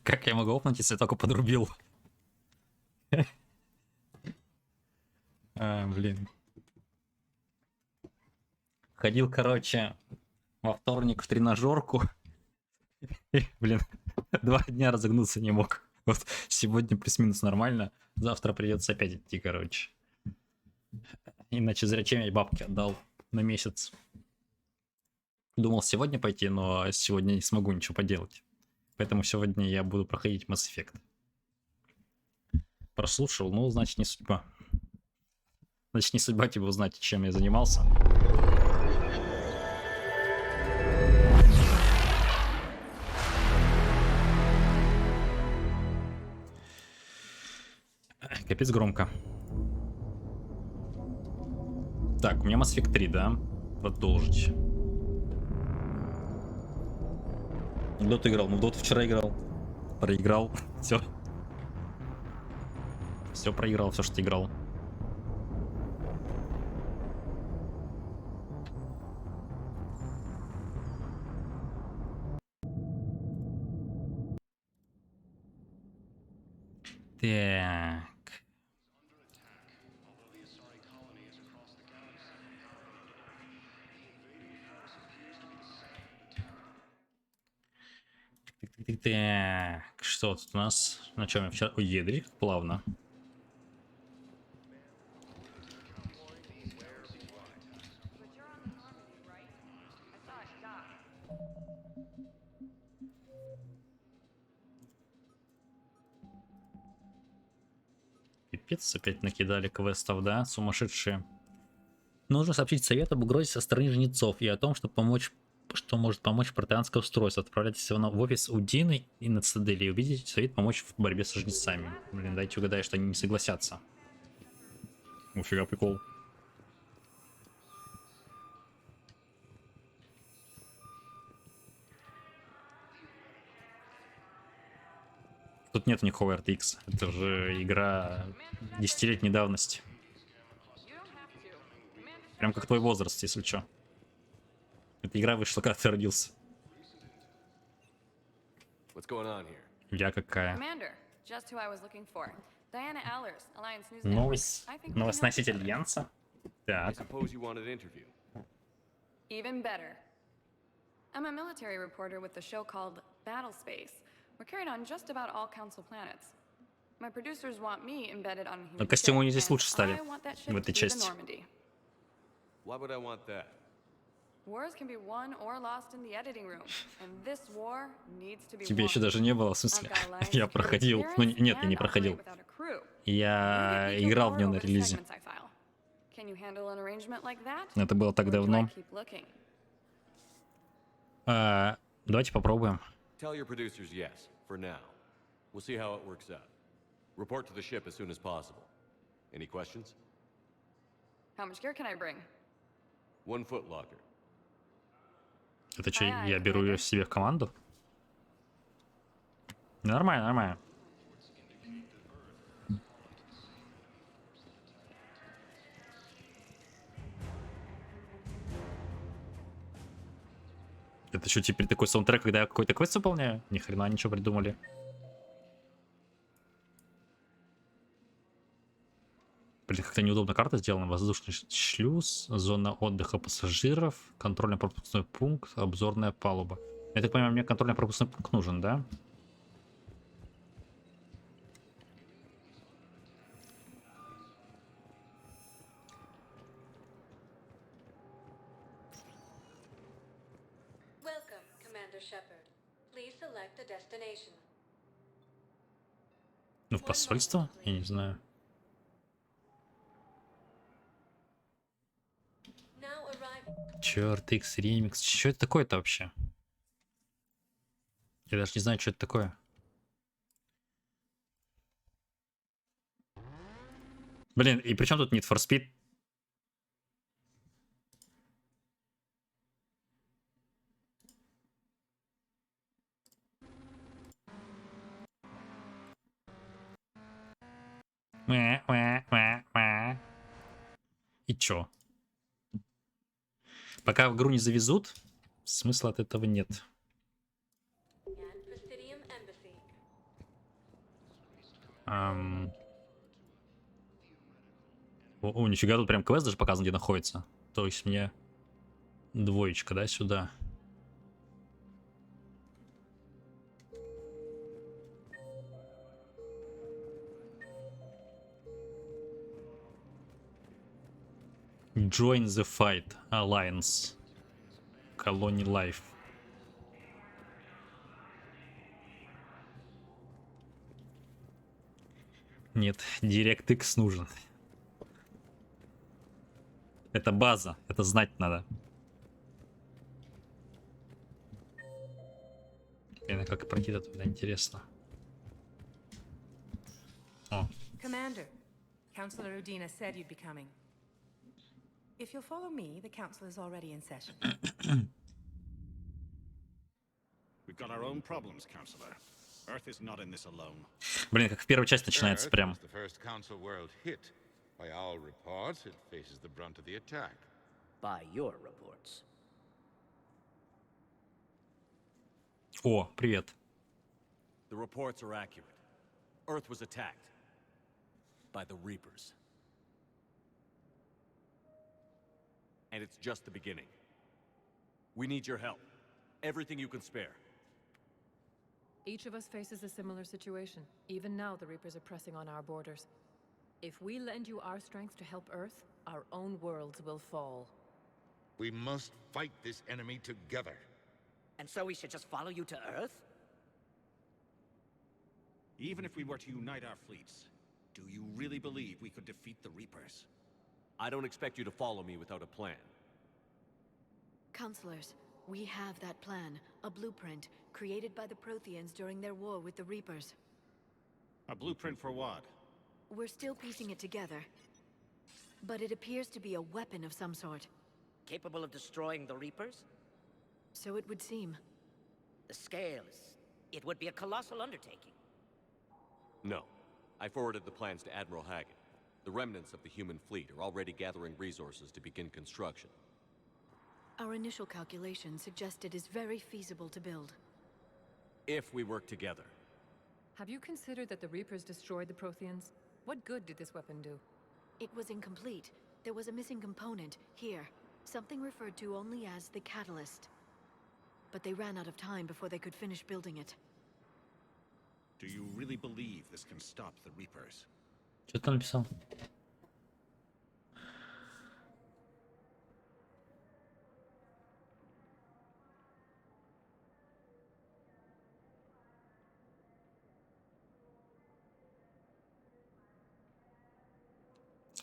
Как я могу опнуть, если я только подрубил? Блин. Ходил, короче, во вторник в тренажерку. И, блин, 2 дня разогнуться не мог. Вот сегодня плюс-минус нормально. Завтра придется опять идти, короче. Иначе зря чем я бабки отдал на месяц. Думал сегодня пойти, но сегодня не смогу ничего поделать. Поэтому сегодня я буду проходить Mass Effect. Прослушал, ну, значит, не судьба. Значит, не судьба тебе узнать, чем я занимался. Капец громко. Так, у меня Mass Effect 3, да? Продолжить. В Доту играл, ну в Доту вчера играл. Проиграл. Все. Все проиграл, все, что играл. Так. Так, что тут у нас? На чем я вчера? Ой, ядри, плавно. Пипец, опять накидали квестов, да? Сумасшедшие. Нужно сообщить совет об угрозе со стороны жнецов и о том, что может помочь протеанское устройство. Отправляйтесь в офис Удины и на Цитадели и увидите совет помочь в борьбе со жнецами. Блин, дайте угадаю, что они не согласятся. Уфига прикол. Тут нет никакого RTX. Это же игра 10-летней давности. Прям как твой возраст, если что. Эта игра вышла, когда ты родился. Я какая? Новость носитель Альянса? Так. Even better. I'm a military reporter with the show called Battle Space. We're carried on just about all council planets. My producers want me embedded on a human Но костюмы у них ship, здесь лучше стали and I want that ship в этой to be the части. Normandy. Why would I want that? Wars can be won or lost in the editing room, and this war needs to be Тебе еще won. даже не было, в смысле. Я проходил. Ну нет, я не проходил. Я играл в нее на релизе. Это было так давно. Давайте попробуем. Tell your producers yes, for now. We'll see how it works out. Report to the ship as soon as possible. Any questions? How much gear can I bring? 1 foot locker. Это что, я беру ее себе в команду? Нормально, нормально. Это что, теперь такой саундтрек, когда я какой-то квест выполняю? Ни хрена ничего придумали. Блин, как-то неудобно карта сделана. Воздушный шлюз, зона отдыха пассажиров, контрольно-пропускной пункт, обзорная палуба. Я так понимаю, мне контрольно-пропускной пункт нужен, да? Welcome, Commander Shepard. Please select a destination. Ну, в посольство? Я не знаю. Now arrive. Черт, X Remix. Что это такое-то вообще? Я даже не знаю, что это такое. Блин, и при чем тут Need for Speed? И чё? Пока в игру не завезут, смысла от этого нет. And Presidium Embassy. О, нифига, тут прям квест даже показан, где находится. То есть мне двоечка, да, сюда. Join the fight. Alliance. Colony Life. Нет, DirectX нужен. Это база, это знать надо. Блин, а как пройти это туда, интересно. О, Commander, Councillor Udina said you'd be coming. If you'll follow me, the council is already in session. We've got our own problems, Councillor. Earth is not in this alone. блин, как в первой части начинается Earth прям. was the first council world hit. By all reports, it faces the brunt of the attack. By your reports. О, привет. The reports are accurate. Earth was attacked by the Reapers. And it's just the beginning. We need your help. Everything you can spare. Each of us faces a similar situation. Even now, the Reapers are pressing on our borders. If we lend you our strength to help Earth, our own worlds will fall. We must fight this enemy together. And so we should just follow you to Earth? Even if we were to unite our fleets, do you really believe we could defeat the Reapers? I don't expect you to follow me without a plan. Counselors, we have that plan, a blueprint, created by the Protheans during their war with the Reapers. A blueprint for what? We're still piecing it together. But it appears to be a weapon of some sort. Capable of destroying the Reapers? So it would seem. The scales. It would be a colossal undertaking. No. I forwarded the plans to Admiral Haggett. The remnants of the human fleet are already gathering resources to begin construction. Our initial calculations suggest it is very feasible to build. If we work together. Have you considered that the Reapers destroyed the Protheans? What good did this weapon do? It was incomplete. There was a missing component, here. Something referred to only as the Catalyst. But they ran out of time before they could finish building it. Do you really believe this can stop the Reapers? Что ты написал?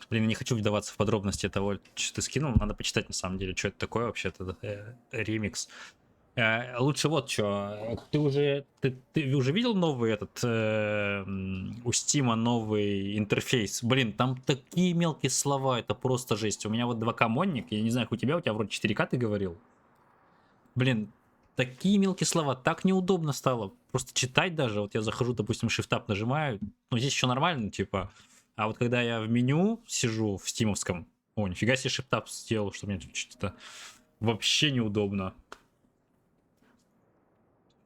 Блин, не хочу вдаваться в подробности того, что ты скинул. Надо почитать, на самом деле, что это такое вообще. Это ремикс. Лучше вот что. Ты уже видел новый этот у Стима новый интерфейс? Блин, там такие мелкие слова, это просто жесть. У меня вот 2К монник, я не знаю, как у тебя вроде 4К ты говорил. Блин, такие мелкие слова, так неудобно стало. Просто читать даже. Вот я захожу, допустим, Shift-Tab нажимаю. Ну, здесь еще нормально, типа. А вот когда я в меню сижу в стимовском, о, нифига себе Shift-Tab сделал, что мне что-то вообще неудобно.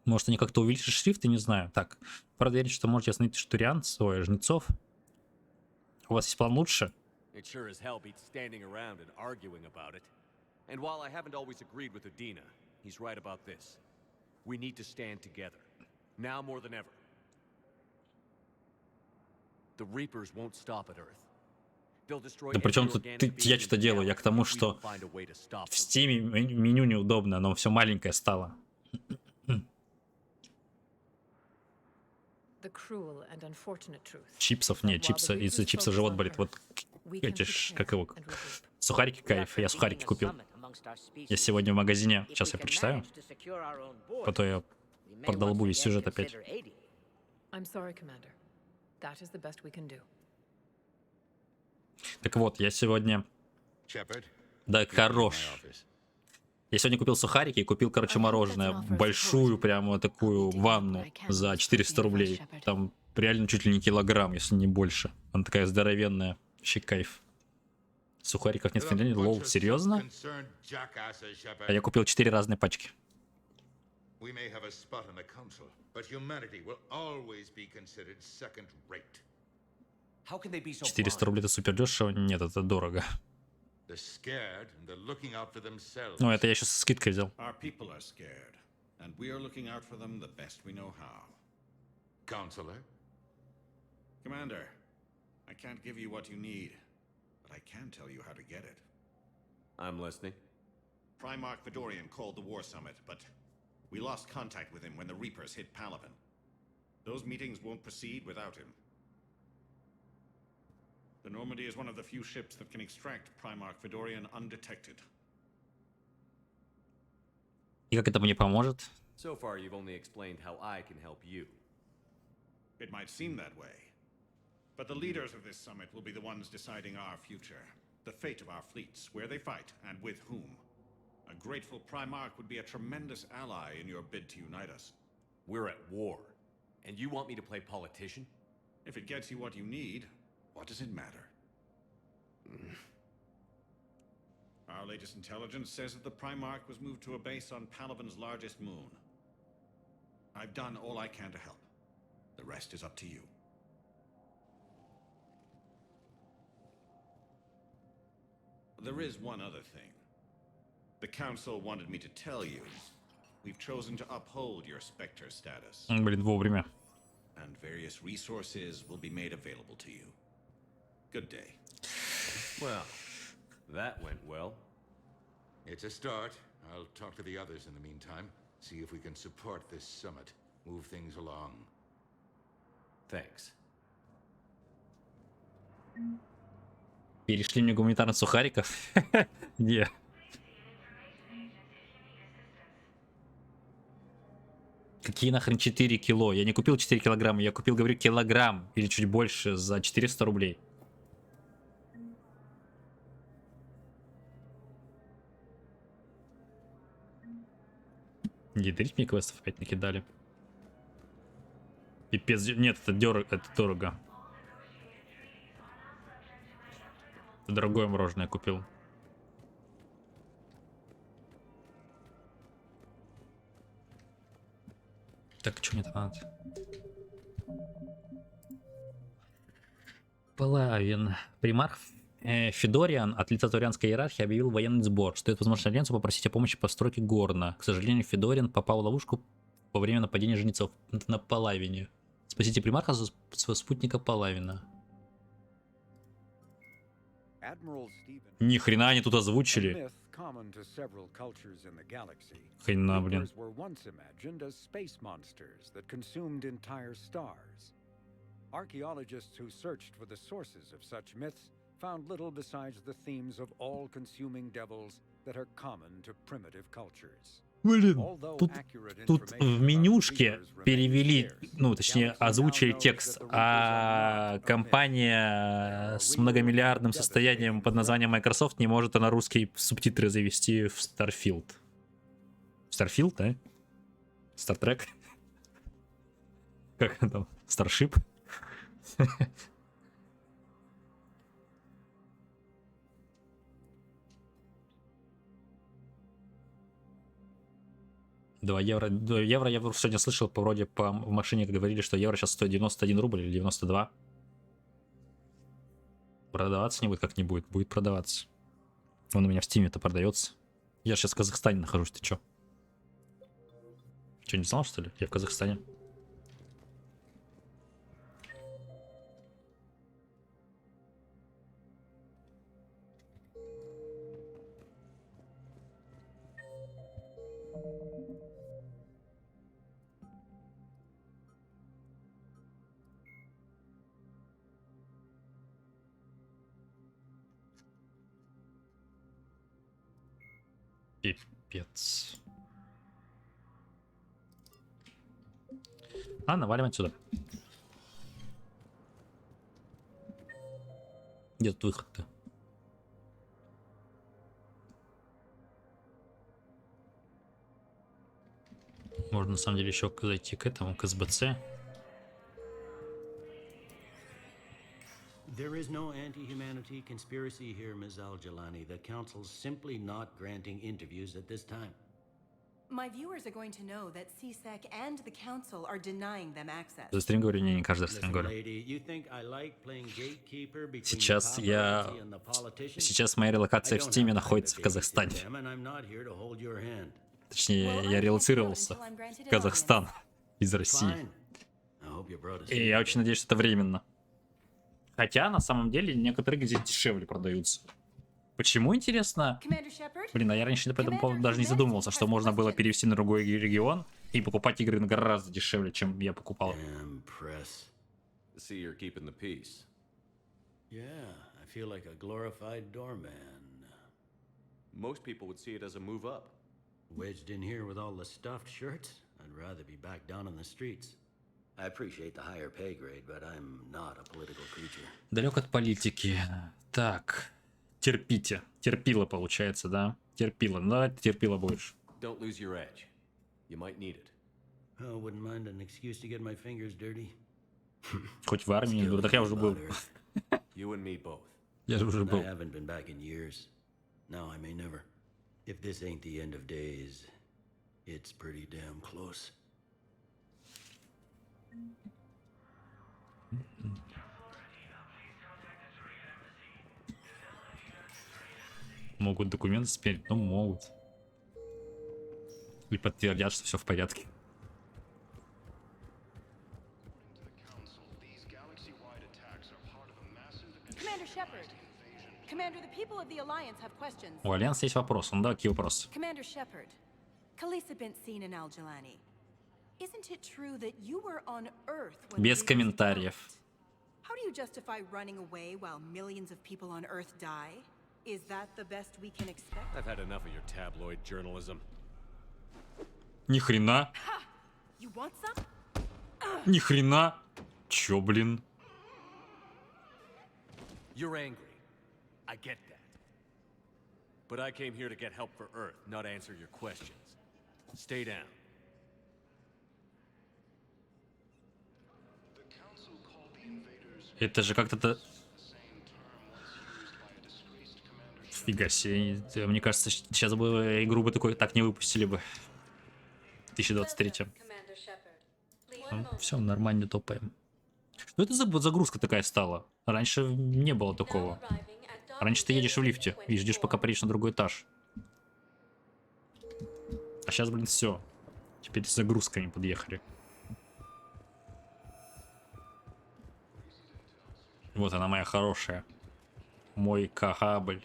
Может, они как-то увеличат шрифт, я не знаю. Так, проверить, что можете остановить штурянцев, ой, жнецов. У вас есть план лучше? It sure as hell beats standing around and arguing about it. And while I haven't always agreed with Udina, he's right about this. We need to stand together. Now more than ever. The Reapers won't stop at Earth. They'll destroy Да причем every тут organic я being что-то in the делаю? Я к тому, galaxy if we что don't find a way to stop в them. Стиме меню неудобно, оно все маленькое стало. The cruel and unfortunate truth. Чипсов, не, чипсы, из-за чипсов живот болит. Вот эти ж, как его, сухарики кайф, я сухарики купил. Я сегодня в магазине, сейчас я прочитаю, потом я продолбу весь сюжет опять. I'm sorry, Commander. That is the best we can do. Так вот, я сегодня... Shepard, Да, you come to my хорош. office. Я сегодня купил сухарики и купил, короче, мороженое. Большую прямо такую ванну за 400 рублей. Там реально чуть ли не килограмм, если не больше. Она такая здоровенная. Вообще кайф. Сухариков нет в You're a Финляндии. bunch Лол, of серьезно? self-concerned jackasses, Shepard. А я купил 4 разные пачки. We may have a spot in the council, but humanity will always be considered second-rate. How can they be so 400 blind? рублей это супер дешево? Нет, это дорого. They're scared and they're looking out for themselves. Ну, это я сейчас со скидкой взял. Our people are scared, and we are looking out for them the best we know how. Counselor? Commander, I can't give you what you need, but I can tell you how to get it. I'm listening. Primarch Fedorian called the War Summit, but we lost contact with him when the Reapers hit Palaven. Those meetings won't proceed without him. The Normandy is one of the few ships that can extract Primarch Fedorian undetected. И как это мне поможет? So far, you've only explained how I can help you. It might seem that way, but the leaders of this summit will be the ones deciding our future, the fate of our fleets, where they fight, and with whom. A grateful Primarch would be a tremendous ally in your bid to unite us. We're at war, and you want me to play politician? If it gets you what you need, what does it matter? Our latest intelligence says that the Primarch was moved to a base on Palaven's largest moon. I've done all I can to help. The rest is up to you. There is one other thing. The Council wanted me to tell you. We've chosen to uphold your Spectre status. Блин, вовремя. And various resources will be made available to you. Good day. Well, that went well. It's a start. I'll talk to the others in the meantime. See if we can support this summit. Move things along. Thanks. Перешли мне гуманитарных сухариков? Не. Какие нахрен 4 кило? Я не купил 4 килограмма, я купил, говорю, килограмм или чуть больше за 400 рублей. Ядрить мне квестов опять накидали. Пипец, нет, это дорого, это дорого. Это дорогое мороженое купил. Так, что мне там надо? Палавин. Примарх Федориан от лица Турианской иерархии объявил военный сбор. Стоит возможность Альянсу попросить о помощи по постройке Горна. К сожалению, Федориан попал в ловушку во время нападения жнецов на Палавине. Спасите примарха своего спутника Палавина. Ни хрена они тут озвучили. Хрена, блин. Archaeologists who searched for the sources of such myths found little besides the themes of all-consuming devils that are common to primitive cultures. Блин, тут в менюшке перевели, ну, точнее, озвучили текст, а компания с многомиллиардным состоянием под названием Microsoft не может на русский субтитры завести в Starfield. Starfield, да? Star Trek? Как там? Starship? $2 евро. 2 евро я сегодня слышал, вроде по машине говорили, что евро сейчас стоит 91 рубль или 92. Продаваться не будет, как не будет. Будет продаваться. Он у меня в Стиме-то продается. Я сейчас в Казахстане нахожусь, ты чё? Чё, не знал, что ли? Я в Казахстане. Пипец. Ладно, валим отсюда. Где тут выход-то? Можно на самом деле еще зайти к этому, к СБЦ. There is no anti-humanity conspiracy here, Ms. Al-Jalani. The Council's simply not granting interviews at this time. My viewers are going to know that CSEC and the Council are denying them access. За стрим говорю? Не каждый стрим Listen, говорю. lady, you think I like playing gatekeeper between the Сейчас я... paparazzi and the politicians? Сейчас моя I релокация в don't Стиме have time находится to в Казахстане. babysit them, and I'm not here to hold your hand. Точнее, я релоцировался в Казахстан из России. Fine. I hope you brought a И я очень надеюсь, что это временно. Хотя, на самом деле, некоторые здесь дешевле продаются. Почему, интересно? Commander Shepard? Блин, а я раньше по этому поводу даже не задумывался, что можно было перевести на другой регион и покупать игры гораздо дешевле, чем я покупал. Damn press. See, you're keeping the peace. Yeah, I feel like a glorified doorman. Most people would see it as a move up. Wedged in here with all the stuffed shirts? I'd rather be back down in the streets. I appreciate the higher pay grade, but I'm not a political creature. Далек от политики. Так, терпите. Терпила, получается, да? Терпила. Ну, давай ты терпила будешь. Don't lose your edge. You might need it. Oh, wouldn't mind an excuse to get my fingers dirty. Хоть в армии, ну, так я уже был. You and me both. Я же уже I был. haven't been back in years. Now I may never. If this ain't the end of days, it's pretty damn close. Могут документы спереть? Ну, могут. И подтвердят, что все в порядке. Commander Shepard. Commander, the people of the Alliance have questions. У Альянса есть вопрос. Ну да, какие вопросы? Commander Shepard, Khaleesa bint Seen and Al-Jalani. Isn't it true that you were on Earth when Без the Reapers комментариев. attacked? How do you justify running away while millions of people on Earth die? Is that the best we can expect? I've had enough of your tabloid journalism. Ни хрена. Ha! You want some? Ни хрена. Чё, блин? You're angry. I get that. But I came here to get help for Earth, not answer your questions. Stay down. Это же как-то... Фига себе. Мне кажется, сейчас бы игру бы такой так не выпустили бы. В 2023. Commander Shepard. Все, нормально топаем. Что это за загрузка такая стала? Раньше не было такого. Раньше ты едешь в лифте и ждешь, пока приедешь на другой этаж. А сейчас, блин, все. Теперь с загрузками подъехали. Вот она, моя хорошая. Мой корабль.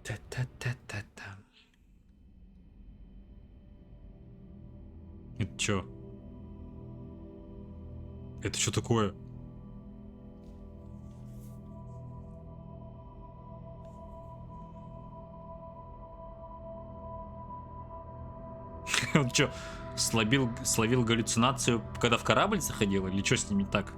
Та-та-та-та-та. Это чё? Это что такое? Он чё, словил галлюцинацию, когда в корабль заходил? Или что с ним не так?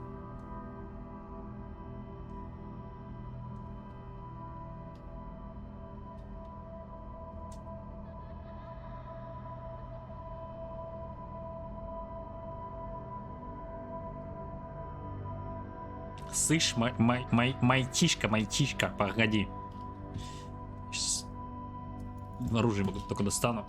Слышь, мальчишка, погоди. Сейчас оружие только достану.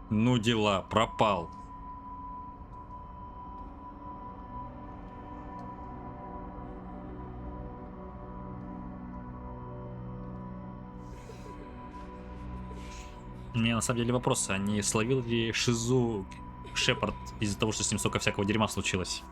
Ну дела, пропал. У меня на самом деле вопрос, а не словил ли шизу Шепард из-за того, что с ним столько всякого дерьма случилось?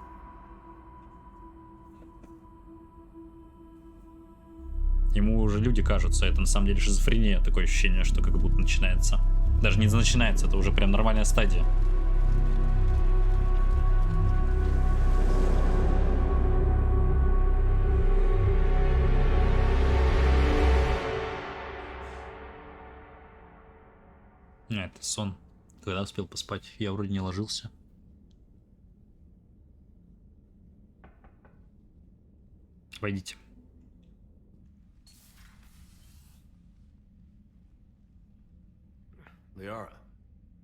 Ему уже люди кажутся, это на самом деле шизофрения, такое ощущение, что как будто начинается. Даже не начинается, это уже прям нормальная стадия. Это сон. Когда успел поспать? Я вроде не ложился. Войдите. Liara,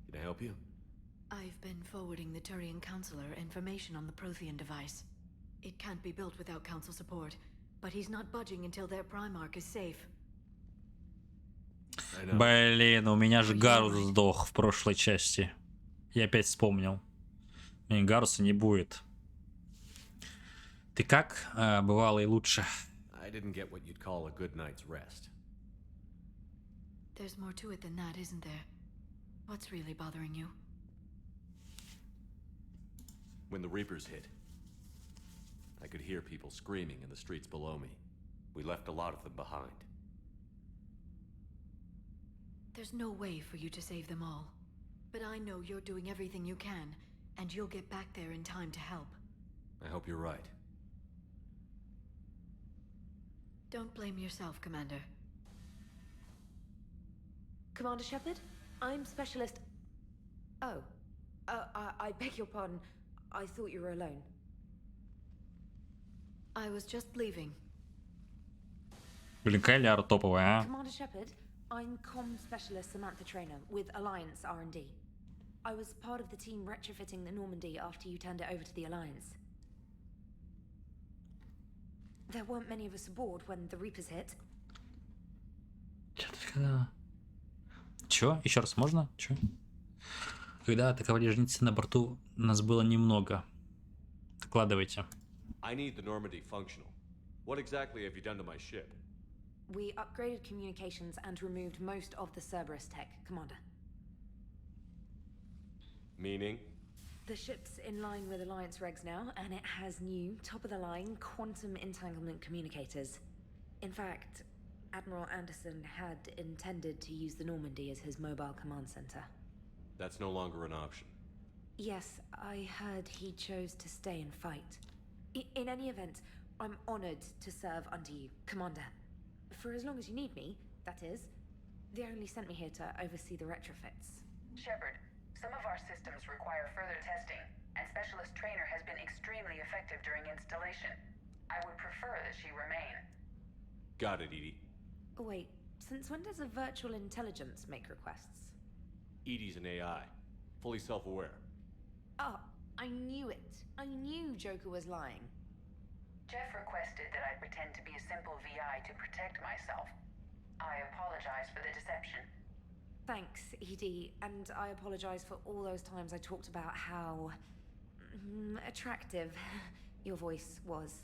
can I help you? I've been forwarding the Turian Counselor information on the Prothean device. It can't be built without Council support, but he's not budging until their Primarch is safe. Блин, у меня же Гарус сдох в прошлой части. Я опять вспомнил. И Гаруса не будет. Ты как? Бывало и лучше. I didn't get what you'd call a good night's rest. There's more to it than that, isn't there? What's really bothering you? When the Reapers hit, I could hear people screaming in the streets below me. We left a lot of them behind. There's no way for you to save them all. But I know you're doing everything you can, and you'll get back there in time to help. I hope you're right. Don't blame yourself, Commander. Commander Shepard, I'm Specialist... Oh. I beg your pardon. I thought you were alone. I was just leaving. Блин, какая Ляра топовая, а? Commander Shepard, I'm Comm Specialist Samantha Traynor with Alliance R&D. I was part of the team retrofitting the Normandy after you turned it over to the Alliance. There weren't many of us aboard when the Reapers hit. Чё? Еще раз можно? Чё? Когда атаковали жнецы на борту, нас было немного. Докладывайте. I need the Normandy functional. What exactly have you done to my ship? We upgraded communications and removed most of the Cerberus tech, Commander. Meaning? The ship's in line with Alliance regs now, and it has new, top-of-the-line quantum entanglement communicators. In fact, Admiral Anderson had intended to use the Normandy as his mobile command center. That's no longer an option. Yes, I heard he chose to stay and fight. In any event, I'm honored to serve under you, Commander. For as long as you need me, that is. They only sent me here to oversee the retrofits. Shepard, some of our systems require further testing, and Specialist Traynor has been extremely effective during installation. I would prefer that she remain. Got it, EDI. Wait, since when does a virtual intelligence make requests? EDI's an AI, fully self-aware. Oh, I knew it. I knew Joker was lying. Jeff requested that I pretend to be a simple VI to protect myself. I apologize for the deception. Thanks, EDI, and I apologize for all those times I talked about how... attractive your voice was.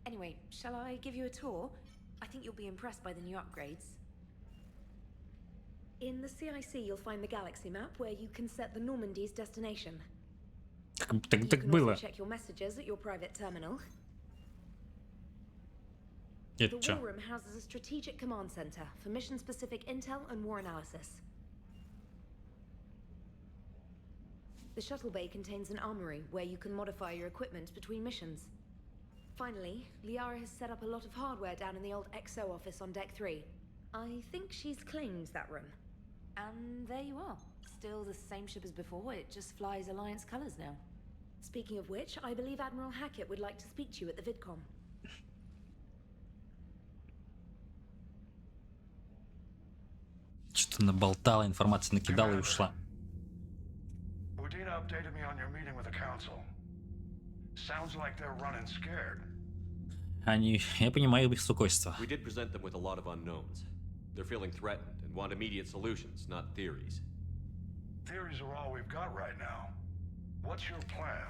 Anyway, shall I give you a tour? I think you'll be impressed by the new upgrades. In the CIC, you'll find the galaxy map where you can set the Normandy's destination. You can also check your messages at your private terminal. The war room houses a strategic command center for mission-specific intel and war analysis. The shuttle bay contains an armory where you can modify your equipment between missions. Finally, Liara has set up a lot of hardware down in the old XO office on Deck 3. I think she's claimed that room. And there you are. Still the same ship as before, it just flies Alliance colors now. Speaking of which, I believe Admiral Hackett would like to speak to you at the VidCom. Что-то наболтала, информацию накидала и ушла. Udina updated me on your meeting with the council. Sounds like they're running scared. Я понимаю их беспокойство. We did present them with a lot of unknowns. They're feeling threatened and want immediate solutions, not theories. Theories are all we've got right now. What's your plan?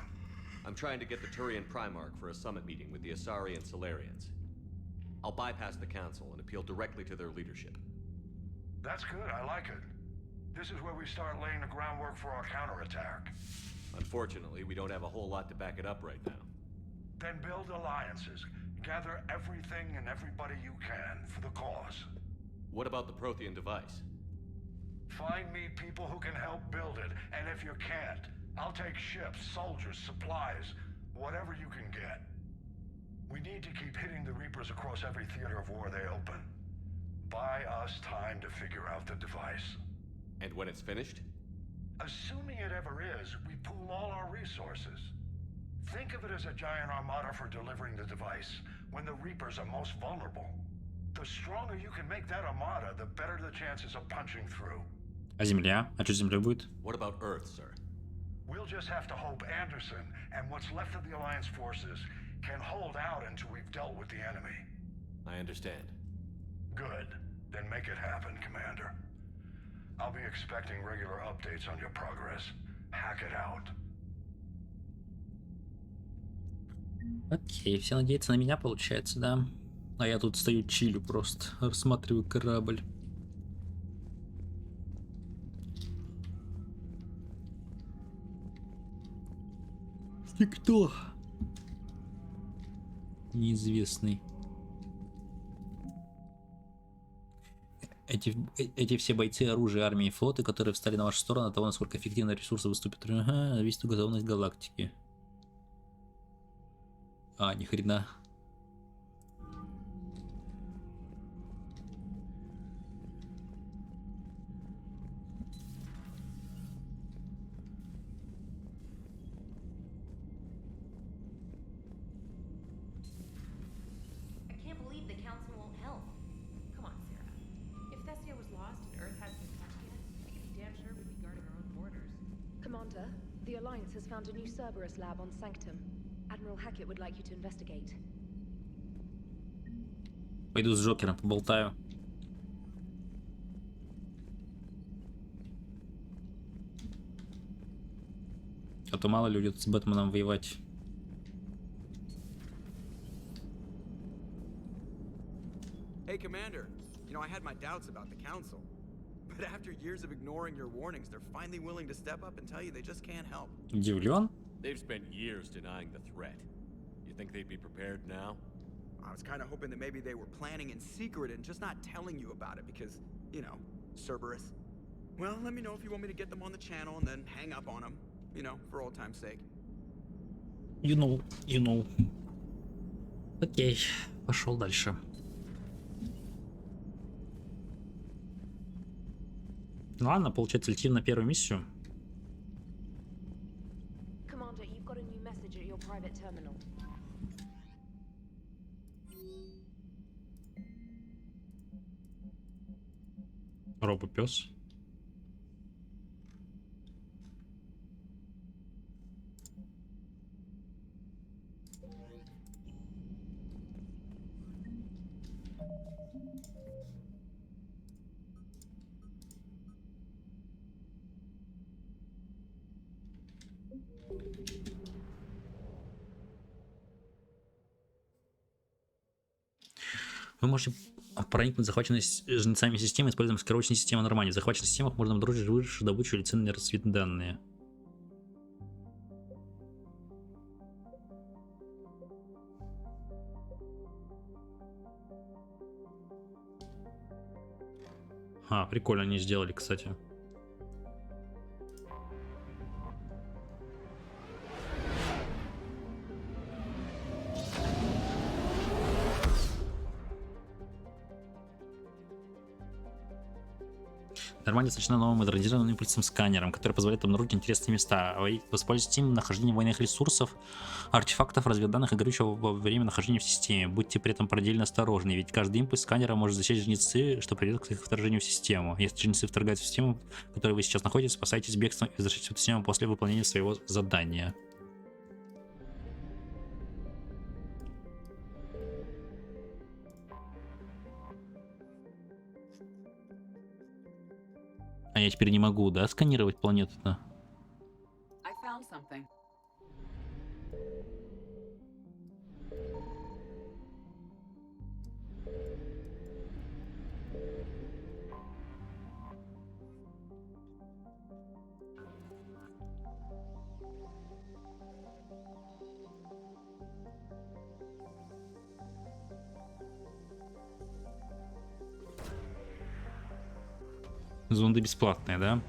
I'm trying to get the Turian Primarch for a summit meeting with the Asari and Solarians. I'll bypass the council and appeal directly to their leadership. That's good, I like it. This is where we start laying the groundwork for our counterattack. Unfortunately, we don't have a whole lot to back it up right now. Then build alliances. Gather everything and everybody you can for the cause. What about the Prothean device? Find me people who can help build it, and if you can't, I'll take ships, soldiers, supplies, whatever you can get. We need to keep hitting the Reapers across every theater of war they open. Buy us time to figure out the device. And when it's finished? Assuming it ever is, we pool all our resources. Think of it as a giant armada for delivering the device when the Reapers are most vulnerable. The stronger you can make that armada, the better the chances of punching through. А Земля? А что с Землей будет? What about Earth, sir? We'll just have to hope Anderson and what's left of the Alliance forces can hold out until we've dealt with the enemy. I understand. Good. Then make it happen, Commander. I'll be expecting regular updates on your progress. Hack it out. Окей, все надеются на меня, получается, да? А я тут стою чилю просто, рассматриваю корабль. Никто. Неизвестный. Эти все бойцы оружия армии и флота, которые встали на вашу сторону, от того, насколько эффективно ресурсы выступят. Ага, зависит от готовности галактики. А, ни хрена. I can't believe the Council won't help. Come on, Sarah. If Thessia was lost and Earth hasn't been touched yet, I can be damn sure we'd be guarding our own borders. Commander, the Alliance has found a new Cerberus lab on Sanctum. Admiral Hackett would like you to investigate. Пойду с Джокером поболтаю. А то мало ли будет с Бэтменом воевать. Hey, Commander. You know, I had my doubts about the Council. But after years of ignoring your warnings, they're finally willing to step up and tell you they just can't help. Удивлен? They've spent years denying the threat. You think they'd be prepared now? I was kind of hoping that maybe they were planning in secret and just not telling you about it because, you know, Cerberus. Well, let me know if you want me to get them on the channel and then hang up on them, you know, for old time's sake. You know. Окей, пошел дальше. Ну ладно, получается, летим на первую миссию. Commander, you've got a new message at your private terminal. Робопес. Вы можете проникнуть в захваченные жнецами системы, используя маскировочные системы Нормандии. В захваченных системах можно обнаружить высшую добычу или ценные разведданные. А, прикольно они сделали, кстати. Нормандия оснащена новым модернизированным импульсным сканером, который позволяет обнаружить интересные места. Воспользуйтесь им нахождением военных ресурсов, артефактов, разведданных и горючего во время нахождения в системе. Будьте при этом предельно осторожны, ведь каждый импульс сканера может засечь жнецы, что приведет к их вторжению в систему. Если жнецы вторгаются в систему, в которой вы сейчас находитесь, спасайтесь бегством и возвращайтесь в эту систему после выполнения своего задания. А я теперь не могу, да, сканировать планету-то? I found something. Зонды бесплатные, да?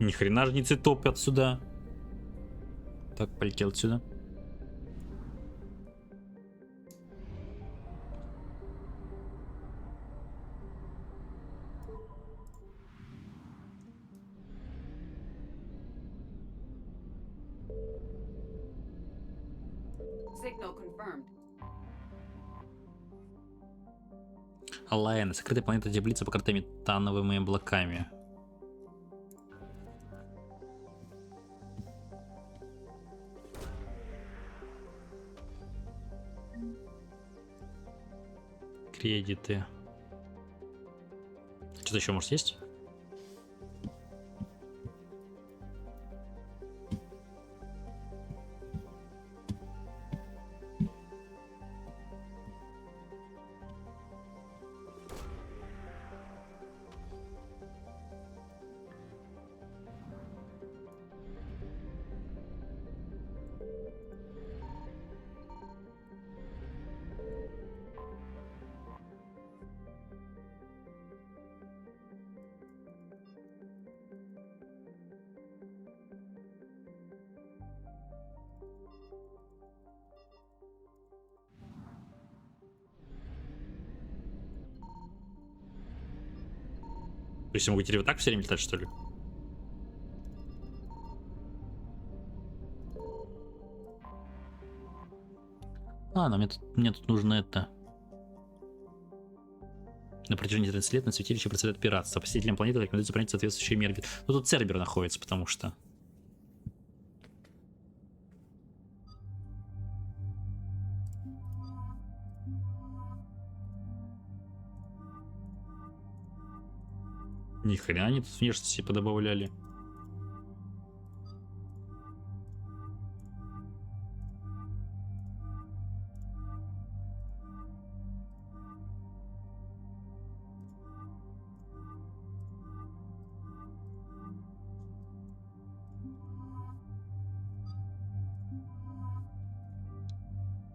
Ни хрена жнецы топят сюда. Так, полетел отсюда. Signal confirmed. Алайн. Закрытая планета теплица, покрытая метановыми облаками. Кредиты. Что-то еще может есть? То есть я могу теперь вот так все время летать, что ли? Ладно, мне тут нужно это. На протяжении 30 лет на святилище процветает пиратство. Посетителям планеты рекомендуется принять соответствующие меры. Ну тут Цербер находится, потому что... Ни хрена они тут внешности подобавляли.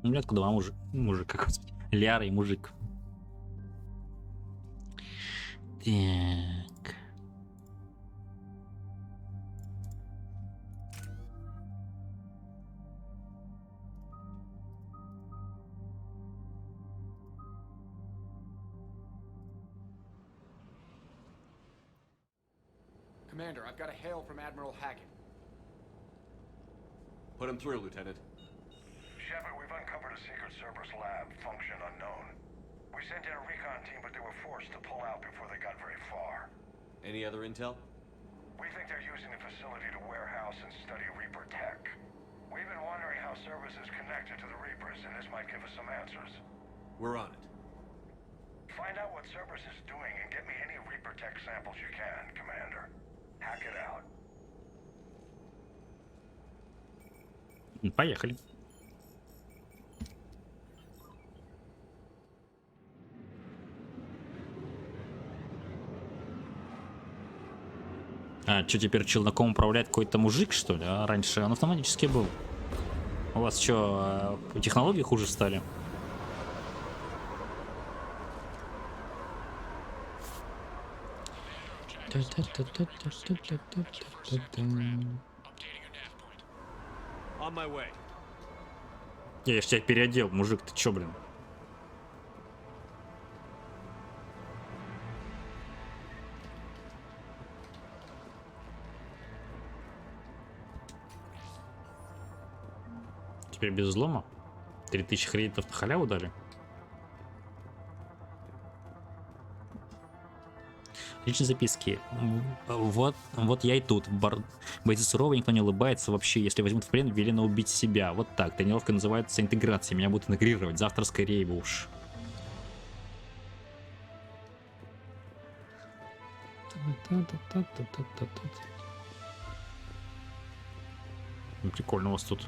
Ну, блядь, куда мужик, как господи. Ляра и мужик. Так. Commander, I've got a hail from Admiral Hackett. Put him through, Lieutenant. Shepard, we've uncovered a secret Cerberus lab, function unknown. We sent in a recon team, but they were forced to pull out before they got very far. Any other intel? We think they're using the facility to warehouse and study Reaper tech. We've been wondering how Cerberus is connected to the Reapers, and this might give us some answers. We're on it. Find out what Cerberus is doing and get me any Reaper tech samples you can, Commander. Hack it out. Поехали. А, что теперь челноком управляет какой-то мужик, что ли? А раньше он автоматически был. У вас что, технологии хуже стали? On my way. Я ж тебя переодел, мужик, ты чё, блин? Теперь без взлома? 3000 кредитов на халяву дали? Личные записки. Вот я и тут. Бойцы суровые, никто не улыбается вообще. Если возьмут в плен, велено убить себя. Вот так. Тренировка называется интеграцией. Меня будут интегрировать. Завтра скорее бы уж. Прикольно у вас тут.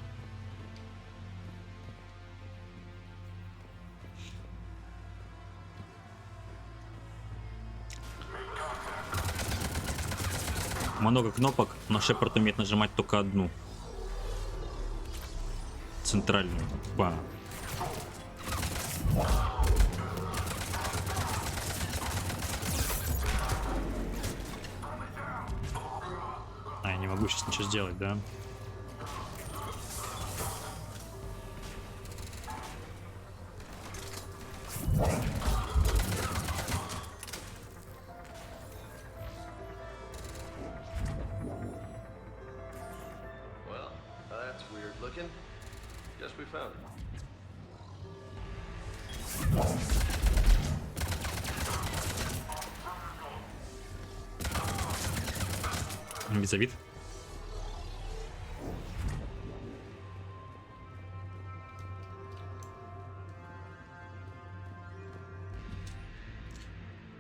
Много кнопок, но Шепард умеет нажимать только одну. Центральную. Ба. могу сейчас ничего сделать, да? Well, that's weird looking. Guess we found it. Визавид.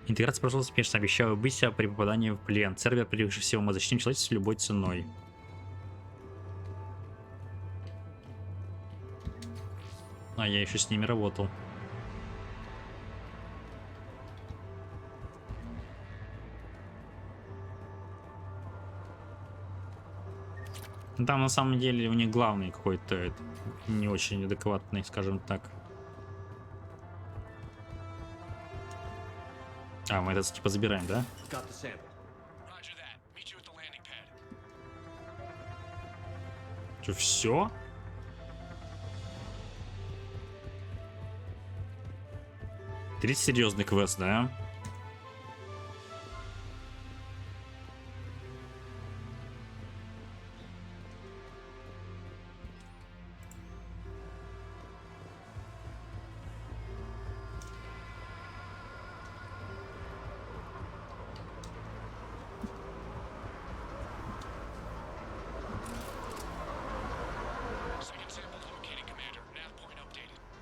Интеграция прошла успешно. Обещаю убить при попадании в плен. Сервер, прежде всего, мы защитим человечество любой ценой. А я еще с ними работал. Там на самом деле у них главный какой-то не очень адекватный, скажем так. А, мы это типа забираем, да? Че, все? Три серьезный квест, да?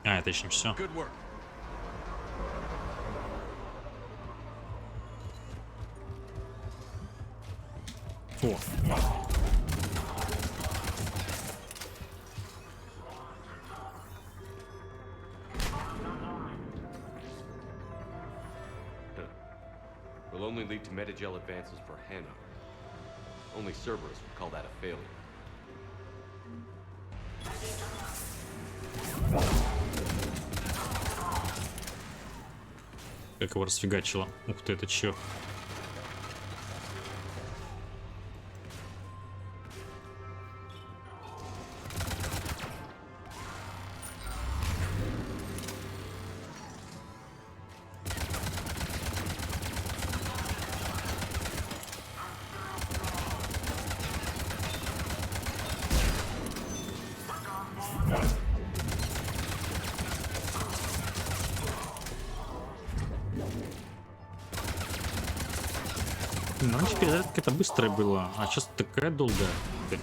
А, это еще не все. О. Will only lead to Metagel advances for Hannah. Only Cerberus would call that a failure. Как его расфигачило. Ух ты, это чё? Ну, раньше перезарядка какая-то быстрая была, а сейчас такая долгая. It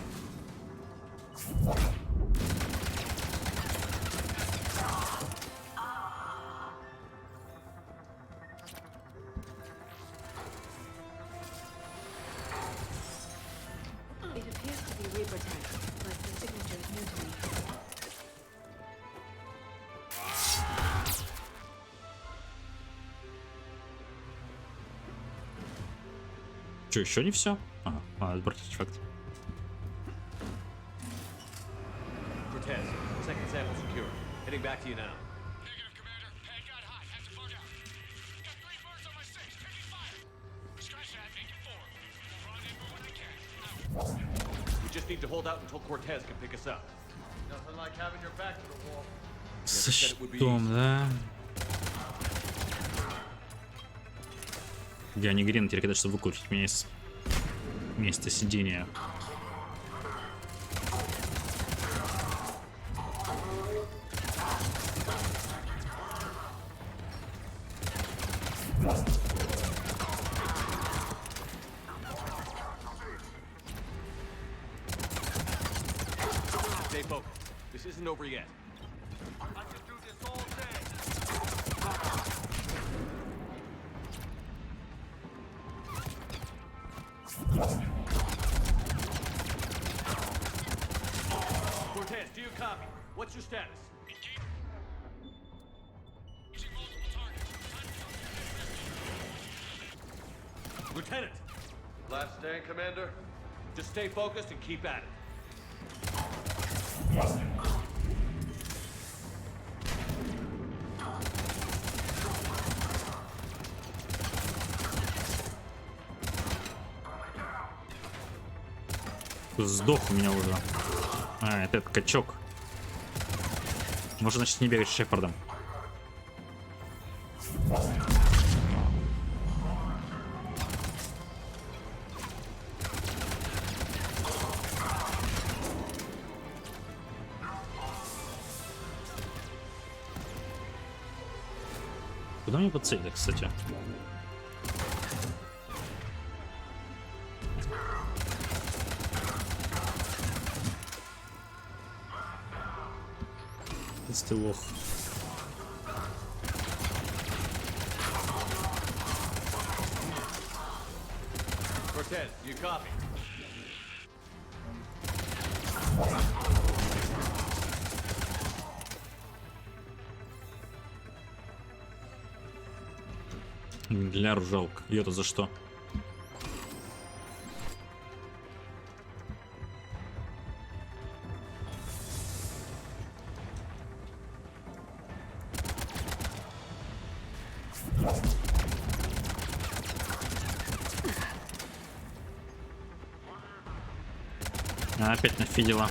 appears to be Reaper text, but the signature is new to me. Что, еще не все? Ага, отбрать артефакт. Cortez, second sample secure. Heading back to you now. We just need to hold out until Cortez can pick us up. Nothing like having your back to the wall. Со щитом, да? Я не грин, теперь когда чтобы выкрутить меня из места сидения. Stay focused. This isn't over yet. I can do this all day. Cortez, do you copy? What's your status? Lieutenant! Last stand, Commander? Just stay focused and keep at it. Сдох у меня уже. А, это этот качок. Можно, значит, не бегать с Шепардом. Куда мне подцелить, кстати? Ты лох. Cortez, you copy? Ляру жалко. Ее-то за что? А, опять нафидела.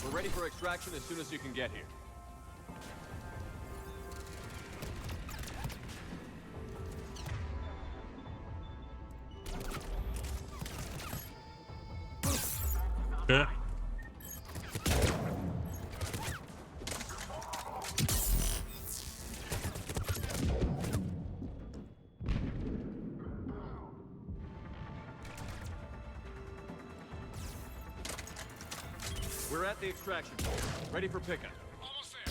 We're ready for extraction as soon as you can get here. We're at the extraction point. Ready for pickup. Almost there.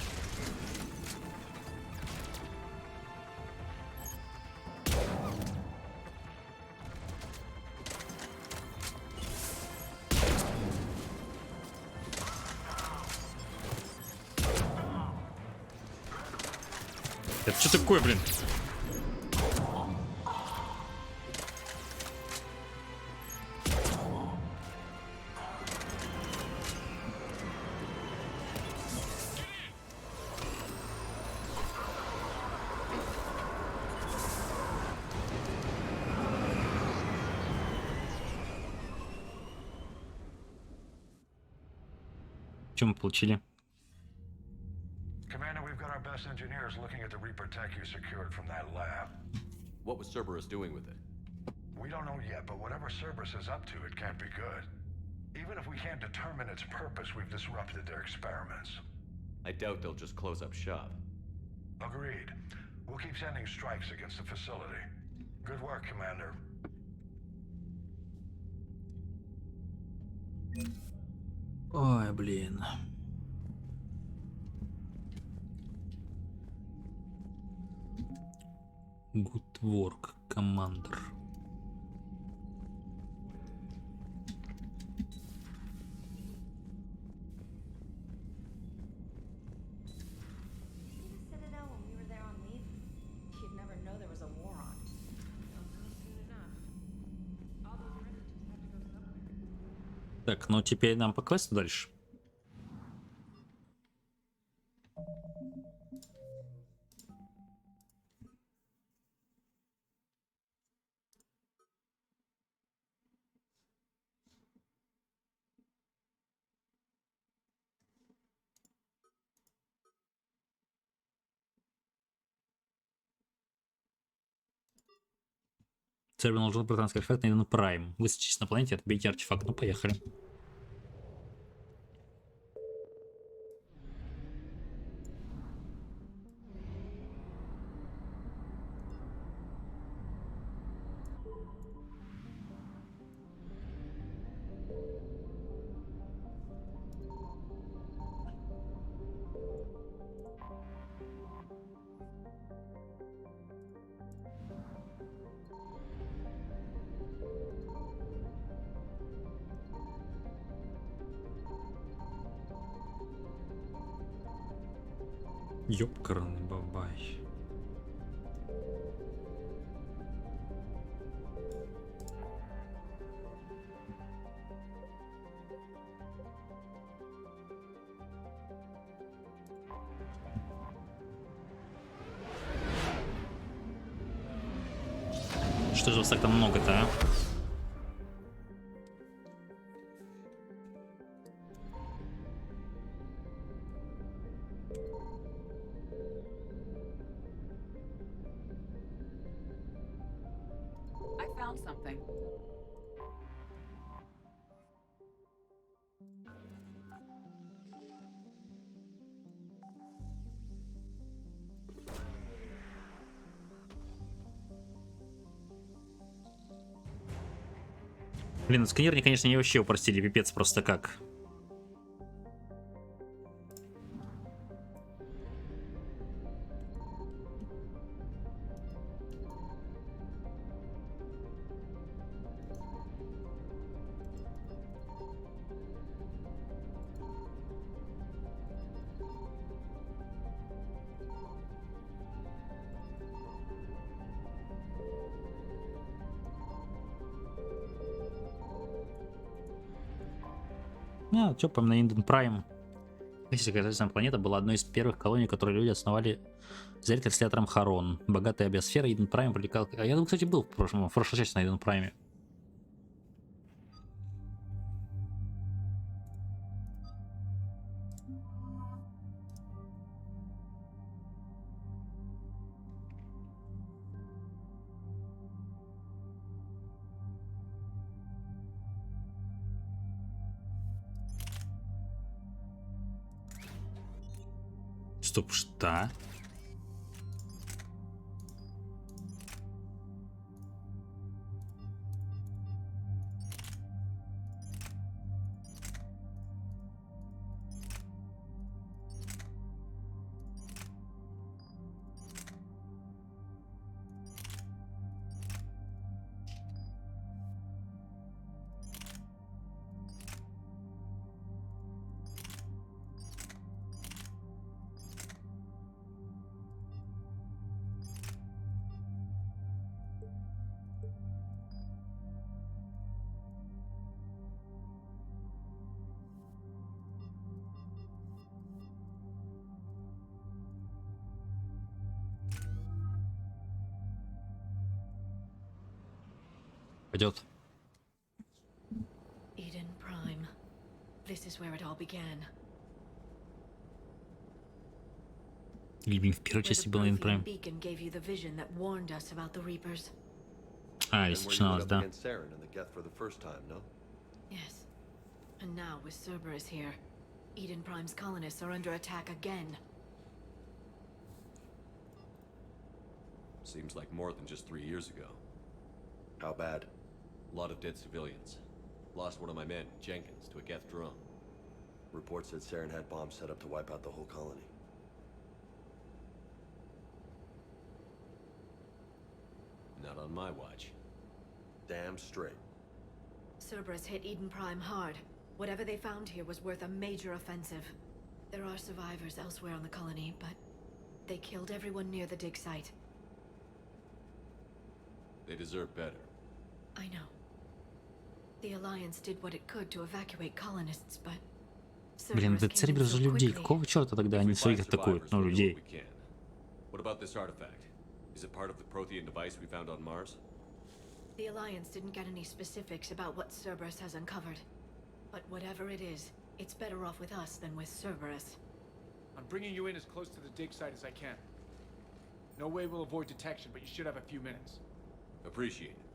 Это что такое, блин? Что мы получили? Commander, we've got our best engineers looking at the Reaper tech you secured from that lab. What was Cerberus doing with it? We don't know yet, but whatever Cerberus is up to, it can't be good. Even if we can't determine its purpose, we've disrupted their experiments. I doubt they'll just close up shop. Agreed. We'll keep sending strikes against the facility. Good work, Commander. Ой, блин. Good work, Commander. Citadel when we were there on leave? You'd never know there was a war on. Don't know soon enough. All those records just have to go somewhere. Так, ну теперь нам по квесту дальше. Цербер наложил британский артефакт на Прайм. Высадитесь на планете, отбейте артефакт. Ну, поехали. Ёбкарный бабай. Что же вас так-то много-то, а? I found something. Блин, сканирование, конечно, не вообще упростили, пипец просто как. Тёпаем на Инден Прайм. Сельскохозяйственная планета была одной из первых колоний, которые люди основали за ретранслятором Харон. Богатая биосфера Иден Прайм привлекал... А я, кстати, был в прошлой части на Иден Прайме. Стоп, что? Пойдет. Eden Prime. This is where it all began. Или в первой части был Eden Prime. Beacon gave you the vision that warned us about the Reapers. А, если начиналось, да. Yes. And now with Cerberus here, Eden Prime's colonists are under attack again. Seems like more than just 3 years ago. How bad? A lot of dead civilians. Lost one of my men, Jenkins, to a Geth drone. Reports said Saren had bombs set up to wipe out the whole colony. Not on my watch. Damn straight. Cerberus hit Eden Prime hard. Whatever they found here was worth a major offensive. There are survivors elsewhere on the colony, but they killed everyone near the dig site. They deserve better. I know. The Alliance did what it could to evacuate colonists, but... Блин, да Цербер же людей. Какого черта тогда они своих атакуют? Ну, людей. What about this artifact? Is it part of the Prothean device we found on Mars? The Alliance didn't get any specifics about what Cerberus has uncovered. But whatever it is, it's better off with us than with Cerberus. I'm bringing you in as close to the dig site as I can. No way we'll avoid detection, but you should have a few minutes. Appreciate it.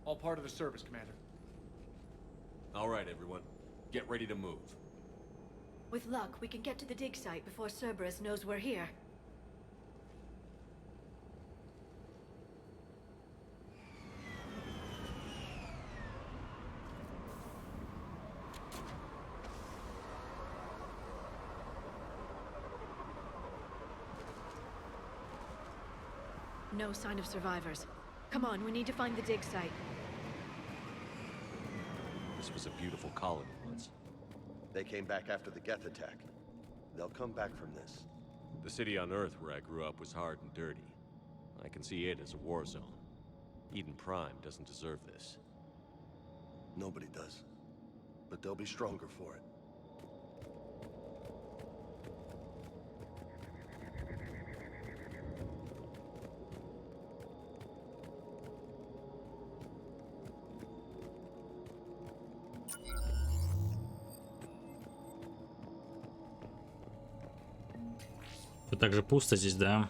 All part of the service, Commander. All right, everyone. Get ready to move. With luck, we can get to the dig site before Cerberus knows we're here. No sign of survivors. Come on, we need to find the dig site. This was a beautiful colony once. They came back after the Geth attack. They'll come back from this. The city on Earth where I grew up was hard and dirty. I can see it as a war zone. Eden Prime doesn't deserve this. Nobody does. But they'll be stronger for it. Все так же пусто здесь, да?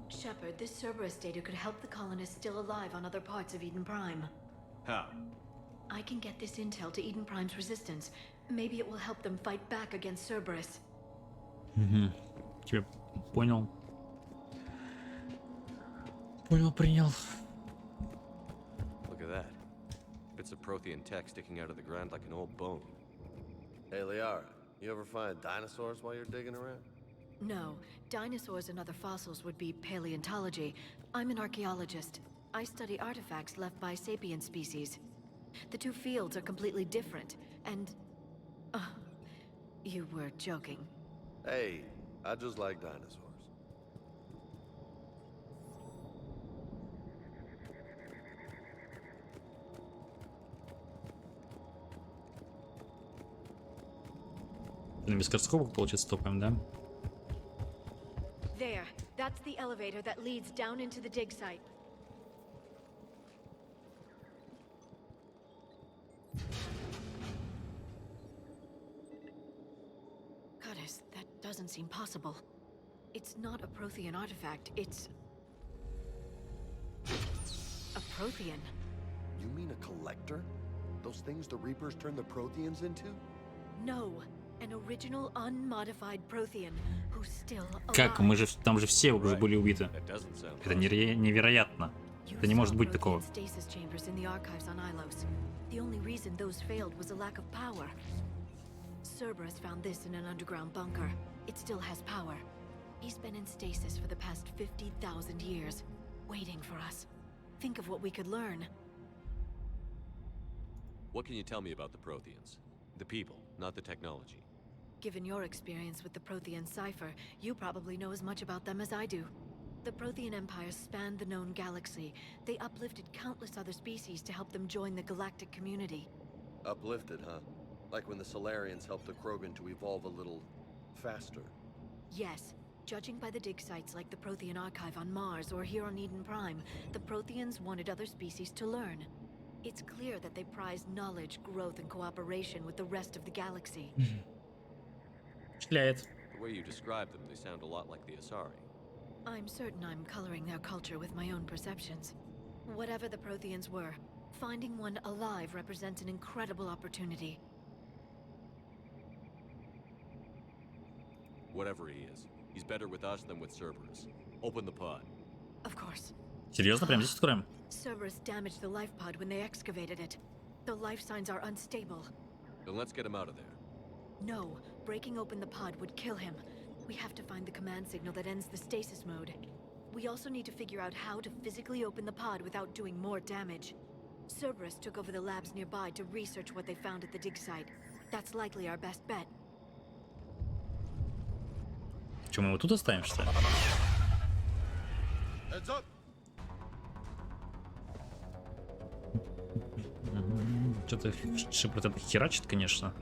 Shepard, this Cerberus data could help the colonists still alive on other parts of Eden Prime. How? I can get this intel to Eden Prime's resistance. Maybe it will help them fight back against Cerberus. Угу. Тебя понял. Принял. Look at that. Bits of Prothean tech sticking out of the ground like an old bone. Hey, Liara, you ever find dinosaurs while you're digging around? No, dinosaurs and other fossils would be paleontology. I'm an archaeologist. I study artifacts left by sapient species. The two fields are completely different, and... you were joking. Hey, I just like dinosaurs. Без скоростковок, получается, топаем, да? There, that's the elevator that leads down into the dig site. Goddess, that doesn't seem possible. It's not a Prothean artifact, it's... a Prothean. You mean a collector? Those things the Reapers turn the Protheans into? No, an original unmodified Prothean who's still alive. Как? Мы же там же все уже были убиты. Это невероятно. Это не может быть такого. Stasis chambers in the archives on Ilos. The only reason those failed was a lack of power. Cerberus found this in an underground bunker. It still has power. He's been in stasis for the past 50,000 years, waiting for us. Think of what we could learn. What can you tell me about the Protheans? The people, not the technology. Given your experience with the Prothean cipher, you probably know as much about them as I do. The Prothean Empire spanned the known galaxy. They uplifted countless other species to help them join the galactic community. Uplifted, huh? Like when the Solarians helped the Krogan to evolve a little... faster. Yes. Judging by the dig sites like the Prothean Archive on Mars or here on Eden Prime, the Protheans wanted other species to learn. It's clear that they prized knowledge, growth, and cooperation with the rest of the galaxy. The way you describe them, they sound a lot like the Asari. I'm certain I'm coloring their culture with my own perceptions. Whatever the Protheans were, finding one alive represents an incredible opportunity. Whatever he is, he's better with us than with Cerberus. Open the pod. Of course. Серьезно? Прям здесь откроем? Cerberus damaged the life pod when they excavated it. The life signs are unstable. Then let's get him out of there. No, breaking open the pod would kill him. We have to find the command signal that ends the stasis mode. We also need to figure out how to physically open the pod without doing more damage. Cerberus took over the labs nearby to research what they found at the dig site. That's likely our best bet. Че, мы его тут оставим, что ли? Heads up! Что-то Шепард это херачит, конечно.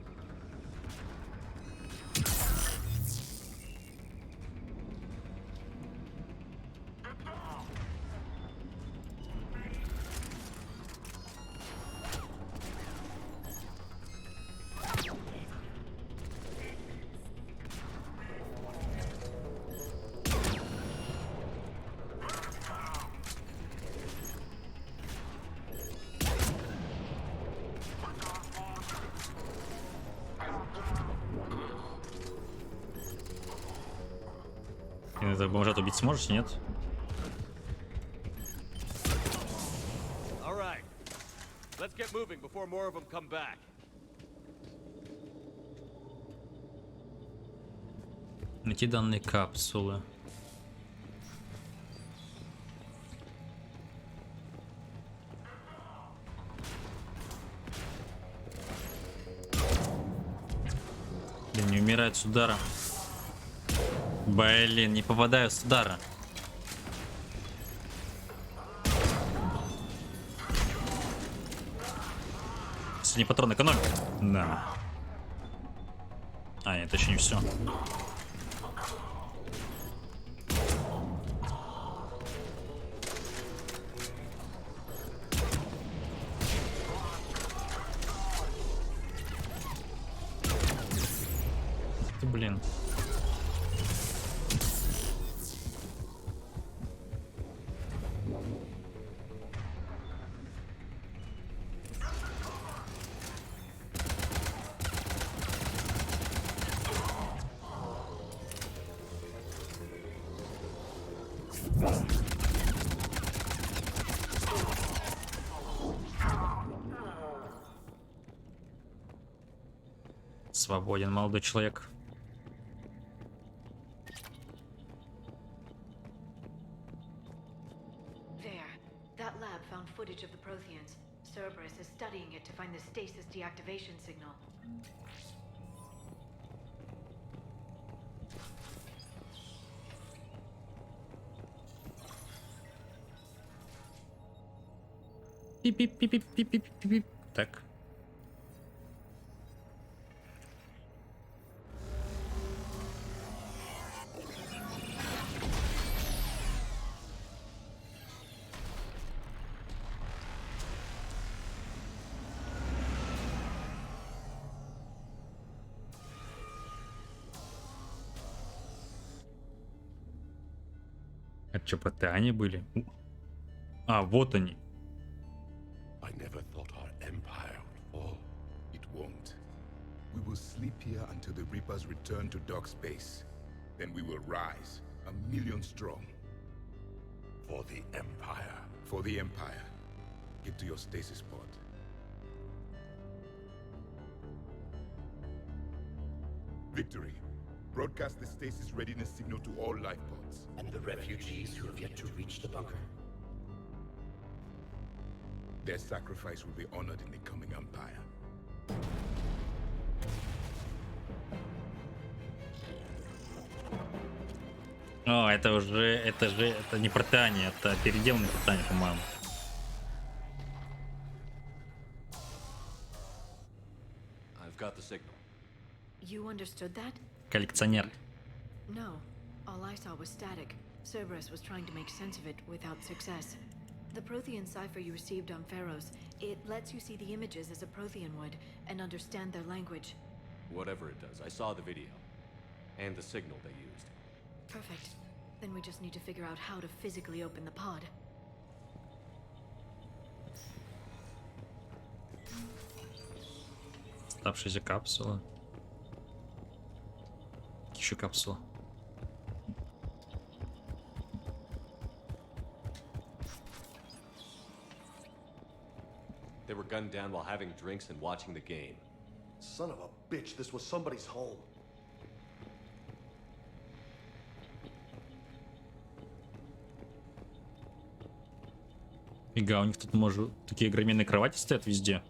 Этого бомжат убить сможешь, нет? All right. Let's get moving before more of them come back. Найти данные капсулы. Блин, не умирает с удара. Блин, не попадаю с удара. Синий патрон экономит. Да. А, нет, это еще не все. блин. Свободен, молодой человек. There. That lab found footage of the Protheans. Cerberus is studying it to find the stasis deactivation signal. Пип-пип-пип-пип-пип-пип. Так. Это что, ПТАне были? А, вот они. I never thought our empire would fall. It won't. We will sleep here until the Reapers return to dark space. Then we will rise, 1,000,000 strong. For the Empire. For the Empire. Get to your stasis pod. Victory. Broadcast the stasis readiness signal to all life pods. And the refugees who have yet to reach the bunker? Their sacrifice will be honored in the coming Empire. О, это не Протане, это переделанный Протане, по-моему. I've got the signal. You understood that? Коллекционер. No. All I saw was static. Cerberus was trying to make sense of it without success. The Prothean cipher you received on Pharaohs, it lets you see the images as a Prothean would and understand their language. Whatever it does, I saw the video. And the signal they used. Perfect. Then we just need to figure out how to physically open the pod. Оставшаяся капсула. Еще капсула. They were gunned down while having drinks and watching the game. Son of a bitch, this was somebody's home. Фига, у них тут, может, такие огроменные кровати стоят везде.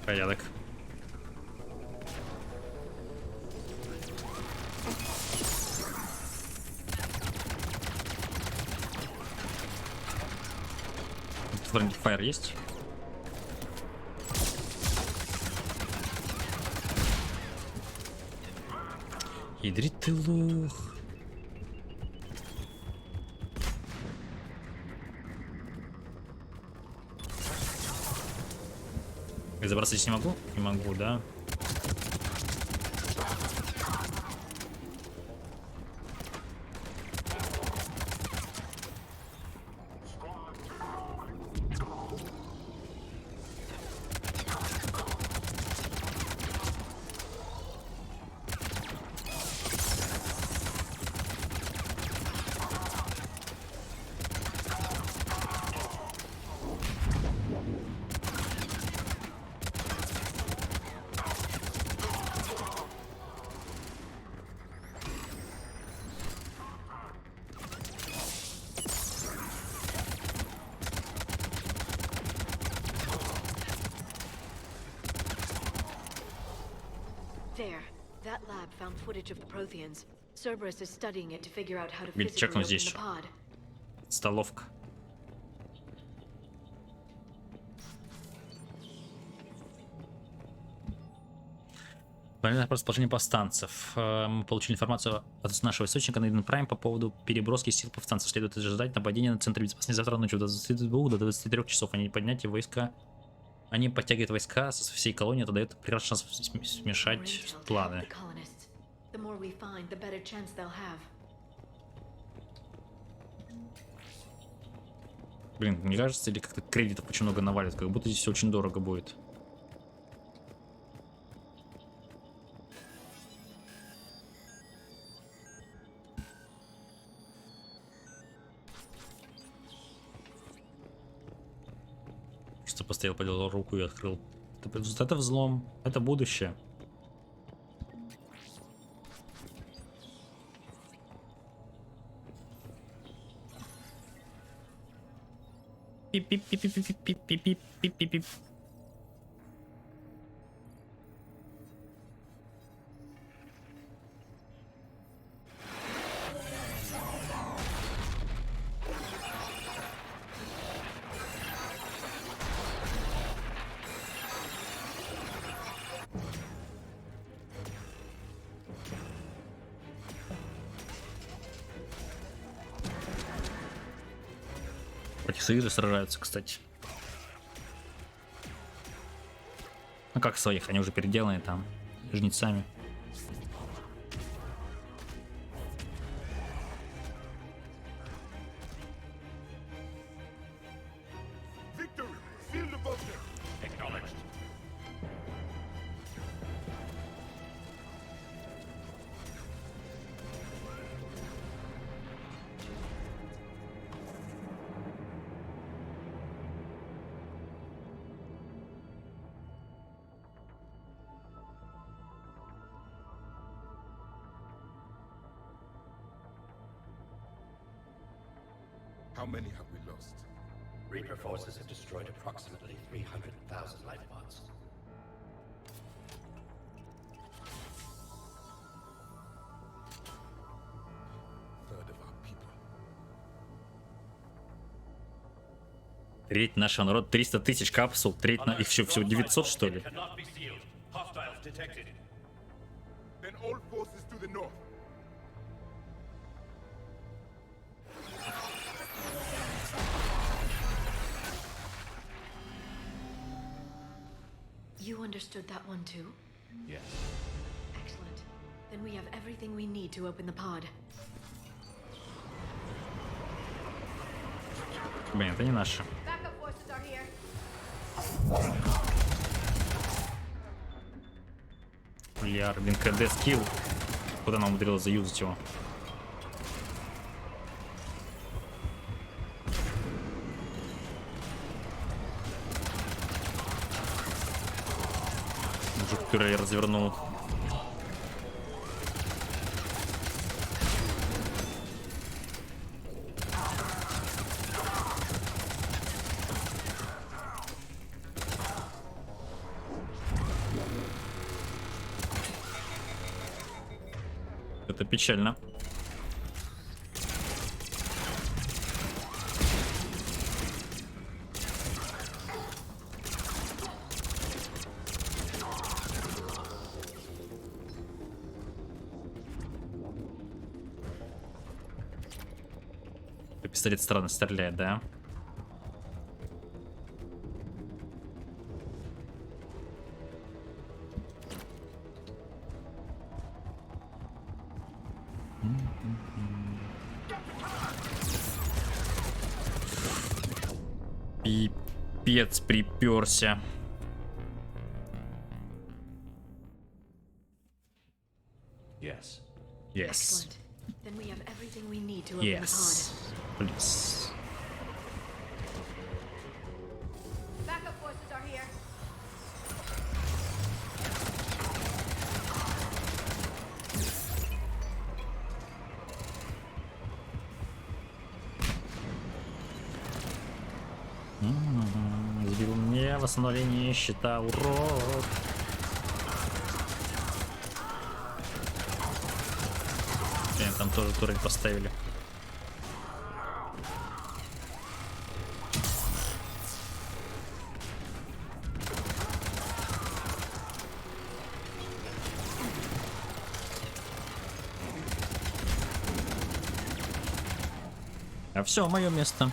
Порядок. Friendly Fire есть? Ядрит ты лох. Я забраться здесь не могу? Не могу, да? there. That lab found footage of the Protheans. Cerberus is studying it to figure out how to Блин, physically чекну open здесь the еще. pod. Столовка. Правильное расположение повстанцев. Мы получили информацию от нашего источника на Eden Prime по поводу переброски сил повстанцев. Следует ожидать нападения на центр безопасности завтра ночью до 22 до 23 часов. Они поднятие войска. Они подтягивают войска со всей колонии. Это дает прекрасный шанс смешать планы. The more we find, the better chance they'll have. Блин, мне кажется, или как-то кредитов очень много навалит, как будто здесь все очень дорого будет. Просто постоял, подел руку и открыл. Это взлом, это будущее. Пип-пип-пип-пип-пип-пип-пип-пип-пип. Против своих же сражаются, кстати. Ну как своих, они уже переделаны там жнецами. How many have we lost? Reaper forces have destroyed approximately 300,000 life pods. Third of our people. Треть нашего народа, 300 тысяч капсул, треть на их всего 900 что ли? Then all forces to the north. You understood that one too? Yes. Excellent. Then we have everything we need to open the pod. Блин, это не наше. Backup forces are here. Бля, блин, КД скилл. Куда она умудрилась заюзать его? Мужик пюре развернул. Это печально. Пистолет странно стреляет, да? Пипец приперся. Yes. Yes. Excellent. Then we have everything we need to open Yes. Please. Backup forces are here. Сбил мне восстановление щита, урод. там тоже турель поставили. А все, мое место.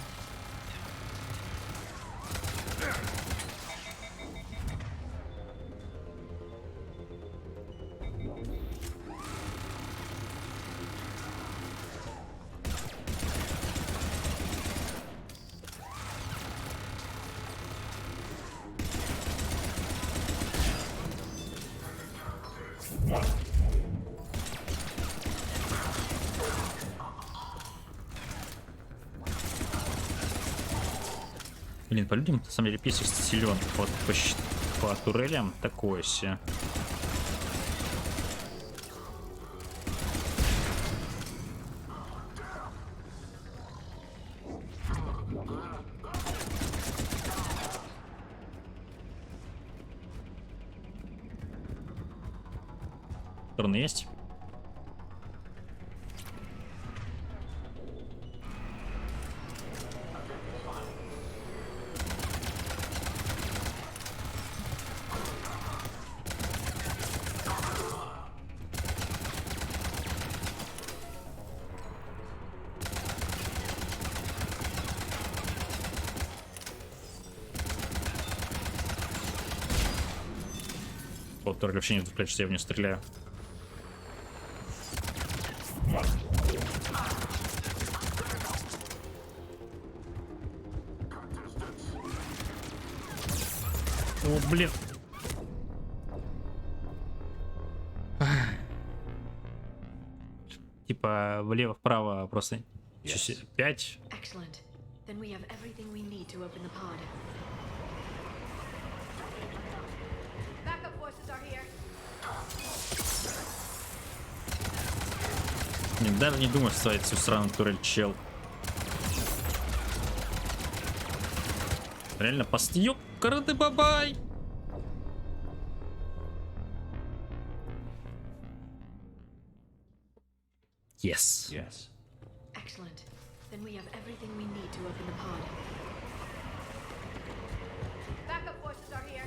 Блин, по людям, на самом деле, писик силен. Вот по турелям такое себе. Стороны есть? Вот, турель вообще не отвлекается, я в нее стреляю. О, блин. Типа влево-вправо просто 5. Excellent. Then we have everything we need to open the pod. Backup forces are here. Блин, даже не думаю ставить всю сраную турель, чел. Реально постъёб, караты бабай. Yes. Yes. Excellent. Then we have everything we need to open the pod. Backup forces are here.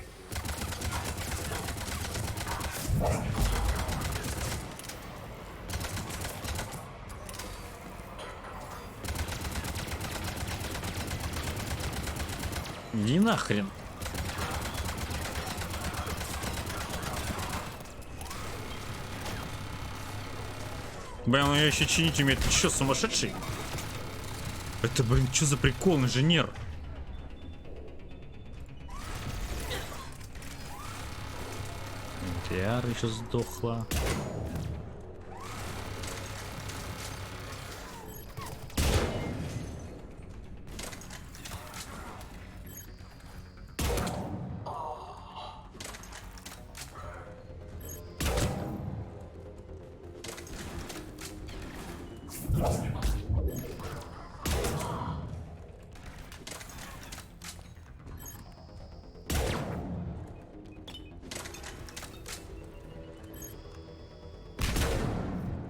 Иди нахрен. Блин, он еще чинить умеет. Ты что, сумасшедший? Это, блин, что за прикол, инженер? Тиара еще сдохла.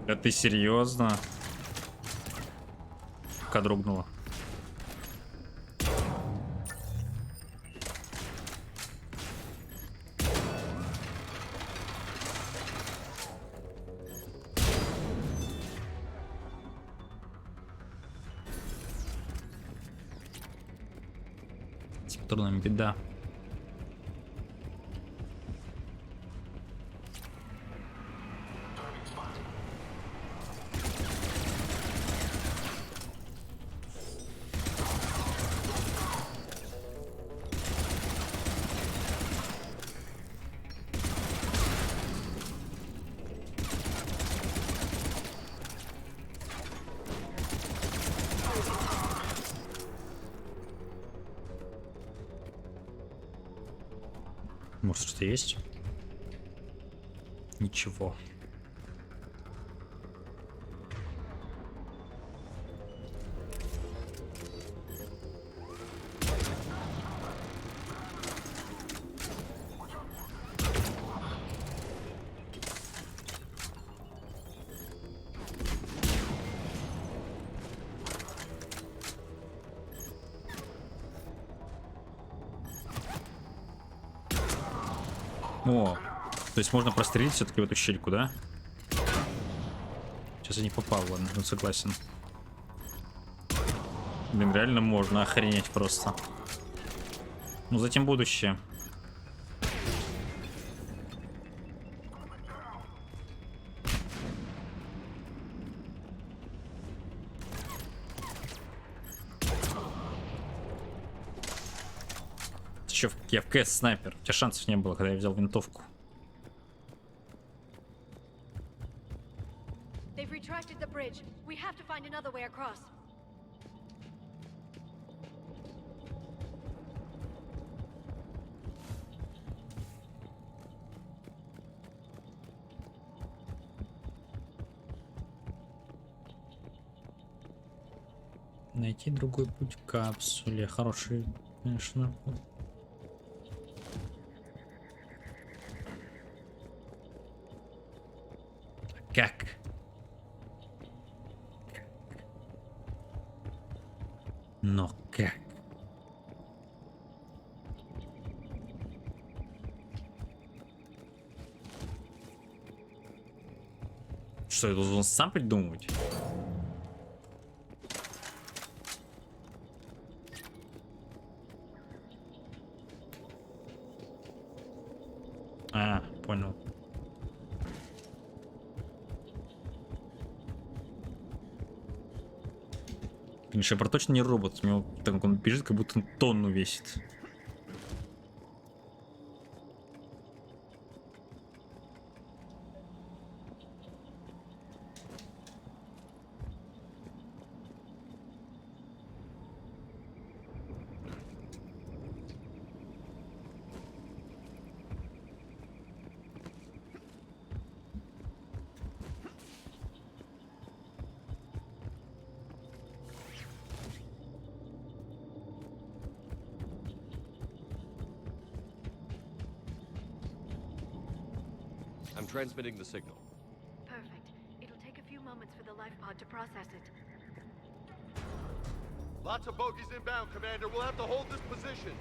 Да ты серьезно? Пока дрогнула. С патронами беда. Может, что-то есть? Ничего. О, то есть можно прострелить все-таки в эту щельку, да? Сейчас я не попал, ладно, ну согласен. Блин, реально можно охренеть просто. Ну, затем будущее. Еще я в КС снайпер. У тебя шансов не было, когда я взял винтовку. They've retracted the bridge. We have to find another way across. Найти другой путь к капсуле. Хороший, конечно. Как? Но как? Что, я должен сам придумывать? А, понял. Конечно, Шепард точно не робот. У него так он бежит, как будто тонну весит. I'm transmitting the signal. Perfect. It'll take a few moments for the life pod to process it. Lots of bogies inbound, Commander. We'll have to hold this position.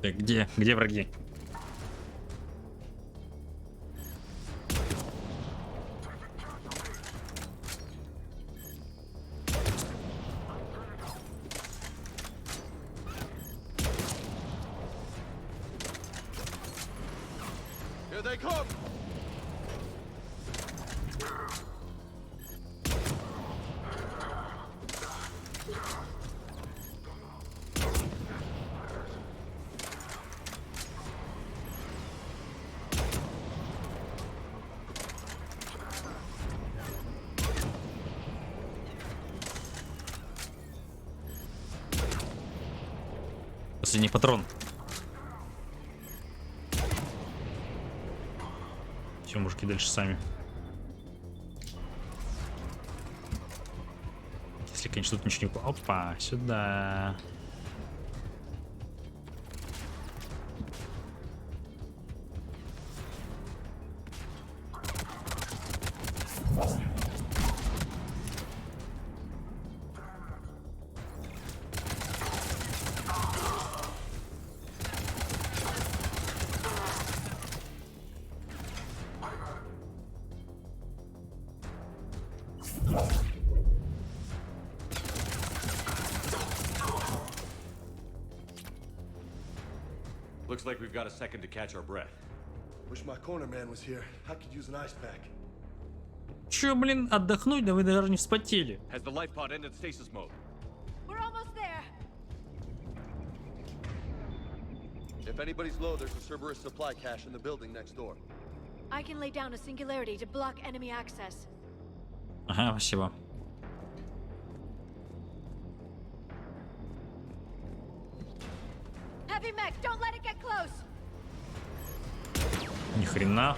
Так, где? Где враги? Here they come! Последний патрон. Все, мужики, дальше сами. Если, конечно, тут ничего не... Опа, сюда. Looks like we've got a second to catch our breath. Wish my corner man was here. I could use an ice pack. Че, блин, отдохнуть? Да вы даже не вспотели. Has the life pod ended stasis mode? We're almost there. If anybody's low, there's a Cerberus supply cache in the building next door. I can lay down a singularity to block enemy access. Ага, спасибо. Heavy mech, don't let it get close. Ни хрена.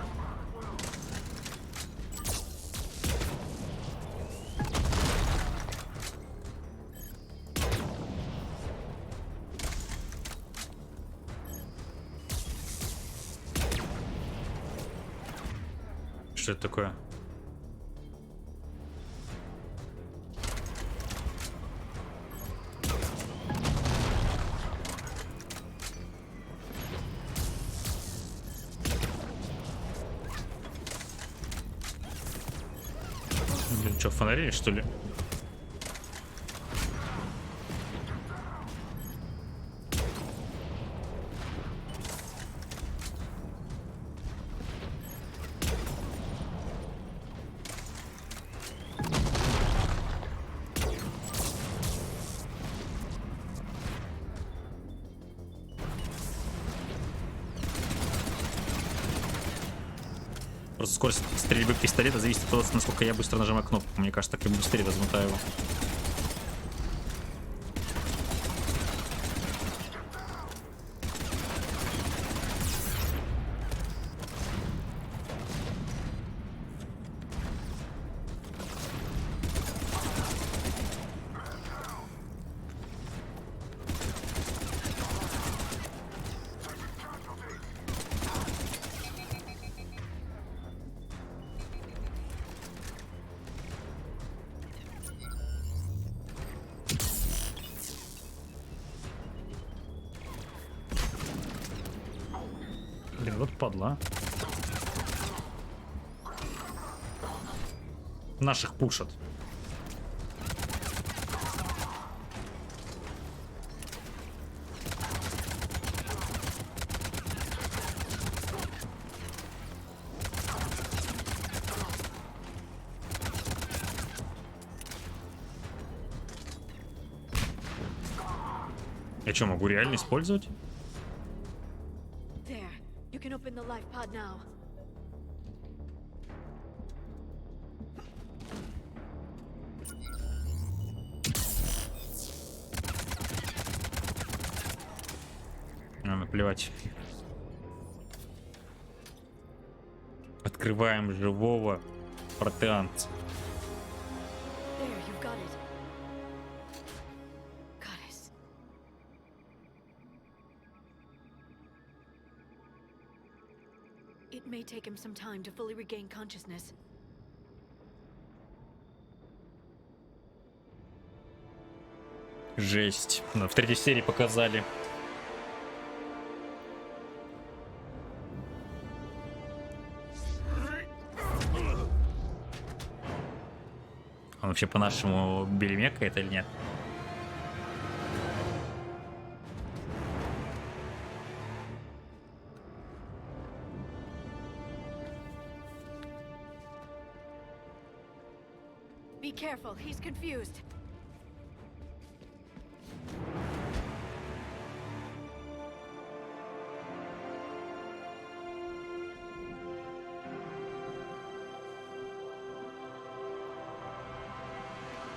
Что это такое? Че, фонарили, что ли? Просто скорость стрельбы пистолета зависит от того, насколько я быстро нажимаю кнопку. Мне кажется, так я быстрее размотаю его. Блин, вот падла. Наших пушат. Я что, могу реально использовать? There. You can open the life pod now. Наплевать. Открываем живого протеанца. There, you've got it. Goddess. It may take him some time to fully regain consciousness. Жесть. В третьей серии показали. Он вообще по-нашему белемекает или нет? Be careful, he's confused.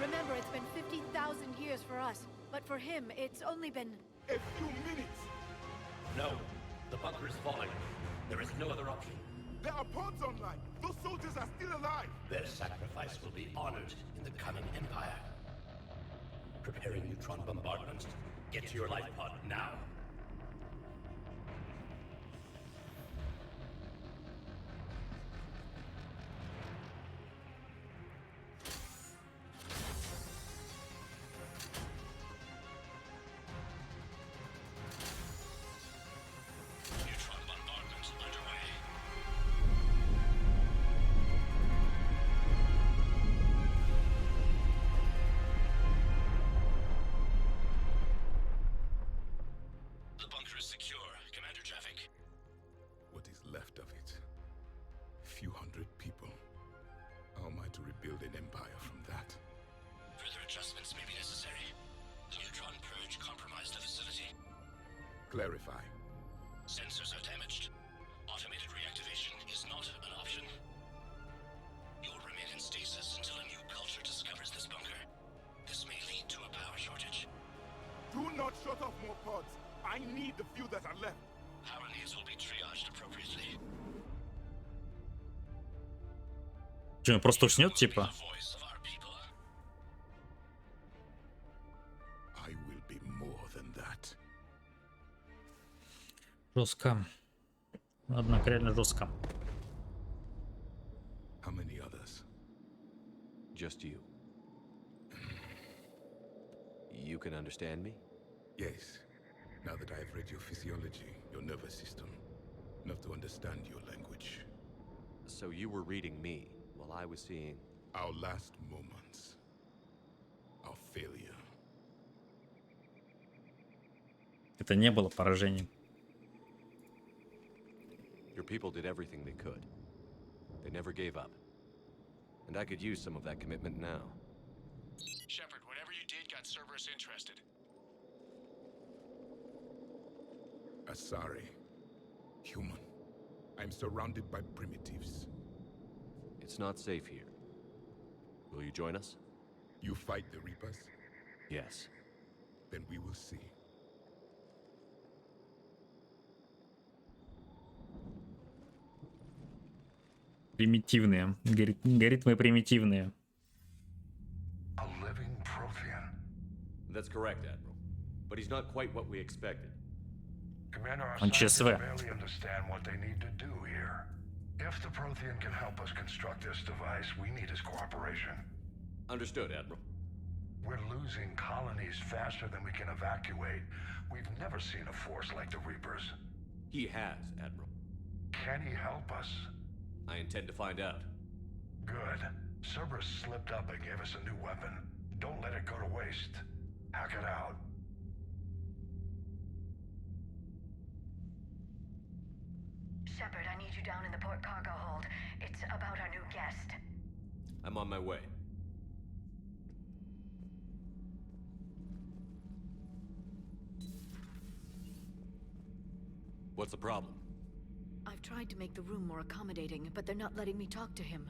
Remember, it's been 50,000 years for us, but for him, it's only been... A few minutes. No, the bunker is falling. There is no other option. There are pods online. Those soldiers are still alive. Their sacrifice will be honored in the coming Empire. Preparing neutron bombardment. Get to your life pod now. Neutron bombardment underway. The bunker is secure, Commander Javik. What is left of it? Few hundred people. How am I to rebuild an empire from that? Further adjustments may be necessary. The neutron purge compromised the facility. Clarify. Sensors are damaged. Automated reactivation is not an option. You'll remain in stasis until a new culture discovers this bunker. This may lead to a power shortage. Do not shut off more pods. I need the few that are left. Power needs will be triaged appropriately. Че, просто уснет, типа? Voice of our people. I will be more than that. Жестко. Ладно, реально жестко. How many others? Just you. You can understand me? Yes. Now that I have read your physiology, your nervous system, enough to understand your language. So you were reading me while I was seeing... Our last moments of failure. Это не было поражением. Your people did everything they could. They never gave up. And I could use some of that commitment now. Shepard, whatever you did got Cerberus interested. Asari. Human. I'm surrounded by primitives. It's not safe here. Will you join us? You fight the Reapers? Yes. Then we will see. Примитивные. Говорит, мы примитивные. A living Prothean. That's correct, Admiral. But he's not quite what we expected. Commander, our Он scientists ЧСВ. barely understand what they need to do here. If the Prothean can help us construct this device, we need his cooperation. Understood, Admiral. We're losing colonies faster than we can evacuate. We've never seen a force like the Reapers. He has, Admiral. Can he help us? I intend to find out. Good. Cerberus slipped up and gave us a new weapon. Don't let it go to waste. Hack it out. Shepard, I need you down in the port cargo hold. It's about our new guest. I'm on my way. What's the problem? I've tried to make the room more accommodating, but they're not letting me talk to him.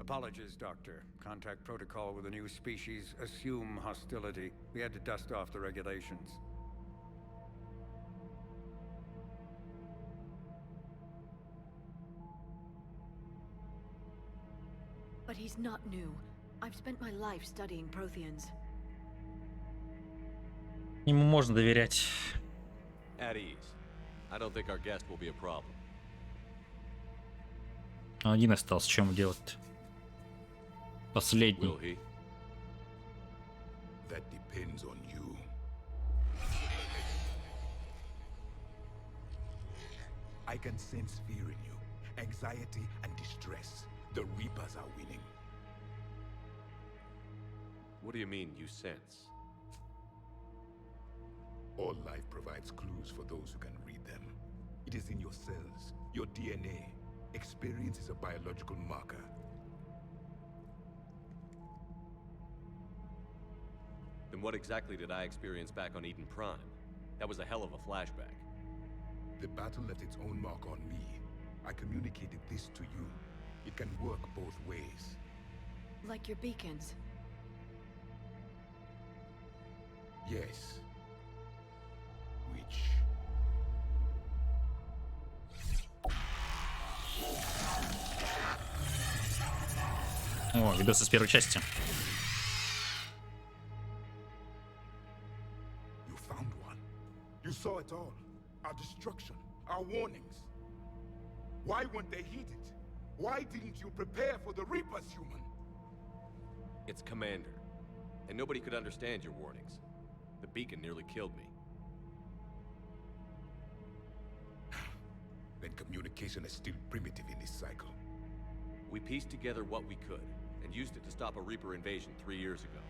Apologies, Doctor. Contact protocol with a new species. Assume hostility. We had to dust off the regulations. But he's not new. I've spent my life studying Protheans. Ему можно доверять. At ease. I don't think our guest will be a problem. Один остался, чем делать? Последний. Will he? That depends on you. I can sense fear in you, anxiety and distress. The Reapers are winning. What do you mean, you sense? All life provides clues for those who can read them. It is in your cells, your DNA. Experience is a biological marker. Then what exactly did I experience back on Eden Prime? That was a hell of a flashback. The battle left its own mark on me. I communicated this to you. It can work both ways. Like your beacons. Yes. Which? О, видос из первой части. You found one. You saw it all. Our destruction, our warnings. Why weren't they heeded? Why didn't you prepare for the Reapers, human? It's Commander. And nobody could understand your warnings. The beacon nearly killed me. Then communication is still primitive in this cycle. We pieced together what we could, and used it to stop a Reaper invasion 3 years ago.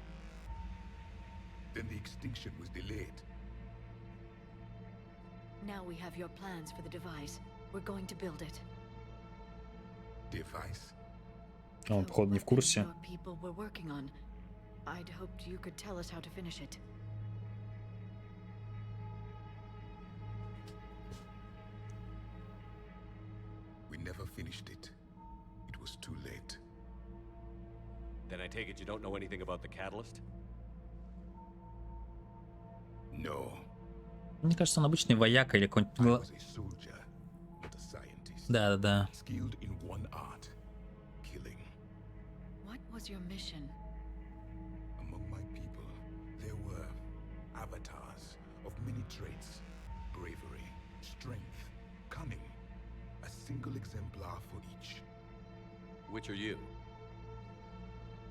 Then the extinction was delayed. Now we have your plans for the device. We're going to build it. Device? Он, походу, не в курсе. Your people were working on. I'd hoped you could tell us how to finish it. We never finished it. It was too late. Then I take it you don't know anything about the catalyst? No. Мне кажется, он обычный вояка или I какой-нибудь... was a soldier, not a scientist. Да-да-да. Skilled in one art, killing. What was your mission? Among my people, there were avatars of many traits. Bravery, strength, cunning. A single exemplar for each. Which are you?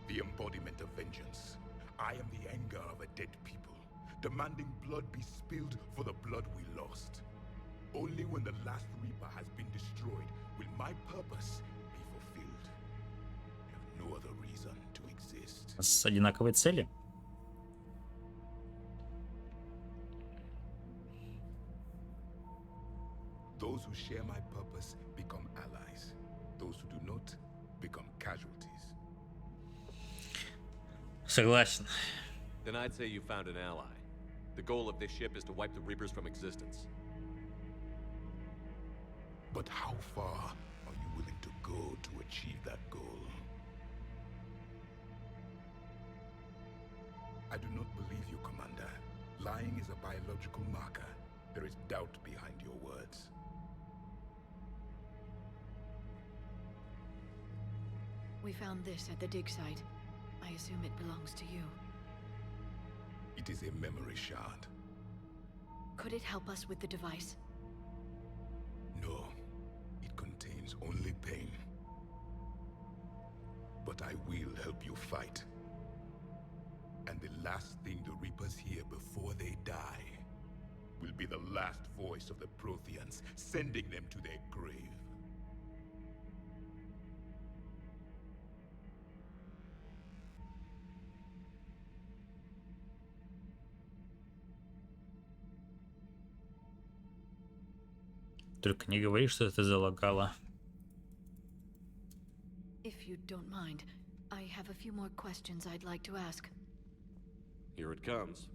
The embodiment of vengeance. I am the anger of a dead people, demanding blood be spilled for the blood we lost. Only when the last Reaper has been destroyed will my purpose be fulfilled. I have no other reason to exist. С одинаковой цели? Those who share my purpose become allies. Those who do not become casualties. Согласен. Then I'd say you found an ally. The goal of this ship is to wipe the Reapers from existence. But how far are you willing to go to achieve that goal? I do not believe you, Commander. Lying is a biological marker. There is doubt behind your words. We found this at the dig site. I assume it belongs to you. It is a memory shard. Could it help us with the device? No. It contains only pain. But I will help you fight. And the last thing the Reapers hear before they die will be the last voice of the Protheans, sending them to their grave. Только не говори, что это залагало. If you don't mind, I have a few more questions I'd like to ask. Here it comes.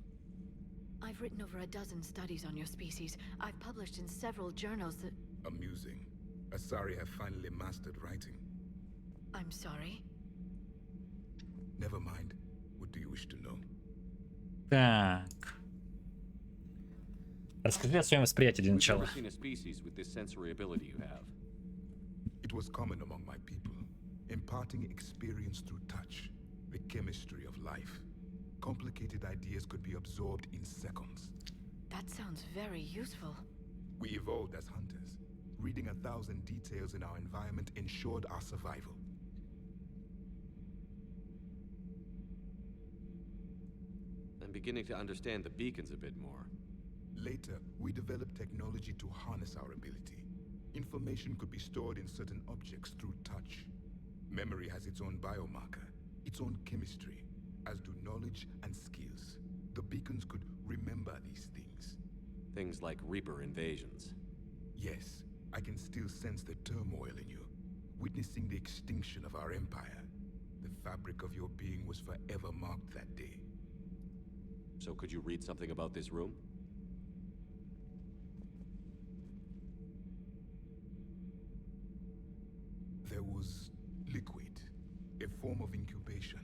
I've written over a dozen studies on your species. I've published in several journals that... Amusing. Asari have finally mastered writing. I'm sorry? Never mind. What do you wish to know? Так. Расскажи о своем восприятии для начала. We've never seen a species with this sensory ability you have. It was common among my people, imparting experience through touch, the chemistry of life. Complicated ideas could be absorbed in seconds. That sounds very useful. We evolved as hunters. Reading 1,000 details in our environment ensured our survival. I'm beginning to understand the beacons a bit more. Later, we developed technology to harness our ability. Information could be stored in certain objects through touch. Memory has its own biomarker, its own chemistry, as do knowledge and skills. The beacons could remember these things. Things like Reaper invasions. Yes, I can still sense the turmoil in you, witnessing the extinction of our empire. The fabric of your being was forever marked that day. So could you read something about this room? There was liquid, a form of incubation.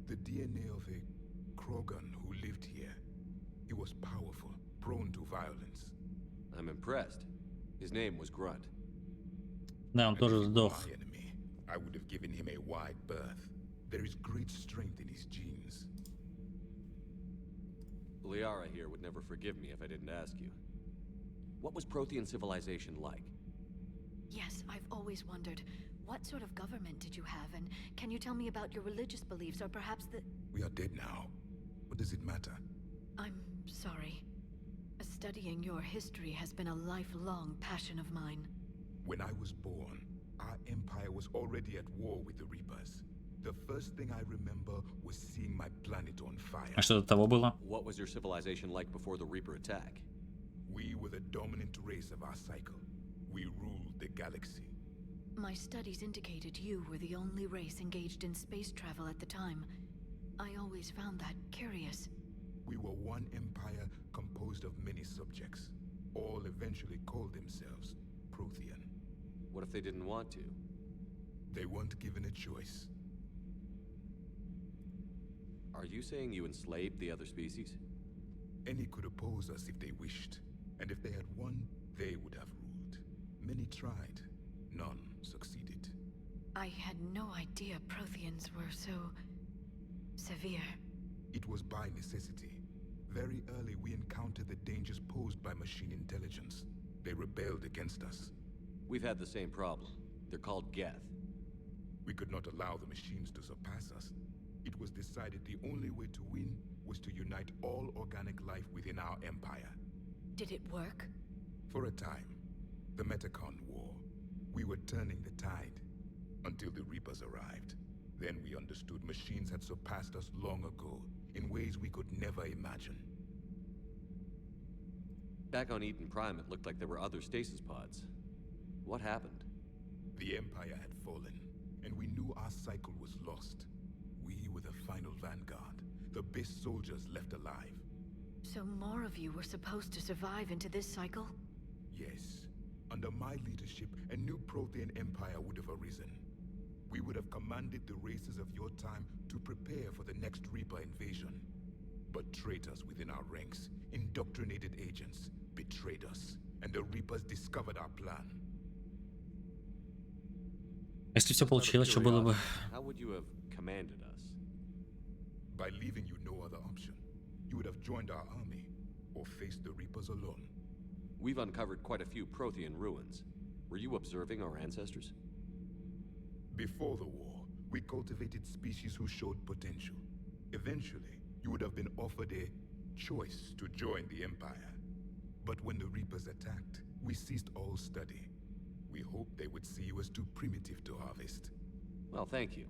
The DNA of a Krogan who lived here. He was powerful, prone to violence. I'm impressed. His name was Grunt. Да, он тоже сдох. My enemy. I would have given him a wide berth. There is great strength in his genes. Liara here would never forgive me if I didn't ask you. What was Prothean civilization like? Yes, I've always wondered. What sort of government did you have, and can you tell me about your religious beliefs, or perhaps the... We are dead now. What does it matter? I'm sorry. Studying your history has been a lifelong passion of mine. When I was born, our empire was already at war with the Reapers. The first thing I remember was seeing my planet on fire. А что до того было? What was your civilization like before the Reaper attack? We were the dominant race of our cycle. We ruled the galaxy. My studies indicated you were the only race engaged in space travel at the time. I always found that curious. We were one empire composed of many subjects. All eventually called themselves Prothean. What if they didn't want to? They weren't given a choice. Are you saying you enslaved the other species? Any could oppose us if they wished. And if they had won, they would have ruled. Many tried. None succeeded. I had no idea Protheans were so... severe. It was by necessity. Very early we encountered the dangers posed by machine intelligence. They rebelled against us. We've had the same problem. They're called Geth. We could not allow the machines to surpass us. It was decided the only way to win was to unite all organic life within our empire. Did it work? For a time. The Metacon War. We were turning the tide. Until the Reapers arrived. Then we understood machines had surpassed us long ago, in ways we could never imagine. Back on Eden Prime, it looked like there were other stasis pods. What happened? The Empire had fallen, and we knew our cycle was lost. We were the final vanguard, the best soldiers left alive. So more of you were supposed to survive into this cycle? Yes. Under my leadership, a new Prothean empire would have arisen. We would have commanded the races of your time to prepare for the next Reaper invasion. But traitors within our ranks, indoctrinated agents, betrayed us, and the Reapers discovered our plan. Если все получилось, что было бы? How would you have commanded us? By leaving you no other option. You would have joined our army, or faced the Reapers alone. We've uncovered quite a few Prothean ruins. Were you observing our ancestors? Before the war, we cultivated species who showed potential. Eventually, you would have been offered a choice to join the Empire. But when the Reapers attacked, we ceased all study. We hoped they would see you as too primitive to harvest. Well, thank you.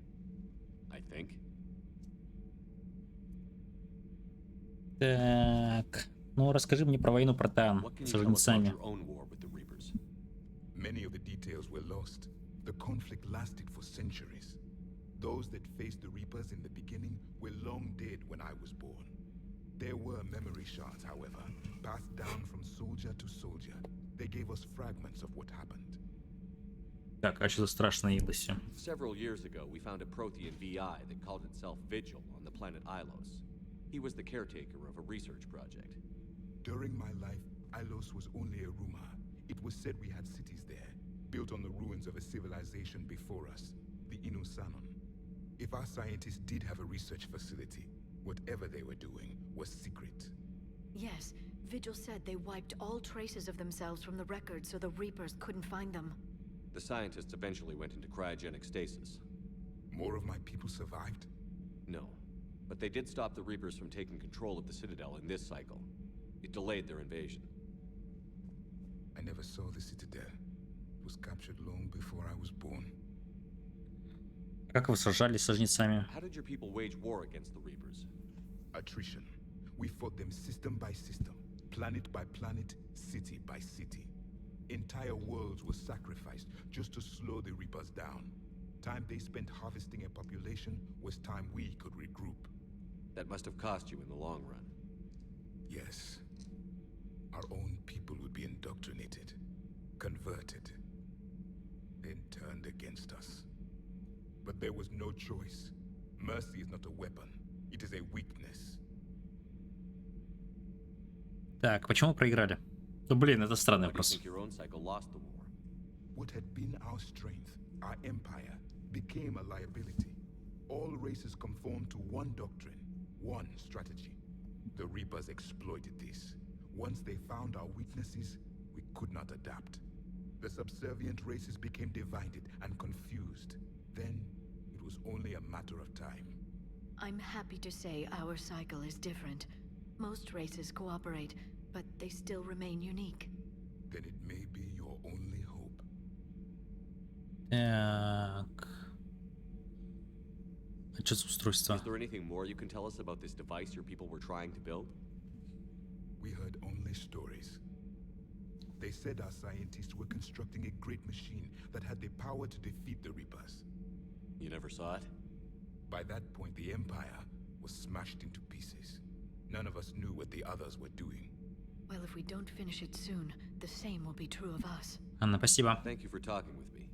I think. Так, ну расскажи мне про войну Протеан с жнецами. Many of the details were lost. The conflict lasted for centuries. Those that faced the Reapers in the beginning were long dead when I was born. There were memory shards, however, passed down from soldier to soldier. They gave us fragments of what happened. Так, а что за страшное ебоси? Several years ago, we found a Prothean VI that called itself Vigil on the planet Ilos. He was the caretaker of a research project. During my life, Ilos was only a rumor. It was said we had cities there, built on the ruins of a civilization before us, the Inusanon. If our scientists did have a research facility, whatever they were doing was secret. Yes, Vigil said they wiped all traces of themselves from the records so the Reapers couldn't find them. The scientists eventually went into cryogenic stasis. More of my people survived? No, but they did stop the Reapers from taking control of the Citadel in this cycle. It delayed their invasion. I never saw the Citadel. It was captured long before I was born. Как вы сражались со жнецами? How did your people wage war against the Reapers? Attrition. We fought them system by system, planet by planet, city by city. Entire worlds were sacrificed just to slow the Reapers down. Time they spent harvesting a population was time we could regroup. That must have cost you in the long run. Yes. Our own people would be indoctrinated, converted, then turned against us. But there was no choice. Mercy is not a weapon. It is a weakness. Так, почему проиграли? Ну, блин, это странный Why do you вопрос. think your own cycle lost the war? What had been our strength, our empire, became a liability. All races conformed to one doctrine, one strategy. The Reapers exploited this. Once they found our weaknesses, we could not adapt. The subservient races became divided and confused. Then, it was only a matter of time. I'm happy to say our cycle is different. Most races cooperate, but they still remain unique. Then it may be your only hope. Так. А что за устройство? Is there anything more you can tell us about this device your people were trying to build? We heard only stories. They said our scientists were constructing a great machine that had the power to defeat the Reapers. You never saw it? By that point, the Empire was smashed into pieces. None of us knew what the others were doing. Well, if we don't finish it soon, the same will be true of us. Анна, спасибо. Thank you for talking with me.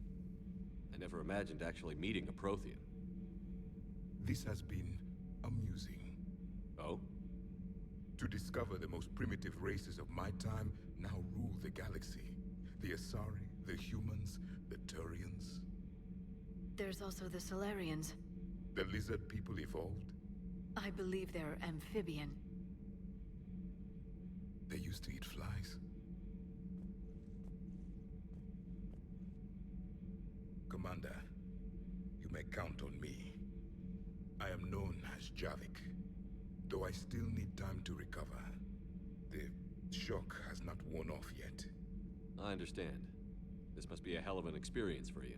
I never imagined actually meeting a Prothean. This has been amusing. Oh? To discover the most primitive races of my time now rule the galaxy. The Asari, the humans, the Turians. There's also the Solarians. The lizard people evolved. I believe they're amphibian. They used to eat flies. Commander, you may count on me. I am known as Javik, though I still need time to recover. The shock has not worn off yet. I understand. This must be a hell of an experience for you.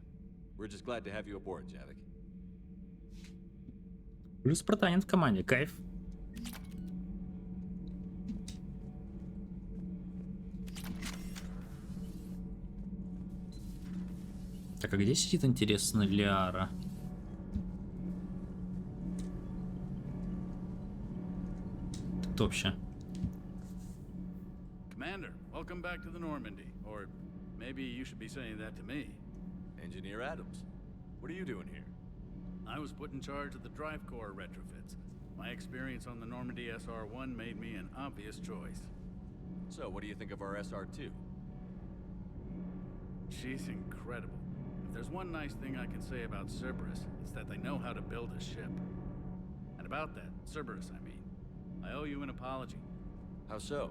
We're just glad to have you aboard, Javik. Плюс протанин в команде, кайф. Так, а где сидит, интересно, Лиара? Кто вообще? Commander, welcome back to the Normandy. Or maybe you should be saying that to me. Engineer Adams, what are you doing here? I was put in charge of the drive core retrofits. My experience on the Normandy SR-1 made me an obvious choice. So, what do you think of our SR-2? She's incredible. If there's one nice thing I can say about Cerberus, it's that they know how to build a ship. And about that, Cerberus, I mean, I owe you an apology. How so?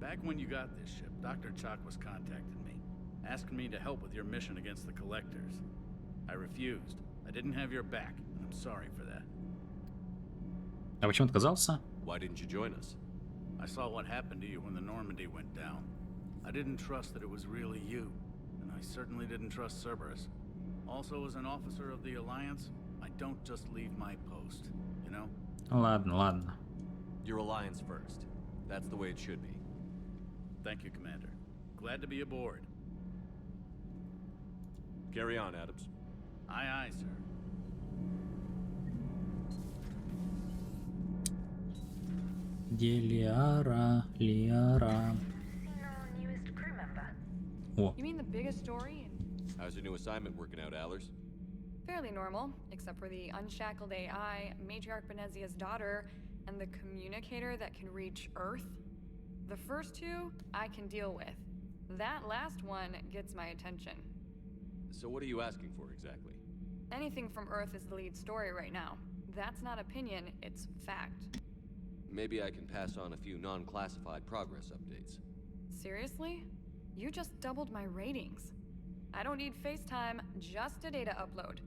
Back when you got this ship, Dr. Chakwas contacted me, asking me to help with your mission against the Collectors. I refused. I didn't have your back, and I'm sorry for that. А почему отказался? Why didn't you join us? I saw what happened to you when the Normandy went down. I didn't trust that it was really you, and I certainly didn't trust Cerberus. Also, as an officer of the Alliance, I don't just leave my post, you know? Ладно, ладно. Your Alliance first. That's the way it should be. Thank you, Commander. Glad to be aboard. Carry on, Adams. Aye, aye, sir. Где Лиара? Лиара. Newest crew member. О, You mean the biggest story? How's your new assignment working out, Allers? Fairly normal, except for the unshackled AI, Matriarch Benezia's daughter, and the communicator that can reach Earth. The first two, I can deal with. That last one gets my attention. So what are you asking for exactly? Anything from Earth is the lead story right now. That's not opinion, it's fact. Maybe I can pass on a few non-classified progress updates. Seriously? You just doubled my ratings. I don't need FaceTime, just a data upload.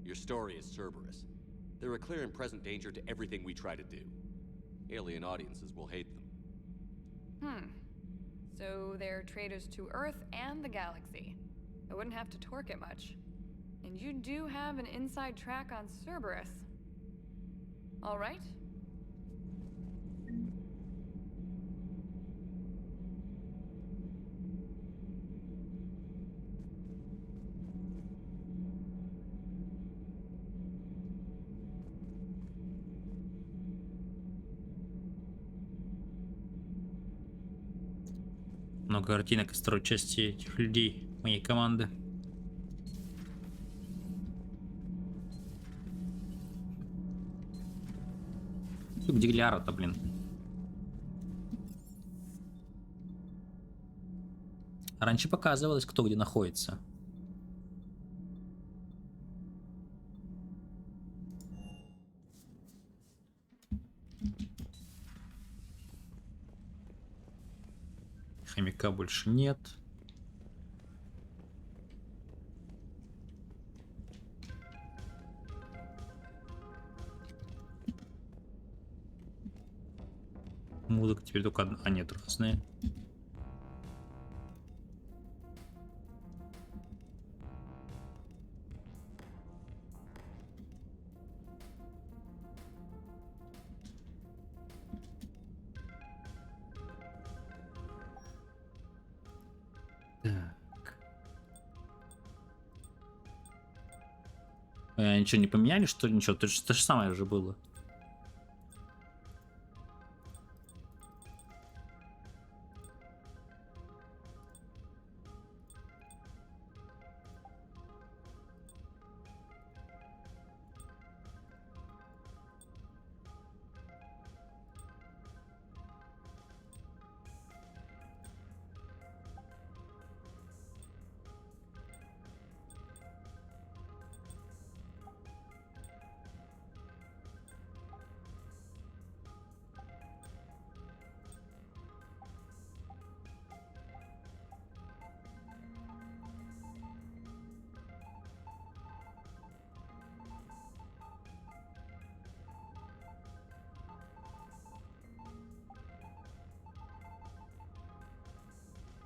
Your story is Cerberus. They're a clear and present danger to everything we try to do. Alien audiences will hate them. So they're traitors to Earth and the galaxy. I wouldn't have to torque it much. And you do have an inside track on Cerberus. All right? много картинок из второй части этих людей, моей команды. Где Лиара-то, блин? Раньше показывалось, кто где находится. Хомяка больше нет. Музыка теперь только одна. А нет, разные. Так. Ничего не поменяли, что ли? Ничего, то же самое уже было.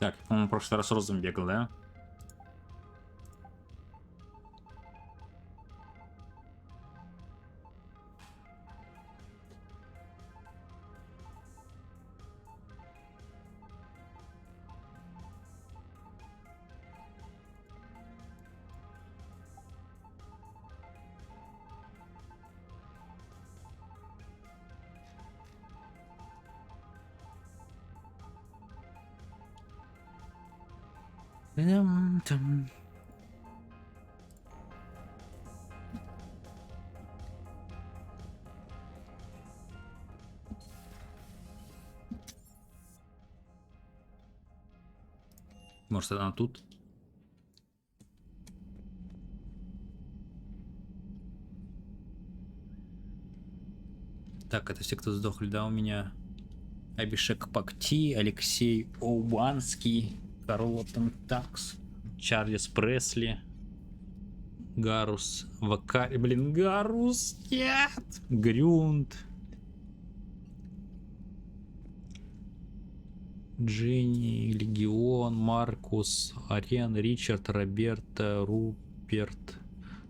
Так, по-моему, в прошлый раз розовым бегал, да? Та-дам-там. Может, она тут? Так, это все, кто сдохли, да, у меня? Абишек Пакти, Алексей Оубанский, Карл Такс, Чарльз Пресли, Гарус Вакари, блин, Гарус, нет, Грюнд, Дженни, Легион, Маркус, Арен, Ричард, Роберта, Руперт,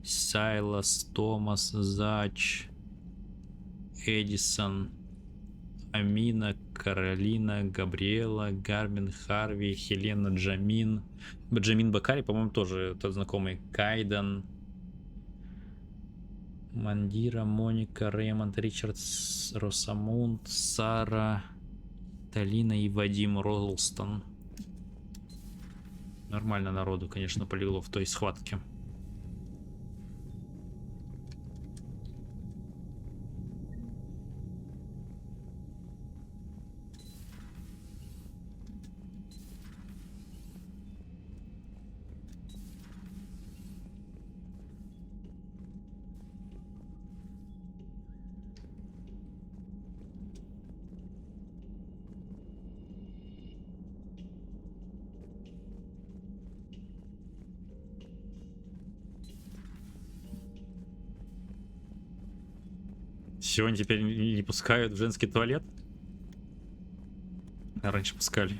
Сайлас, Томас, Зач, Эдисон, Амина, Каролина, Габриэла, Гармин, Харви, Хелена, Джамин. Бенджамин Бакари, по-моему, тоже тот знакомый. Кайдан, Мандира, Моника, Реймонд, Ричард, Росамунд, Сара, Талина и Вадим Ролстон. Нормально народу, конечно, полегло в той схватке. Сегодня теперь не пускают в женский туалет? А раньше пускали.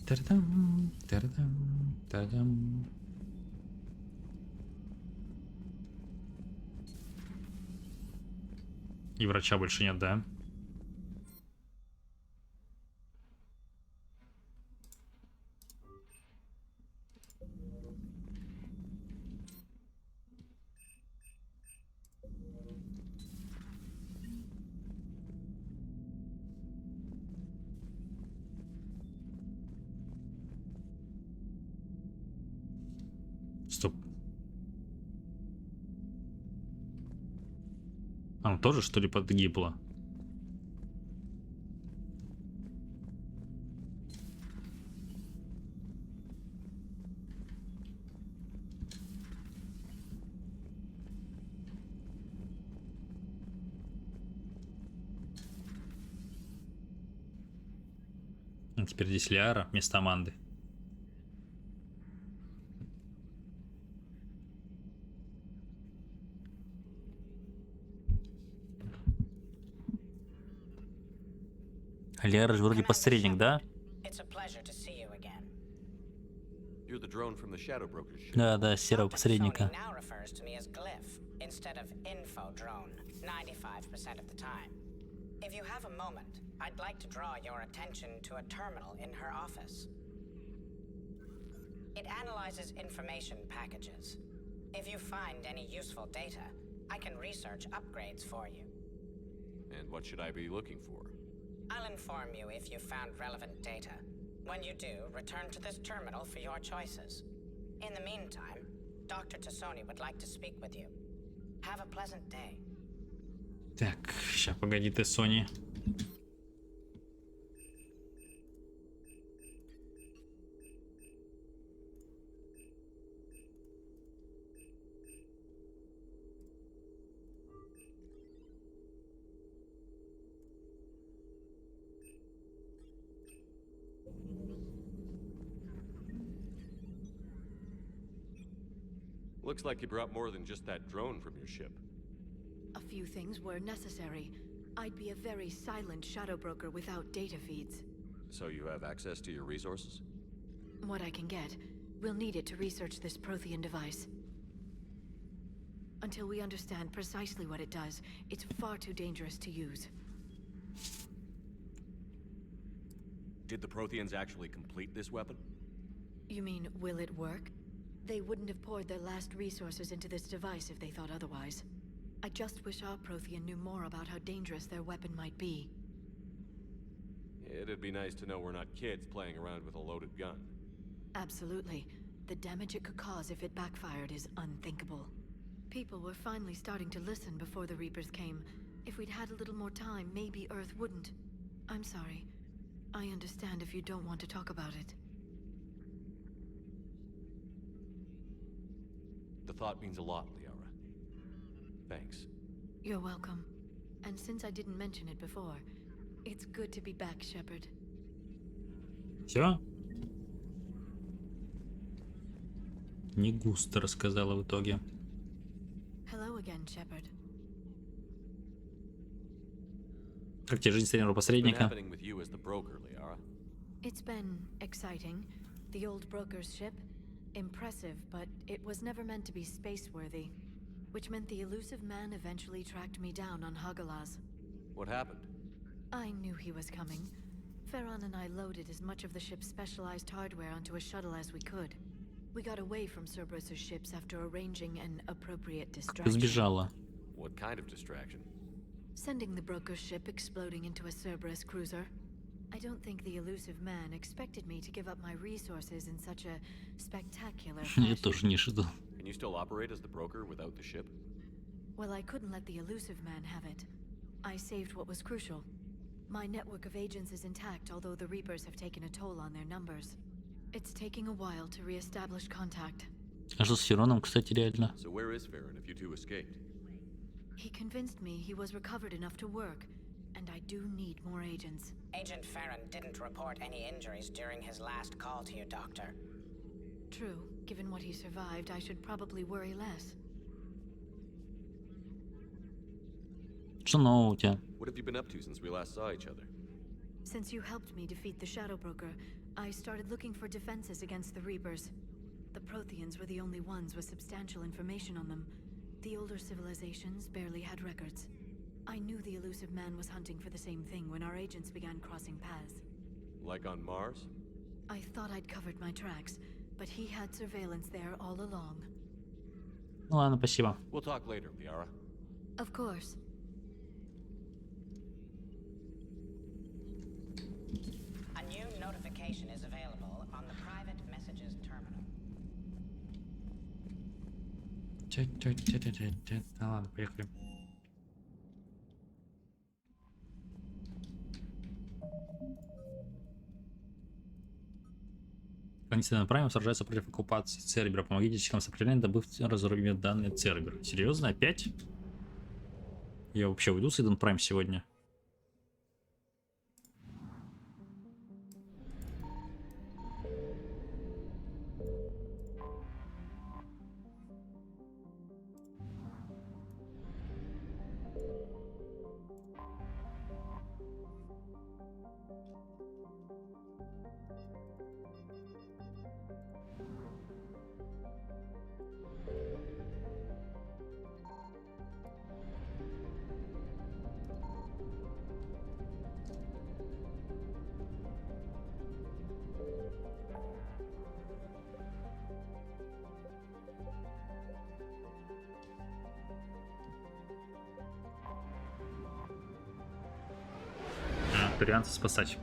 Та-дам, та-дам, та-дам. И врача больше нет, да? Стоп. Она тоже, что ли, подгибла? А теперь здесь Лиара вместо Аманды. Лиара же вроде посредник, да? Да, да, серого посредника. If you have a moment, I'd like to draw your attention to a terminal in her office. It analyzes information packages. If you find any useful data, I can research upgrades for you. And what should I be looking for? I'll inform you if you found relevant data. When you do, return to this terminal for your choices. In the meantime, Dr. Tassoni would like to speak with you. Have a pleasant day. Так, сейчас, погоди ты, Сони. Looks like you brought more than just that drone from your ship. A few things were necessary. I'd be a very silent shadow broker without data feeds. So you have access to your resources? What I can get. We'll need it to research this Prothean device. Until we understand precisely what it does, it's far too dangerous to use. Did the Protheans actually complete this weapon? You mean, will it work? They wouldn't have poured their last resources into this device if they thought otherwise. I just wish our Prothean knew more about how dangerous their weapon might be. It'd be nice to know we're not kids playing around with a loaded gun. Absolutely. The damage it could cause if it backfired is unthinkable. People were finally starting to listen before the Reapers came. If we'd had a little more time, maybe Earth wouldn't. I'm sorry. I understand if you don't want to talk about it. The thought means a lot, Liara. Thanks. You're welcome. And since I didn't mention it before, it's good to be back, Shepard. Все? Не густо рассказала в итоге. Hello again, Shepard. Как тебе жизнь среднего What's been посредника? happening with you as the broker, Liara? It's been exciting. The old broker's ship, impressive, but it was never meant to be space-worthy. Which meant the elusive man eventually tracked me down on Hagalaz. What happened? I knew he was coming. Farron and I loaded as much of the ship's specialized hardware onto a shuttle as we could. We got away from Cerberus's ships after arranging an appropriate distraction. Сбежала. What kind of distraction? Sending the broker's ship exploding into a Cerberus cruiser. I don't think the elusive man expected me to give up my resources in such a spectacular Я fashion. тоже не ожидал. Can you still operate as the broker without the ship? Well, I couldn't let the elusive man have it. I saved what was crucial. My network of agents is intact, although the Reapers have taken a toll on their numbers. It's taking a while to re-establish contact. А что с Фероном, кстати, реально? So where is Farron if you two escaped? He convinced me he was recovered enough to work, and I do need more agents. Agent Farron didn't report any injuries during his last call to you, Doctor. True. Given what he survived, I should probably worry less. Что нового у тебя? What have you been up to since we last saw each other? Since you helped me defeat the Shadow Broker, I started looking for defenses against the Reapers. The Protheans were the only ones with substantial information on them. The older civilizations barely had records. I knew the elusive man was hunting for the same thing when our agents began crossing paths. Like on Mars? I thought I'd covered my tracks, but he had surveillance there all along. Ну ладно, спасибо. We'll talk later, Liara. Of course. A new notification is available on the private messages terminal. Да ладно, поехали. Континент Прайм сражается против оккупации Цербера. Помогите членам сопротивления, добыв разорвет данные Цербера. Серьезно? Опять? Я вообще уйду с Иден Прайм сегодня? Турианцев спасать.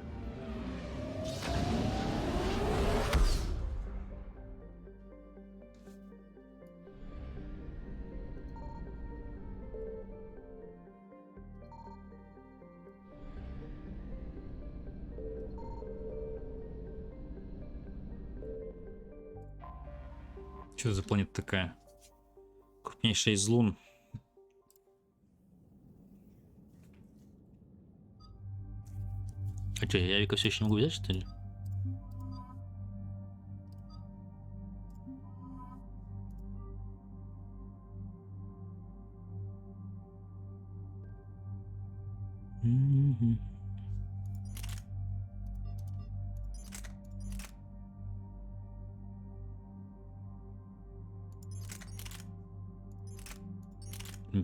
Что за планета такая? Крупнейшая из лун. А что, я Явика все еще не могу взять, что ли?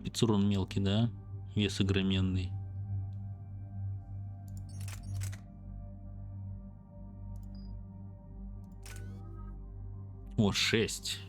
Пиццурон мелкий, да? Вес огроменный. О, 6.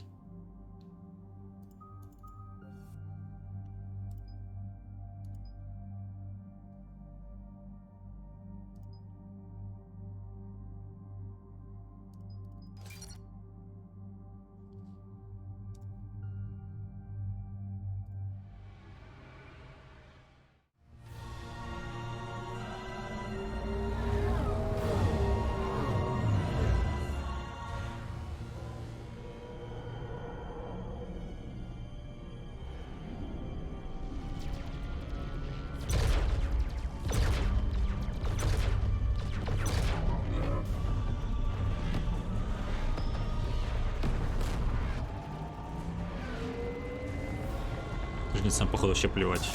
Жницам, походу, вообще плевать.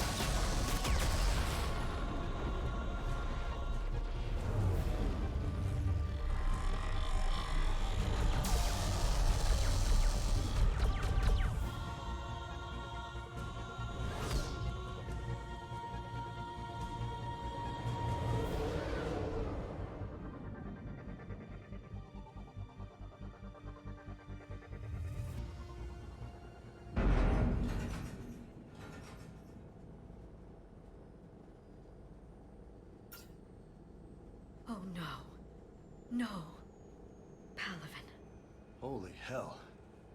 Oh no. No. Palaven. Holy hell.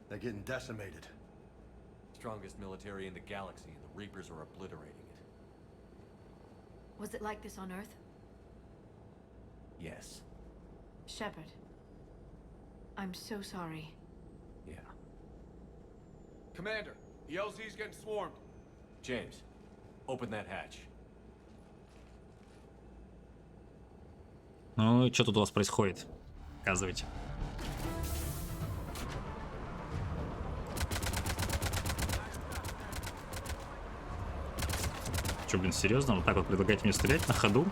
They're getting decimated. Strongest military in the galaxy, and the Reapers are obliterating it. Was it like this on Earth? Yes. Shepard. I'm so sorry. Yeah. Commander, the LZ's getting swarmed. James, open that hatch. Ну, что тут у вас происходит? Показывайте. Че, блин, серьезно? Вот так вот предлагаете мне стрелять на ходу?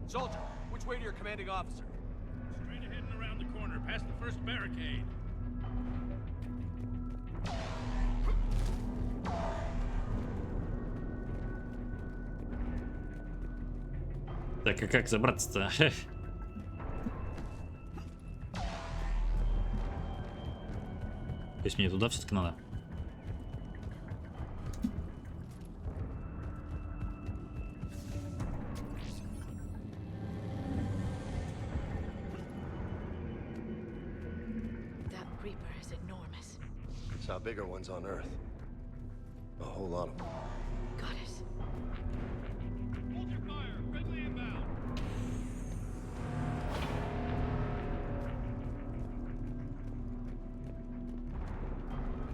Soldier, which way to your commanding officer? Straight ahead and around the corner, past the first barricade. Так, а как забраться-то? То есть мне туда все-таки надо? That Reaper is enormous. Saw bigger ones on Earth. A whole lot of them. Got it. Hold your fire. Friendly inbound.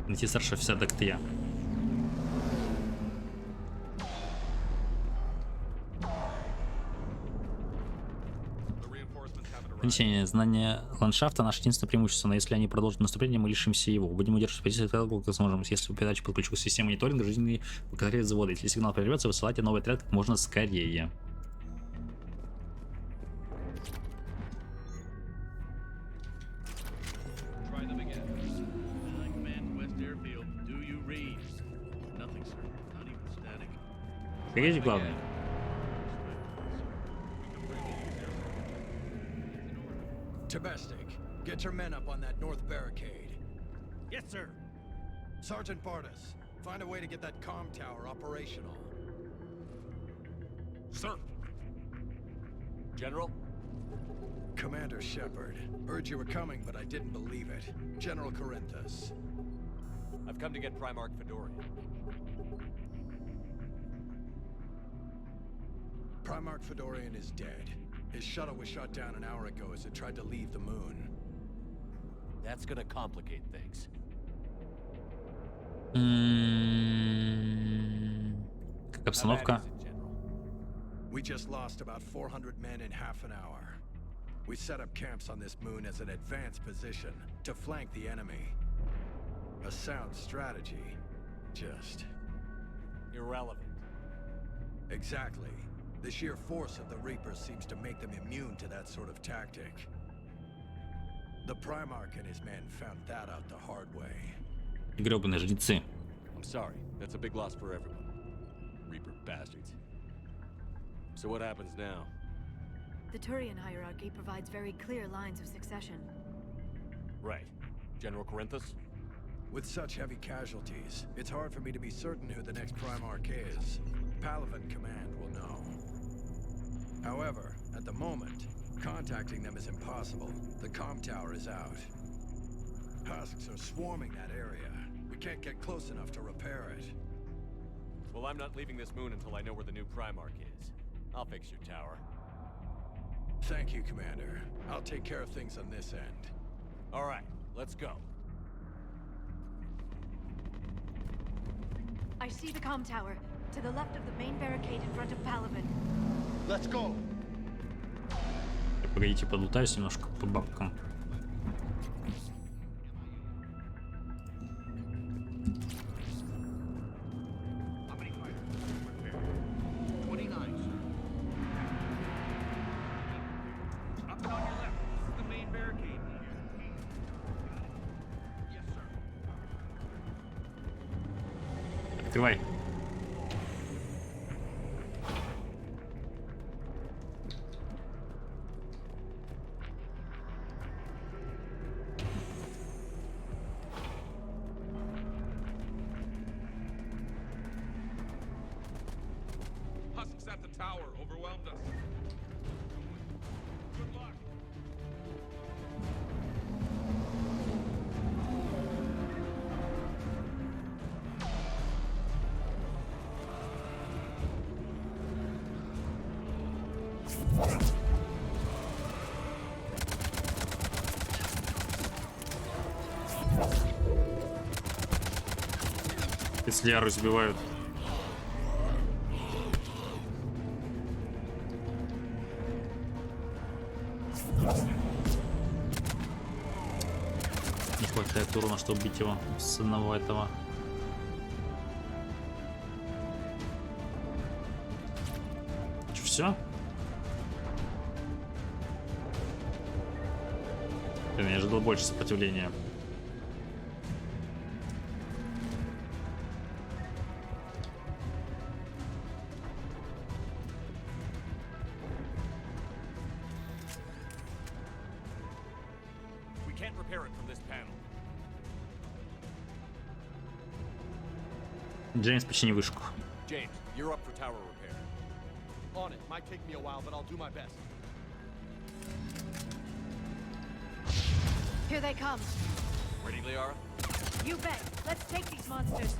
Найти старшего офицера, так это я. Донесение. Знание ландшафта — наше единственное преимущество, но если они продолжат наступление, мы лишимся его. Будем удерживать позицию так долго, как сможем. Если передачу подключу к системе мониторинга, жизненные показатели завода. Если сигнал прервется, высылайте новый отряд как можно скорее. Try them again. I command West Airfield. Do you read? Nothing, sir. Not even static. Скажите главное. Tabestic, get your men up on that north barricade. Yes, sir. Sergeant Bardas, find a way to get that comm tower operational. Sir. General? Commander Shepard, heard you were coming, but I didn't believe it. General Corinthus. I've come to get Primarch Fedorian. Primarch Fedorian is dead. His shuttle was shot down an hour ago as it tried to leave the moon. That's gonna complicate things. Как обстановка? We just lost about 400 men in half an hour. We set up camps on this moon as an advanced position to flank the enemy. A sound strategy. Just irrelevant. Exactly. The sheer force of the Reapers seems to make them immune to that sort of tactic. The Primarch and his men found that out the hard way. Грёбаные жрецы. I'm sorry. That's a big loss for everyone. Reaper bastards. So what happens now? The Turian hierarchy provides very clear lines of succession. Right. General Corinthus? With such heavy casualties, it's hard for me to be certain who the next Primarch is. Palaven Command will know. However, at the moment, Contacting them is impossible. The comm tower is out. Husks are swarming that area. We can't get close enough to repair it. Well, I'm not leaving this moon until I know where the new Primarch is. I'll fix your tower. Thank you, Commander. I'll take care of things on this end. All right, let's go. I see the comm tower, to the left of the main barricade in front of Palaven. Let's go. Погодите, подлутаюсь немножко по бабкам. Открывай. Husks at the tower overwhelmed us. Good luck. Если яру сбивают. Не хватает урона, чтобы убить его с одного этого. Че, все? Блин, я ожидал больше сопротивления. Джеймс, почини вышку. James, you're up for tower repair. On it. Might take me a while, but I'll do my best. Here they come. Ready, Liara? You bet. Let's take these monsters.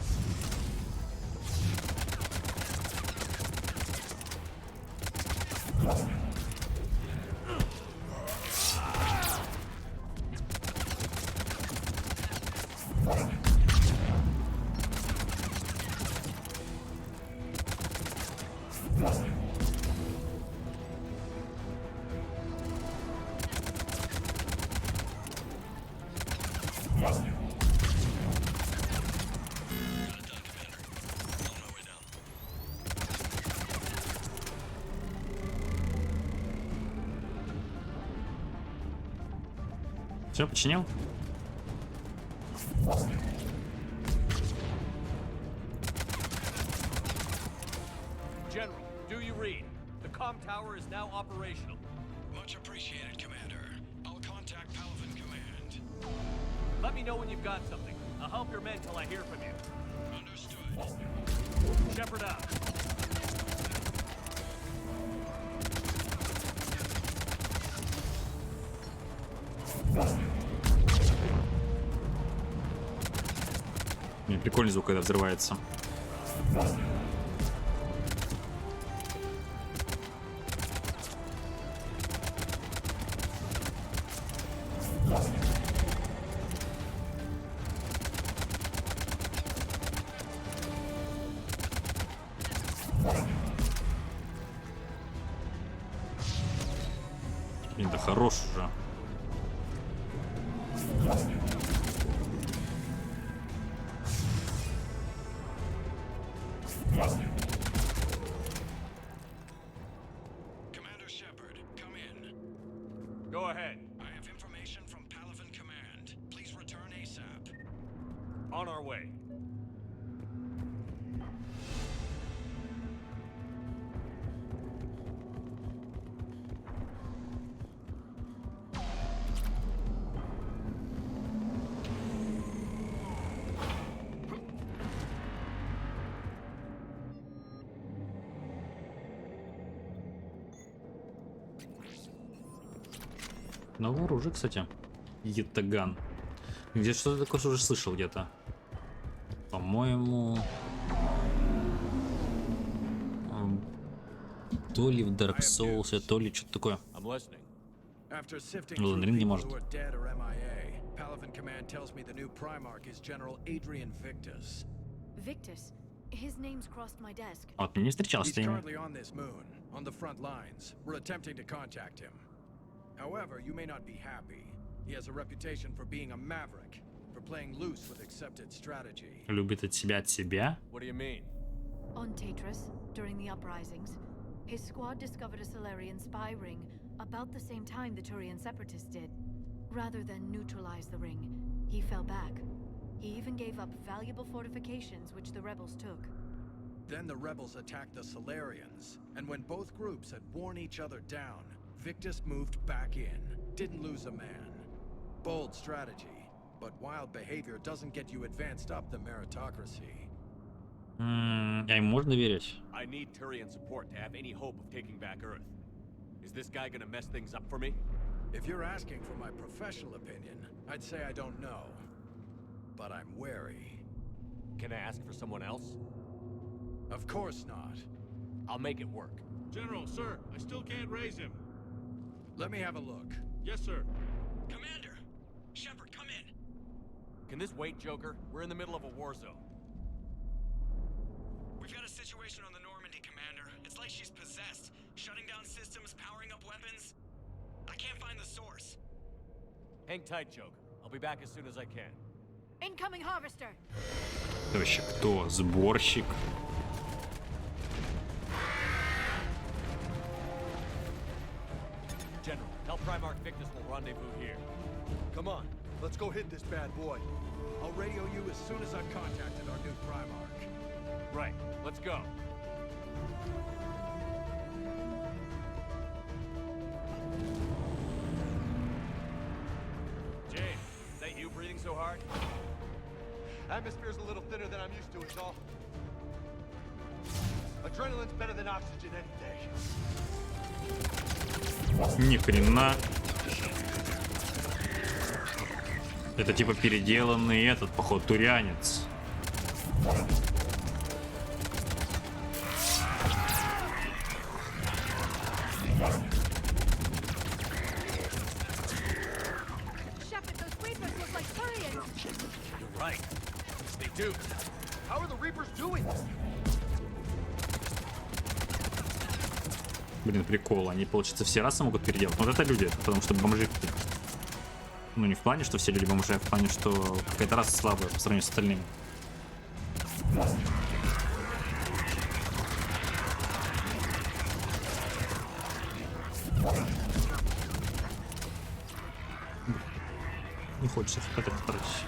Все, починил? General, do you read? The comm tower is now operational. Much appreciated, Commander. I'll contact Palaven Command. Let me know when you've got something. I'll help your men till I hear from you. Understood. Shepard out. Мне прикольный звук, когда взрывается. Блин, да хорош уже. Commander Shepard, come in. Go ahead. I have information from Palaven Command. Please return ASAP. On our way. Новое оружие, кстати. Ятаган. Где что-то такое уже слышал где-то. По-моему... То ли в Dark Souls, то ли что-то такое. After sifting Ну, through Ринге people может. who are dead or MIA, Palaven Command tells me the new Primarch is General Adrian Victus. Victus. His name's crossed my desk. А вот мне не встречался He's с ним. currently on this moon, on the front lines. We're attempting to contact him. However, you may not be happy. He has a reputation for being a maverick, for playing loose with accepted strategy. Любит от себя. What do you mean? On Tatris, during the uprisings, his squad discovered a Solarian spy ring about the same time the Turian separatists did. Rather than neutralize the ring, he fell back. He even gave up valuable fortifications which the rebels took. Then the rebels attacked the Solarians, and when both groups had worn each other down, Victus moved back in, didn't lose a man. Bold strategy, but wild behavior doesn't get you advanced up the meritocracy. А им можно верить? I need Turian support to have any hope of taking back Earth. Is this guy gonna mess things up for me? If you're asking for my professional opinion, I'd say I don't know. But I'm wary. Can I ask for someone else? Of course not. I'll make it work. General, sir, I still can't raise him. Let me have a look. Yes, sir. Commander! Shepard, come in! Can this wait, Joker? We're in the middle of a war zone. We've got a situation on the Normandy, Commander. It's like she's possessed. Shutting down systems, powering up weapons. I can't find the source. Hang tight, Joker. I'll be back as soon as I can. Incoming harvester. Это вообще кто? Сборщик? General, tell Primarch Victus will rendezvous here. Come on, let's go hit this bad boy. I'll radio you as soon as I've contacted our new Primarch. Right, let's go. James, is that you breathing so hard? Atmosphere's a little thinner than I'm used to, is all. Adrenaline's better than oxygen any day. Ни хрена. Это типа переделанный этот, походу, турянец. Shepard, those Reapers look like Turians. You're right. They do. How are the Reapers doing this? Блин, прикол. Они, получается, все расы могут переделать. Вот это люди, потому что бомжи. Ну, не в плане, что все люди бомжи, а в плане, что какая-то раса слабая по сравнению с остальными. Не хочется это тратить.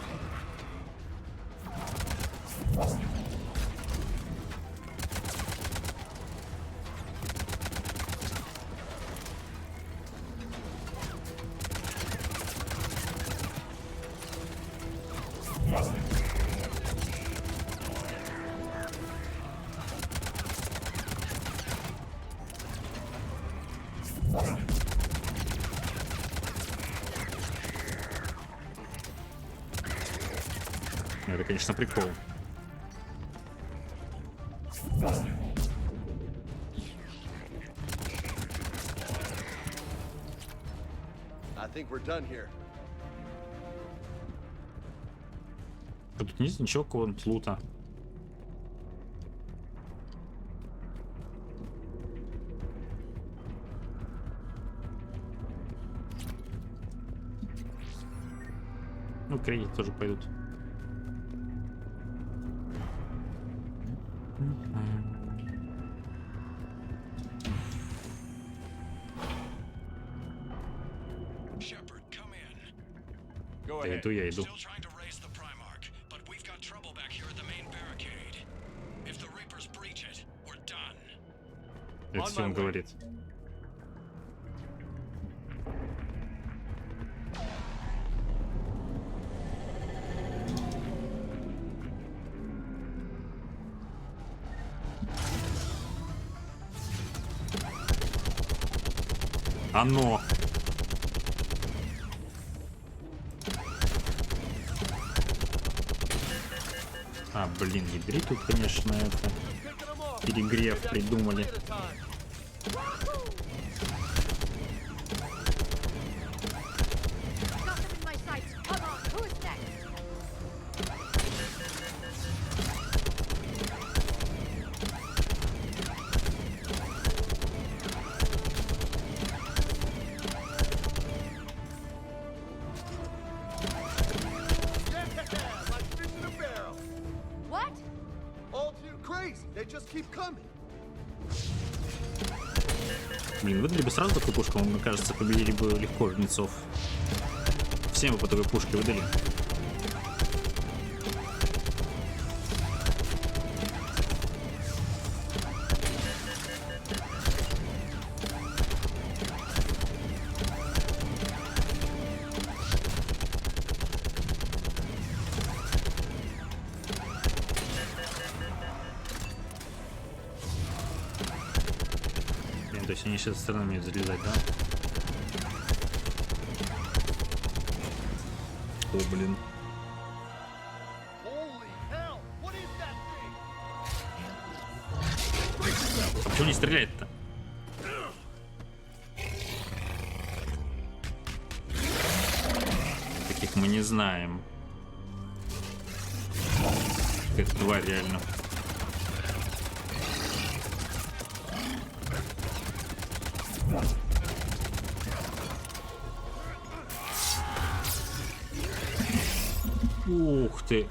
Это, конечно, прикол. I think we're done here. Тут нет ничего какого-нибудь лута. Ну, кредиты тоже пойдут. Shepard, come in. Go Я ahead. иду, я иду. Still trying to raise the Primarch, but we've got trouble back here at the main barricade. If the Reapers breach it, we're done. Это все он говорит. Оно. Блин, ядри тут, конечно, это перегрев придумали. What? All too crazy. They just keep coming. Блин, выдали бы сразу такую пушку, мне кажется, победили бы легко жнецов. Всем бы по такой пушке выдали. То есть они с этой стороны умеют залезать, да? О, блин. А почему не стреляет-то? Таких мы не знаем. Какая-то тварь реально. Ух ты.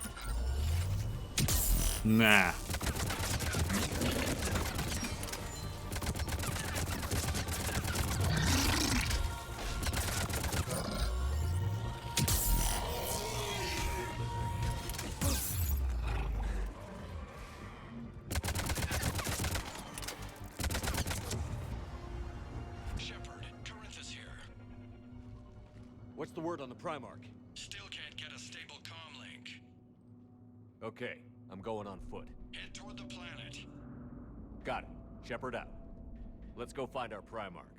На. What's the word on the Primarch? Still can't get a stable comm link. Okay, I'm going on foot. Head toward the planet. Got it. Shepard out. Let's go find our Primarch.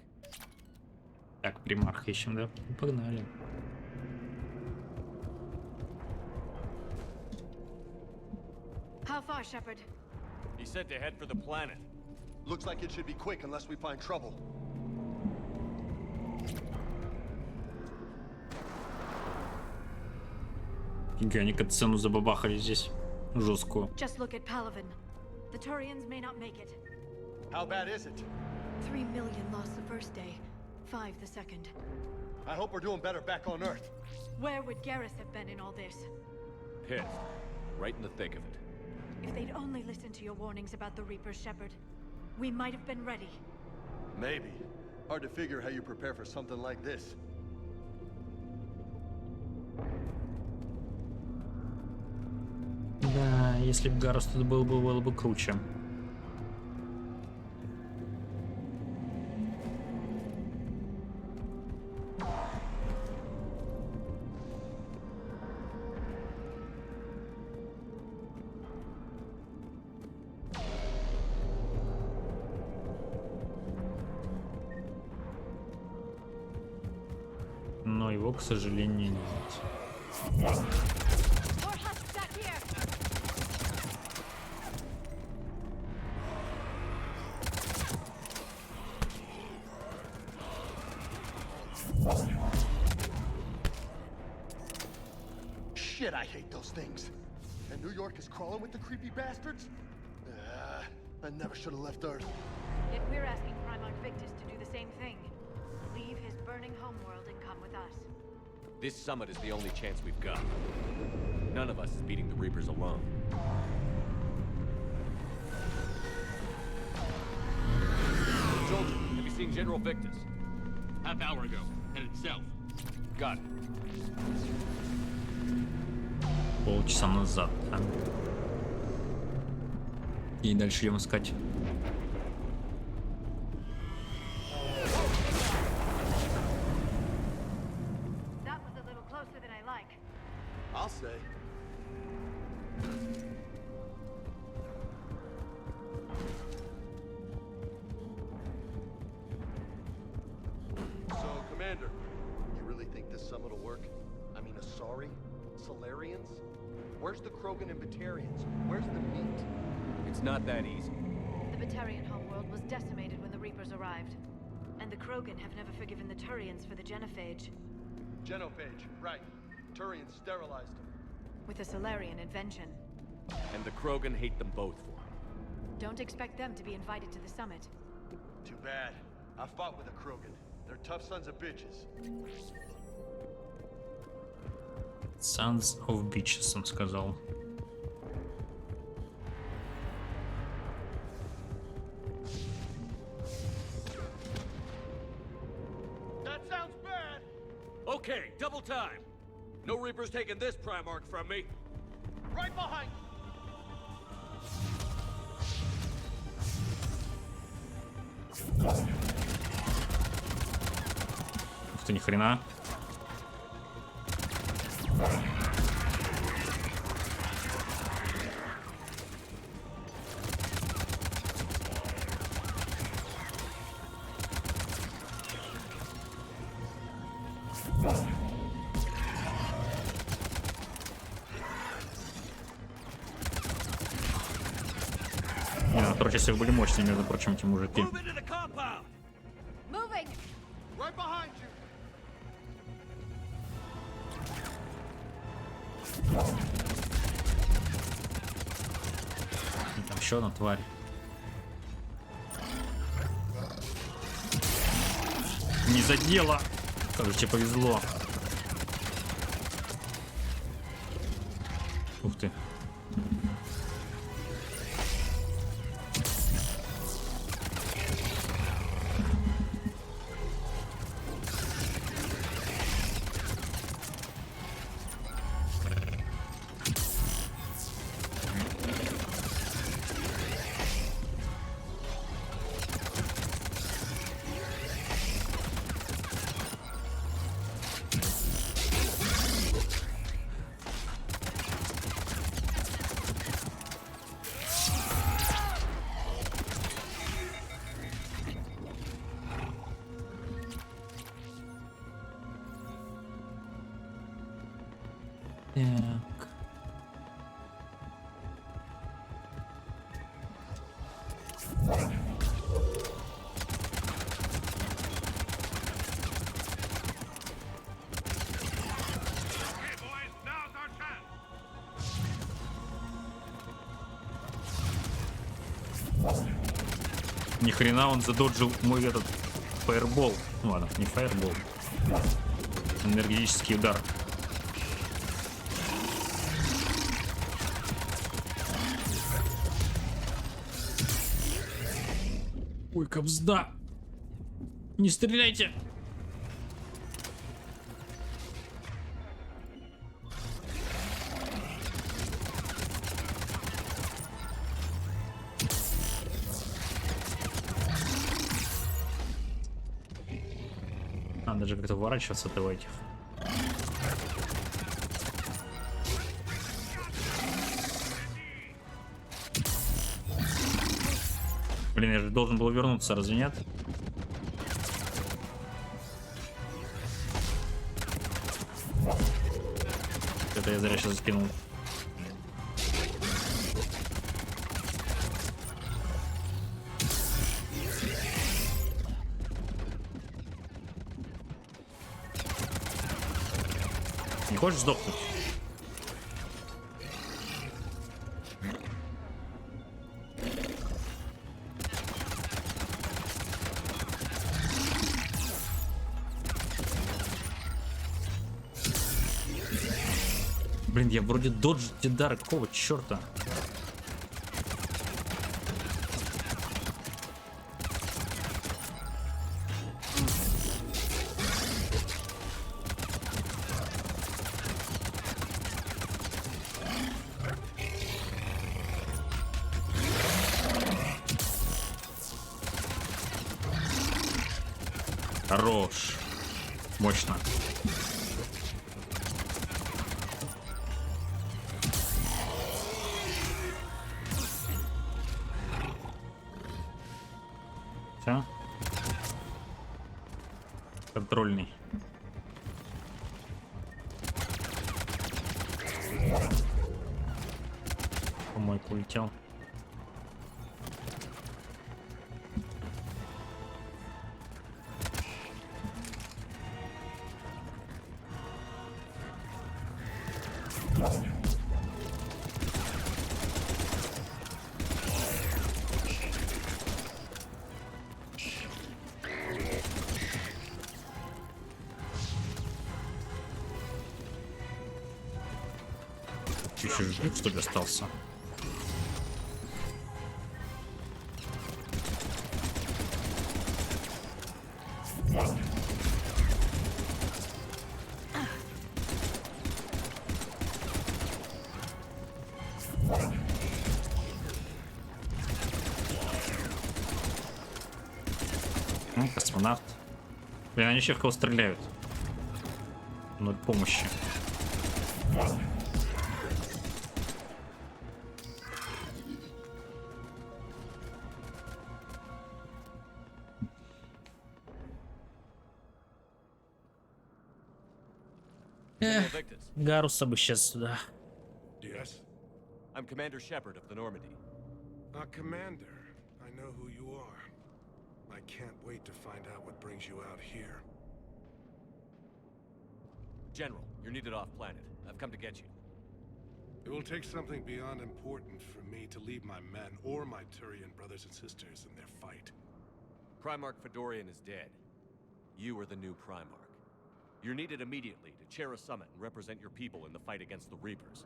Так, примарх ищем, да? Погнали. How far, Shepard? He said to head for the planet. Looks like it should be quick unless we find trouble. Они катсцену забабахали здесь. Жесткую. Just look at Palaven. The Turians may not make it. How bad is it? 3 million lost the first day, 5 the second. I hope we're doing better back on Earth. Where would Garrus have been in all this? Pissed. Right in the thick of it. If they'd only listened to your warnings about the Reapers, Shepard, we might have been ready. Maybe. Hard to figure how you prepare for something like this. Да, если бы Гарус тут был бы, было бы круче. Но его, к сожалению, нет. Shit, I hate those things. And New York is crawling with the creepy bastards? I never should have left Earth. Yet we're asking Primarch Victus to do the same thing. Leave his burning homeworld and come with us. This summit is the only chance we've got. None of us is beating the Reapers alone. Soldier, have you seen General Victus? Half hour ago. Headed south. Got it. Полчаса назад, да. И дальше идем искать. That was a little closer than I like. I'll say. So, Commander, you really think this summit will work? I mean, Asari? Solarians? Where's the Krogan and Batarians? Where's the meat? It's not that easy. The Batarian homeworld was decimated when the Reapers arrived. And the Krogan have never forgiven the Turians for the genophage. Genophage, right. Turians sterilized them. With a Solarian invention. And the Krogan hate them both for it. Don't expect them to be invited to the summit. Too bad. I fought with a Krogan. They're tough sons of bitches. Sons of bitches, он сказал. That sounds bad! Okay, double time. No Reapers taking this Primarch from me. Right behind you. Ух ты, ни хрена. Короче, если были мощные, между прочим, эти мужики. Moving! Right behind you. Там еще одна тварь. Не задело! Как же тебе повезло. Ух ты. Так. Ни хрена он задоджил мой этот фаербол. Ну ладно, не фаербол. Энергетический удар. Ой, кобзда! Не стреляйте! Надо же как-то уворачиваться от этих. Блин, я же должен был вернуться, разве нет? Это я зря сейчас закинул. Не хочешь сдохнуть? Блин, я вроде доджить дары, какого черта? Хорош. Мощно. Все. Контрольный. помойку улетел. Еще жив, что ли, остался? Ну, космонавт. Блин, они еще в кого стреляют. Ноль помощи. General Victus. Гаруса бы сейчас сюда. Yes? I'm Commander Shepard of the Normandy. Commander, I know who you are. I can't wait to find out what brings you out here. General, you're needed off planet. I've come to get you. It will take something beyond important for me to leave my men or my Turian brothers and sisters in their fight. Primarch Fedorian is dead. You are the new Primarch. You're needed immediately to chair a summit and represent your people in the fight against the Reapers.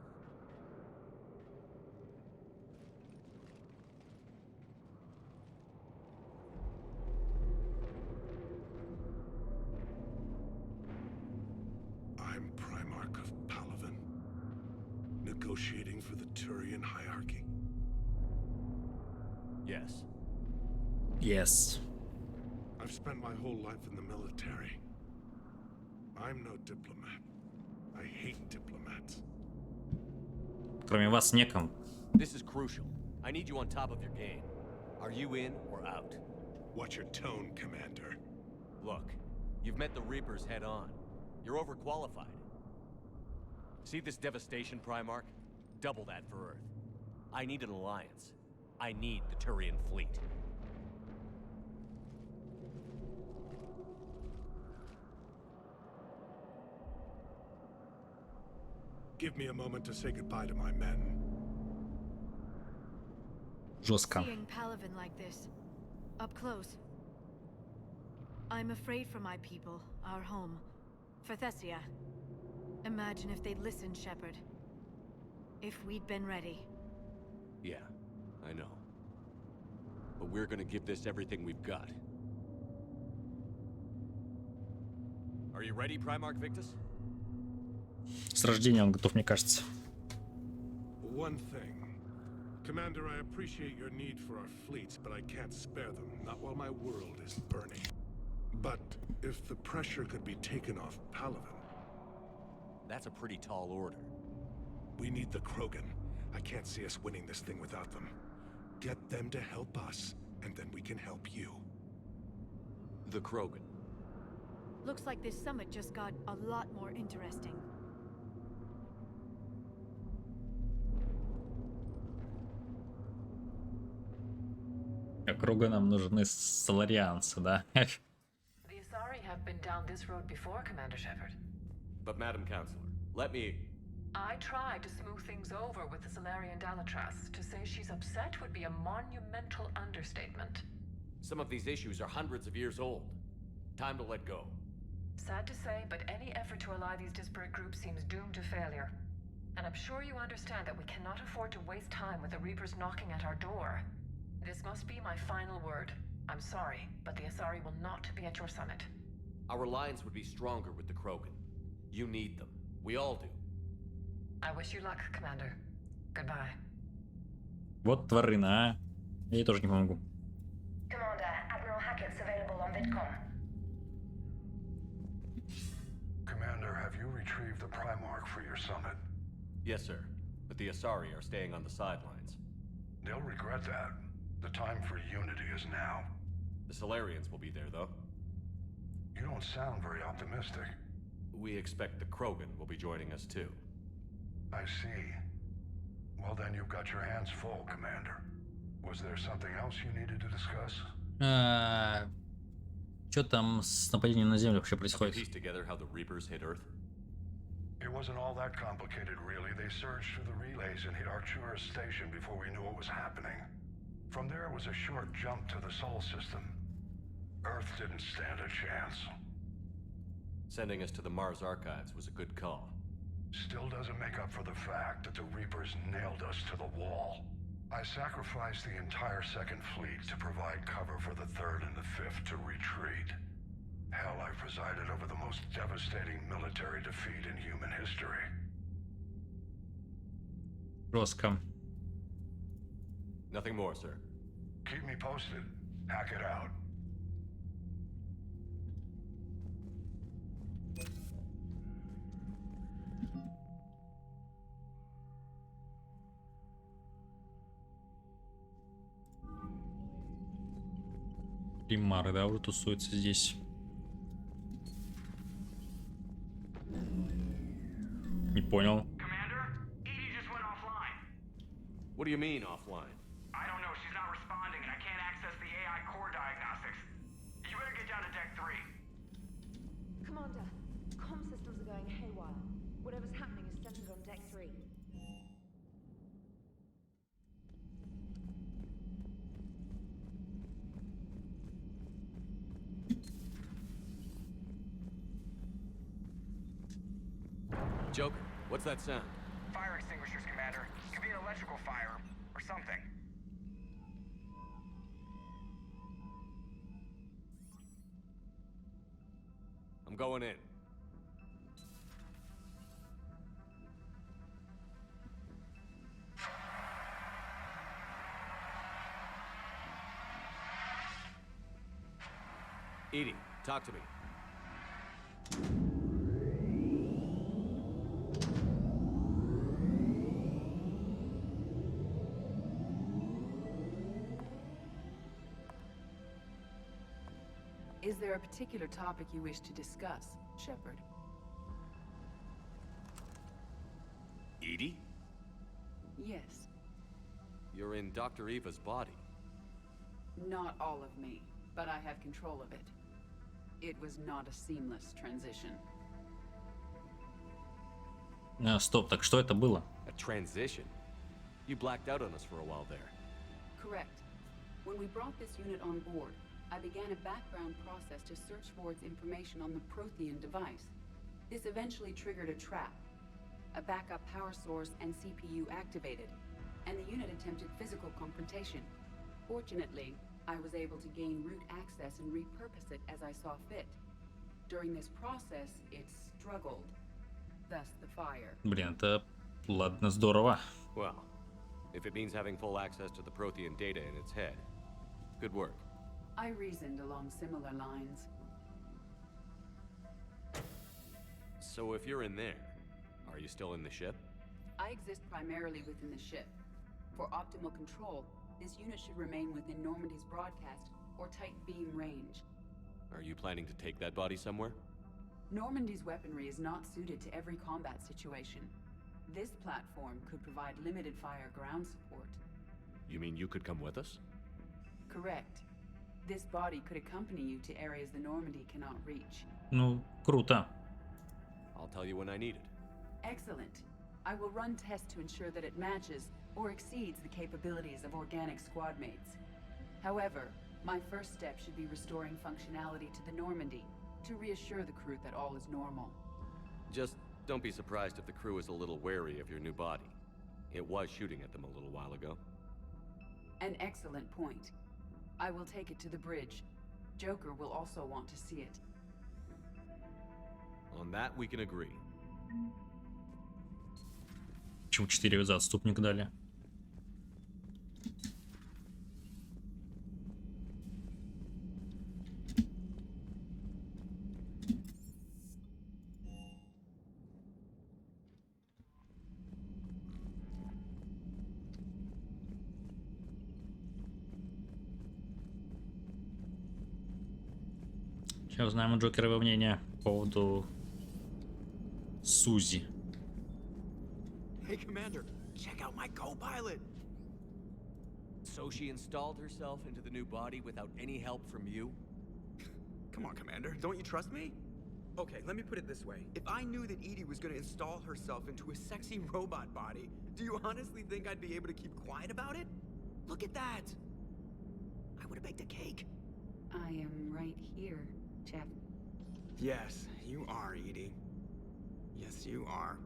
I'm Primarch of Palaven, negotiating for the Turian hierarchy. Yes. Yes. I've spent my whole life in the military. I'm no diplomat. I hate diplomats. Кроме вас неком. This is crucial. I need you on top of your game. Are you in or out? Watch your tone, Commander. Look, you've met the Reapers head on. You're overqualified. See this devastation, Primarch? Double that for Earth. I need an alliance. I need the Turian fleet. Give me a moment to say goodbye to my men. Жестко. Seeing Palaven like this, up close, I'm afraid for my people, our home, for Thessia. Imagine if they'd listened, Shepard. If we'd been ready. Yeah, I know. But we're gonna give this everything we've got. Are you ready, Primarch Victus? С рождения он готов, мне кажется. One thing. Commander, I appreciate your need for our fleets, but I can't spare them, not while my world is burning. But if the pressure could be taken off Palaven... That's a pretty tall order. We need the Krogan. I can't see us winning this thing without them. Get them to help us, and then we can help you. The Krogan. Looks like this summit just got a lot more interesting. Как Роганам нужны соларианцы, да? The Asari have been down this road before, Commander Shepard. But Madam Counselor, let me... I tried to smooth things over with the Solarian Dalatras. To say she's upset would be a monumental understatement. Some of these issues are hundreds of years old. Time to let go. Sad to say, but any effort to ally these disparate groups seems doomed to failure. And I'm sure you understand that we cannot afford to waste time with the Reapers knocking at our door. This must be my final word. I'm sorry, but the Asari will not be at your summit. Our alliance would be stronger with the Krogan. You need them. We all do. I wish you luck, Commander. Goodbye. Вот тварина, а. Я ей тоже не помогу. Commander, Admiral Hackett's available on VidCom. Commander, have you retrieved the Primarch for your summit? Yes, sir. But the Asari are staying on the sidelines. They'll regret that. The time for unity is now. The Solarians will be there, though. You don't sound very optimistic. We expect the Krogan will be joining us, too. I see. Well, then you've got your hands full, Commander. Was there something else you needed to discuss? Что там с нападением на Землю вообще происходит? Piece together how the Reapers hit Earth? It wasn't all that complicated, really. They surged through the relays and hit Arcturus Station before we knew what was happening. From there, it was a short jump to the Sol system. Earth didn't stand a chance. Sending us to the Mars Archives was a good call. Still doesn't make up for the fact that the Reapers nailed us to the wall. I sacrificed the entire Second Fleet to provide cover for the Third and the Fifth to retreat. Hell, I presided over the most devastating military defeat in human history. Жестко. Nothing more, sir. Keep me posted. Hack it out. Примары, да, уже тусуются здесь. Не понял. What do you mean, offline? I don't know, she's not responding and I can't access the AI core diagnostics. You better get down to Deck 3. Commander, comm systems are going haywire. Whatever's happening is centered on Deck 3. Joker, what's that sound? Fire extinguishers, Commander. Could be an electrical fire or something. I'm going in. EDI, talk to me. Is there a particular topic you wish to discuss, Shepard? EDI? Yes. You're in Dr. Eva's body. Not all of me, but I have control of it. It was not a seamless transition. Стоп, так что это было? A transition? You blacked out on us for a while there. Correct. When we brought this unit on board, I began a background process to search for its information on the Prothean device. This eventually triggered a trap. A backup power source and CPU activated, and the unit attempted physical confrontation. Fortunately, I was able to gain root access and repurpose it as I saw fit. During this process, it struggled. Thus the fire. Блин, это ладно, здорово. Well, if it means having full access to the Prothean data in its head, good work. I reasoned along similar lines. So if you're in there, are you still in the ship? I exist primarily within the ship. For optimal control, this unit should remain within Normandy's broadcast or tight beam range. Are you planning to take that body somewhere? Normandy's weaponry is not suited to every combat situation. This platform could provide limited fire ground support. You mean you could come with us? Correct. This body could accompany you to areas the Normandy cannot reach. Ну, круто. I'll tell you when I need it. Excellent. I will run tests to ensure that it matches or exceeds the capabilities of organic squad mates. However, my first step should be restoring functionality to the Normandy to reassure the crew that all is normal. Just don't be surprised if the crew is a little wary of your new body. It was shooting at them a little while ago. An excellent point. I will take it to the bridge. Joker will also want to see it. On that we can agree. Почему 4 за отступник дали? Сейчас узнаем у Джокера его мнение по поводу Сузи. Hey, Commander, Check out my co-pilot. So she installed herself into the new body without any help from you? Come on, Commander. Don't you trust me? Okay, let me put it this way. If I knew that EDI was gonna install herself into a sexy robot body, do you honestly think I'd be able to keep quiet about it? Look at that! I would've baked a cake. I am right here, Jeff. Yes, you are, EDI. Yes, you are.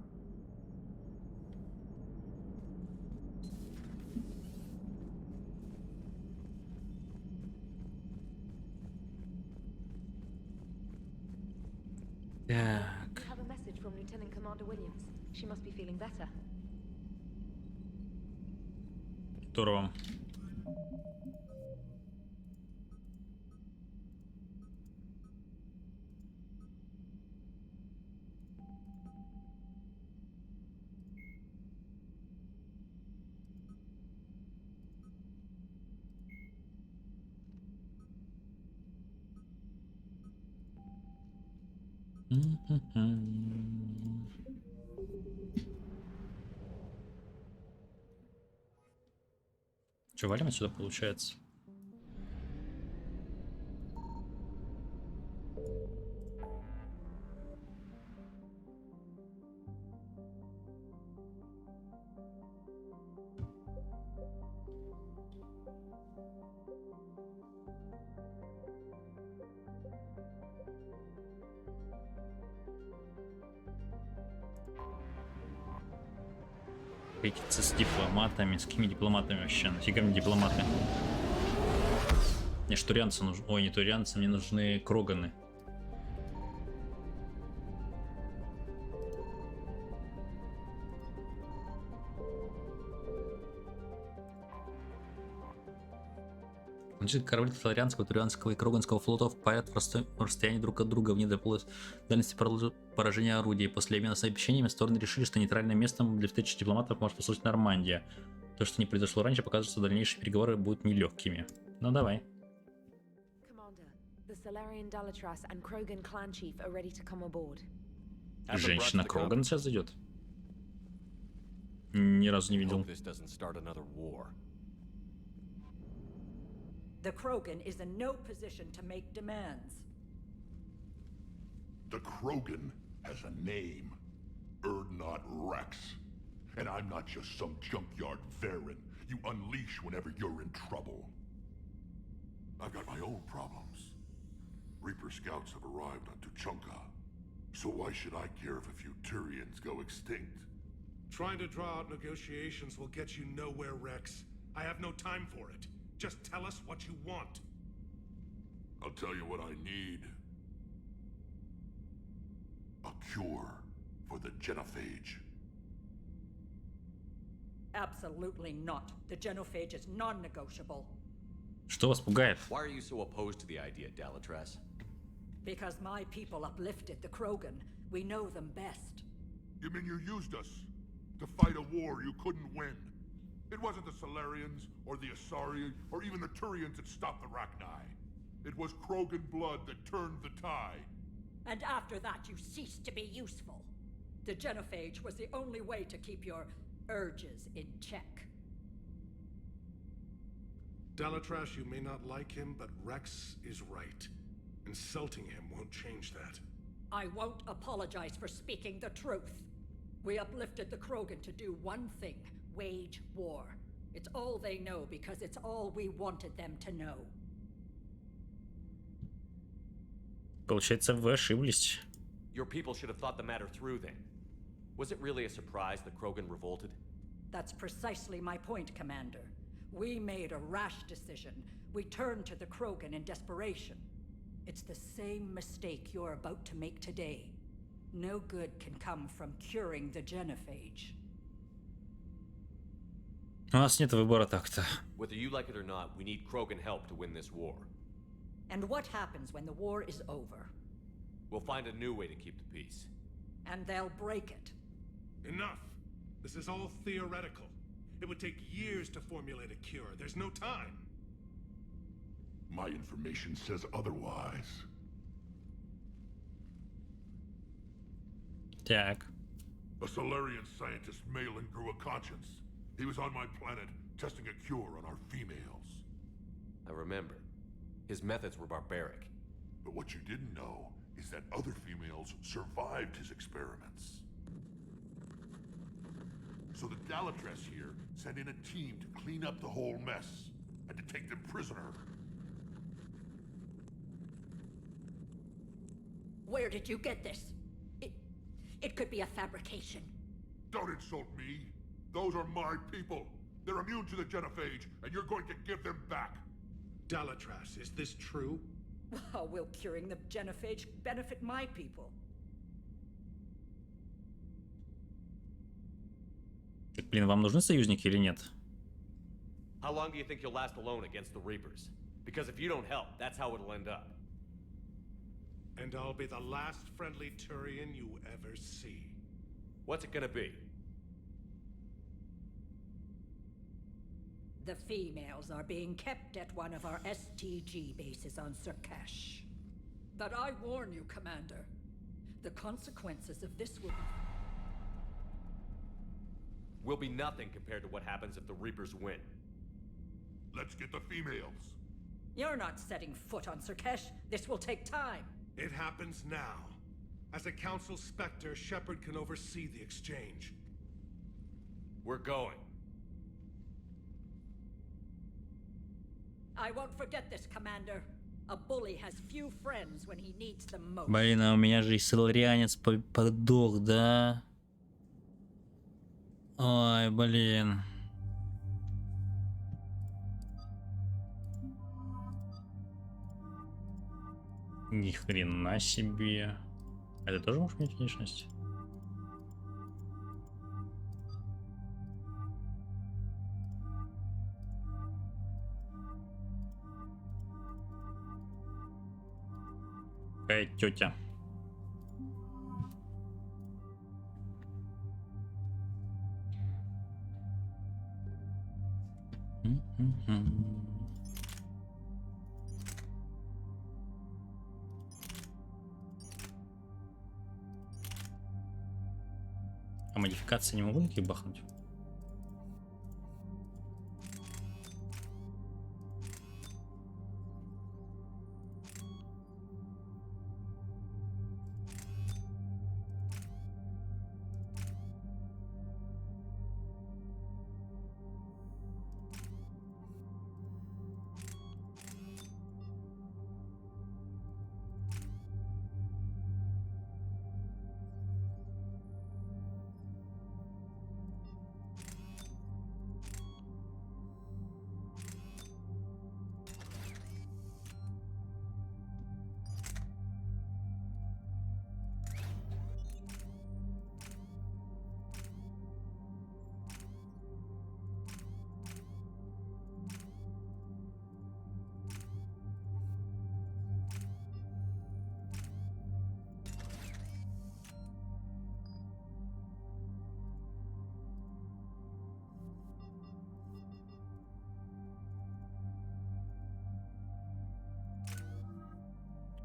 Так. We have a message from Lieutenant Commander Williams. She must be feeling better. Здорово. Че, валим отсюда, получается? Встретиться с дипломатами. С какими дипломатами вообще? Нафига мне дипломаты? Мне ж турианцы нужны. Ой, не турианцы, мне нужны кроганы. Корабли Флорианского, Турианского и Кроганского флотов парят в расстоянии друг от друга вне дальности поражения орудий. После обмена сообщениями стороны решили, что нейтральным местом для встречи дипломатов может послужить Нормандия. То, что не произошло раньше, показывает, что дальнейшие переговоры будут нелегкими. Ну давай. Женщина Кроган сейчас зайдет? Ни разу не видел. The Krogan is in no position to make demands. The Krogan has a name. Urdnot Rex. And I'm not just some junkyard Varen you unleash whenever you're in trouble. I've got my own problems. Reaper scouts have arrived on Tuchanka. So why should I care if a few Turians go extinct? Trying to draw out negotiations will get you nowhere, Rex. I have no time for it. Just tell us what you want. I'll tell you what I need. A cure for the Genophage. Absolutely not. The Genophage is non-negotiable. Что вас пугает? Why are you so opposed to the idea, Dalatrass? Because my people uplifted the Krogan. We know them best. You mean you used us to fight a war you couldn't win? It wasn't the Solarians, or the Asari, or even the Turians that stopped the Rachni. It was Krogan blood that turned the tide. And after that, you ceased to be useful. The Genophage was the only way to keep your urges in check. Dalatrash, you may not like him, but Rex is right. Insulting him won't change that. I won't apologize for speaking the truth. We uplifted the Krogan to do one thing. Wage war. It's all they know because it's all we wanted them to know. Получается, вы ошиблись. Your people should have thought the matter through then. Was it really a surprise the Krogan revolted? That's precisely my point, Commander. We made a rash decision. We turned to the Krogan in desperation. It's the same mistake you're about to make today. No good can come from curing the Genophage. У нас нет выбора так-то. Whether you like it or not, we need Krogan help to win this war. And what happens when the war is over? We'll find a new way to keep the peace. And they'll break it. Enough! This is all theoretical. It would take years to formulate a cure. There's no time. My information says otherwise. Так. A Solarian scientist, Malin, grew a conscience. He was on my planet, testing a cure on our females. I remember. His methods were barbaric. But what you didn't know is that other females survived his experiments. So the Galatress here sent in a team to clean up the whole mess and to take them prisoner. Where did you get this? It could be a fabrication. Don't insult me. Those are my people. They're immune to the genophage, and you're going to give them back. Dalatras, is this true? How will curing the genophage benefit my people? Так, блин, вам нужны союзники или нет? How long do you think you'll last alone against the Reapers? Because if you don't help, that's how it'll end up. And I'll be the last friendly Turian you ever see. What's it gonna be? The females are being kept at one of our STG bases on Surkash. But I warn you, Commander, the consequences of this will be nothing compared to what happens if the Reapers win. Let's get the females. You're not setting foot on Surkash. This will take time. It happens now. As a Council Spectre, Shepard can oversee the exchange. We're going. I won't forget this, Commander. A bully has few friends when he needs them most. Блин, а у меня же и соларианец подох, да? Ой, блин. Ни хрена себе. Это тоже может менять внешность? Какая тетя? А модификации не могу никаких бахнуть?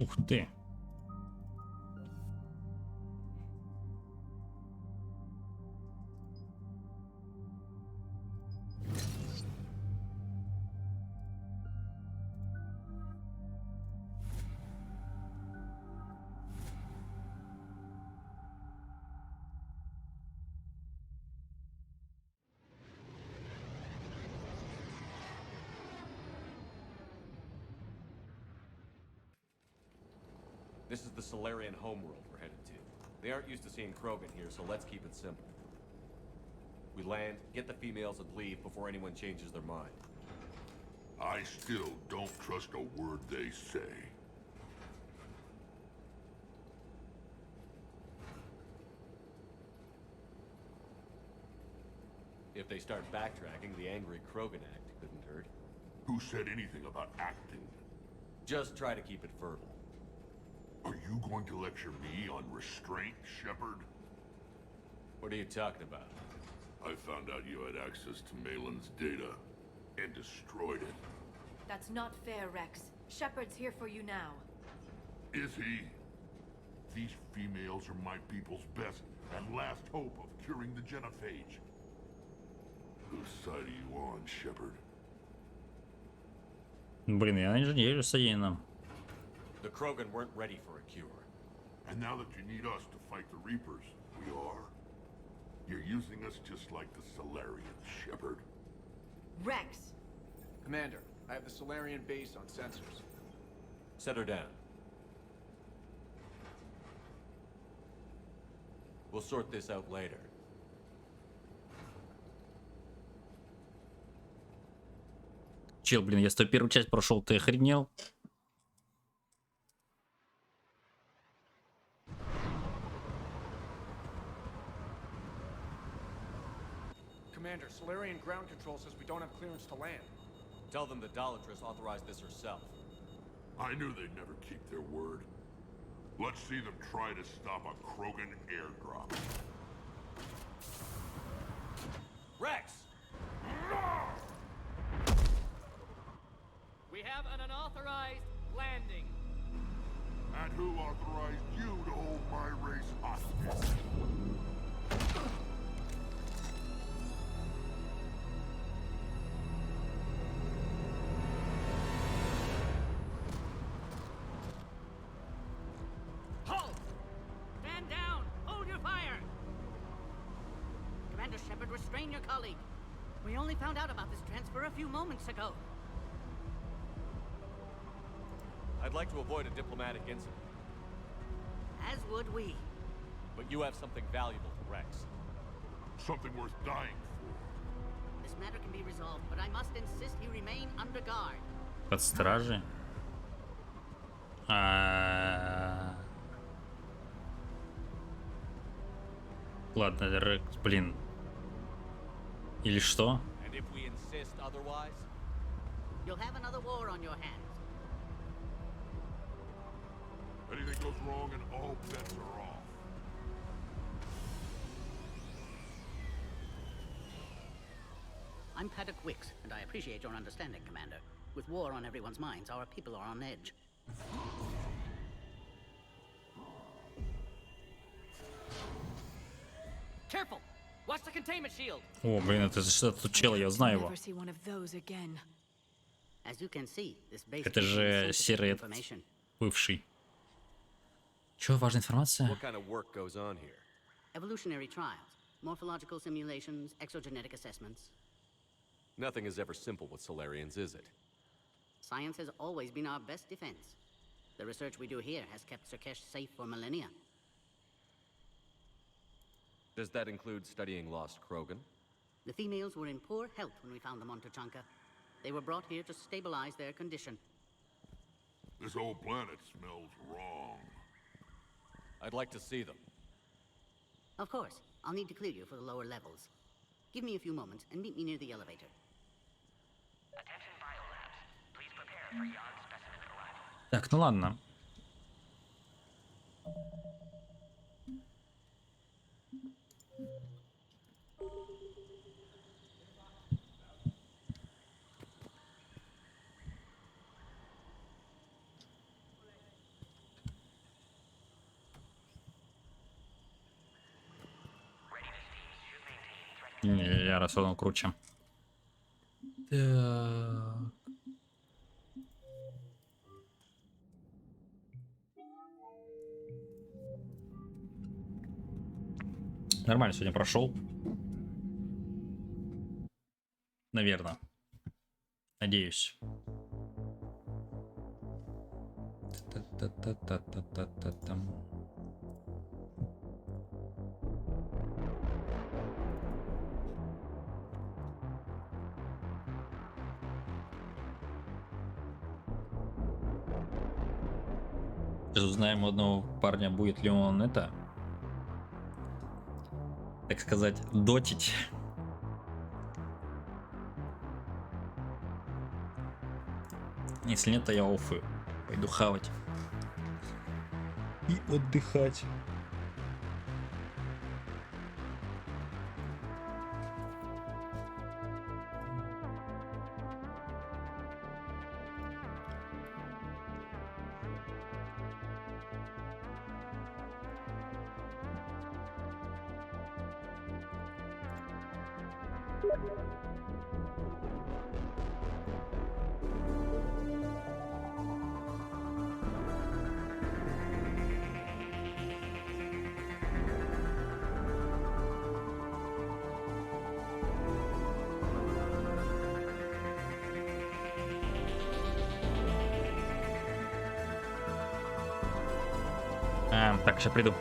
Ух ты. This is the Solarian homeworld we're headed to. They aren't used to seeing Krogan here, so let's keep it simple. We land, get the females, and leave before anyone changes their mind. I still don't trust a word they say. If they start backtracking, the angry Krogan act couldn't hurt. Who said anything about acting? Just try to keep it fertile. Are you going to lecture me on restraint, Shepard? What are you talking about? I found out you had access to Malin's data and destroyed it. That's not fair, Rex. Shepard's here for you now. Is he? These females are my people's best and last hope of curing the genophage. Whose side are you on, Shepard? Блин, я не жалею содеянным. The Krogan weren't ready for a cure. And now that you need us to fight the Reapers, we are. You're using us just like the Solarians, Shepard. Rex! Commander, I have the Solarian base on sensors. Set her down. We'll sort this out later. Чел, блин, я 101-ю часть прошел, ты охренел? Commander, Solarian ground control says we don't have clearance to land. Tell them the Dolatress authorized this herself. I knew they'd never keep their word. Let's see them try to stop a Krogan airdrop. Rex! We have an unauthorized landing. And who authorized you to hold my race hostage? Halt! Stand down! Hold your fire! Commander Shepard, restrain your colleague. We only found out about this transfer a few moments ago. I'd like to avoid a diplomatic incident. As would we. But you have something valuable to Rex. Something worth dying for. This matter can be resolved, but I must insist he remain under guard. Под стражей. Ладно, Рекс, блин. Или что? And if we insist otherwise? You'll have another war on your hands. Anything goes wrong and all bets are off. I'm Paddock Wicks, and I appreciate your understanding, Commander. With war on everyone's minds, our people are on edge. Careful! Watch the containment shield! О, блин, это тот чел, я знаю его. Never see one of those again. As you can see, this base Это же серый этот, information. бывший. Чё, важная информация? What kind of work goes on here? Evolutionary trials, morphological simulations, exogenetic assessments. Nothing is ever simple with Solarians, is it? Science has always been our best defense. The research we do here has kept Surkesh safe for millennia. Does that include studying lost Krogan? The females were in poor health when we found them on Tuchanka. They were brought here to stabilize their condition. This whole planet smells wrong. I'd like to see them. Of course, I'll need to clear you for the lower levels. Give me a few moments and meet me near the elevator. Attention biolabs. Please prepare for yon specimen arrival. Так, ну ладно. Не, я раз он круче. Так. Нормально сегодня прошел. Наверное. Надеюсь. Та-та-та-та-та-та-та-там. Сейчас узнаем у одного парня, будет ли он это, так сказать, дотить. Если нет, то я оффую. Пойду хавать. И отдыхать. Так, сейчас приду.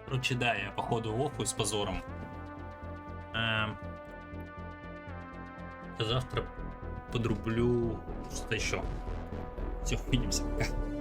Короче, да, я походу оффу с позором. Завтра подрублю что-то еще. Все, увидимся. Пока.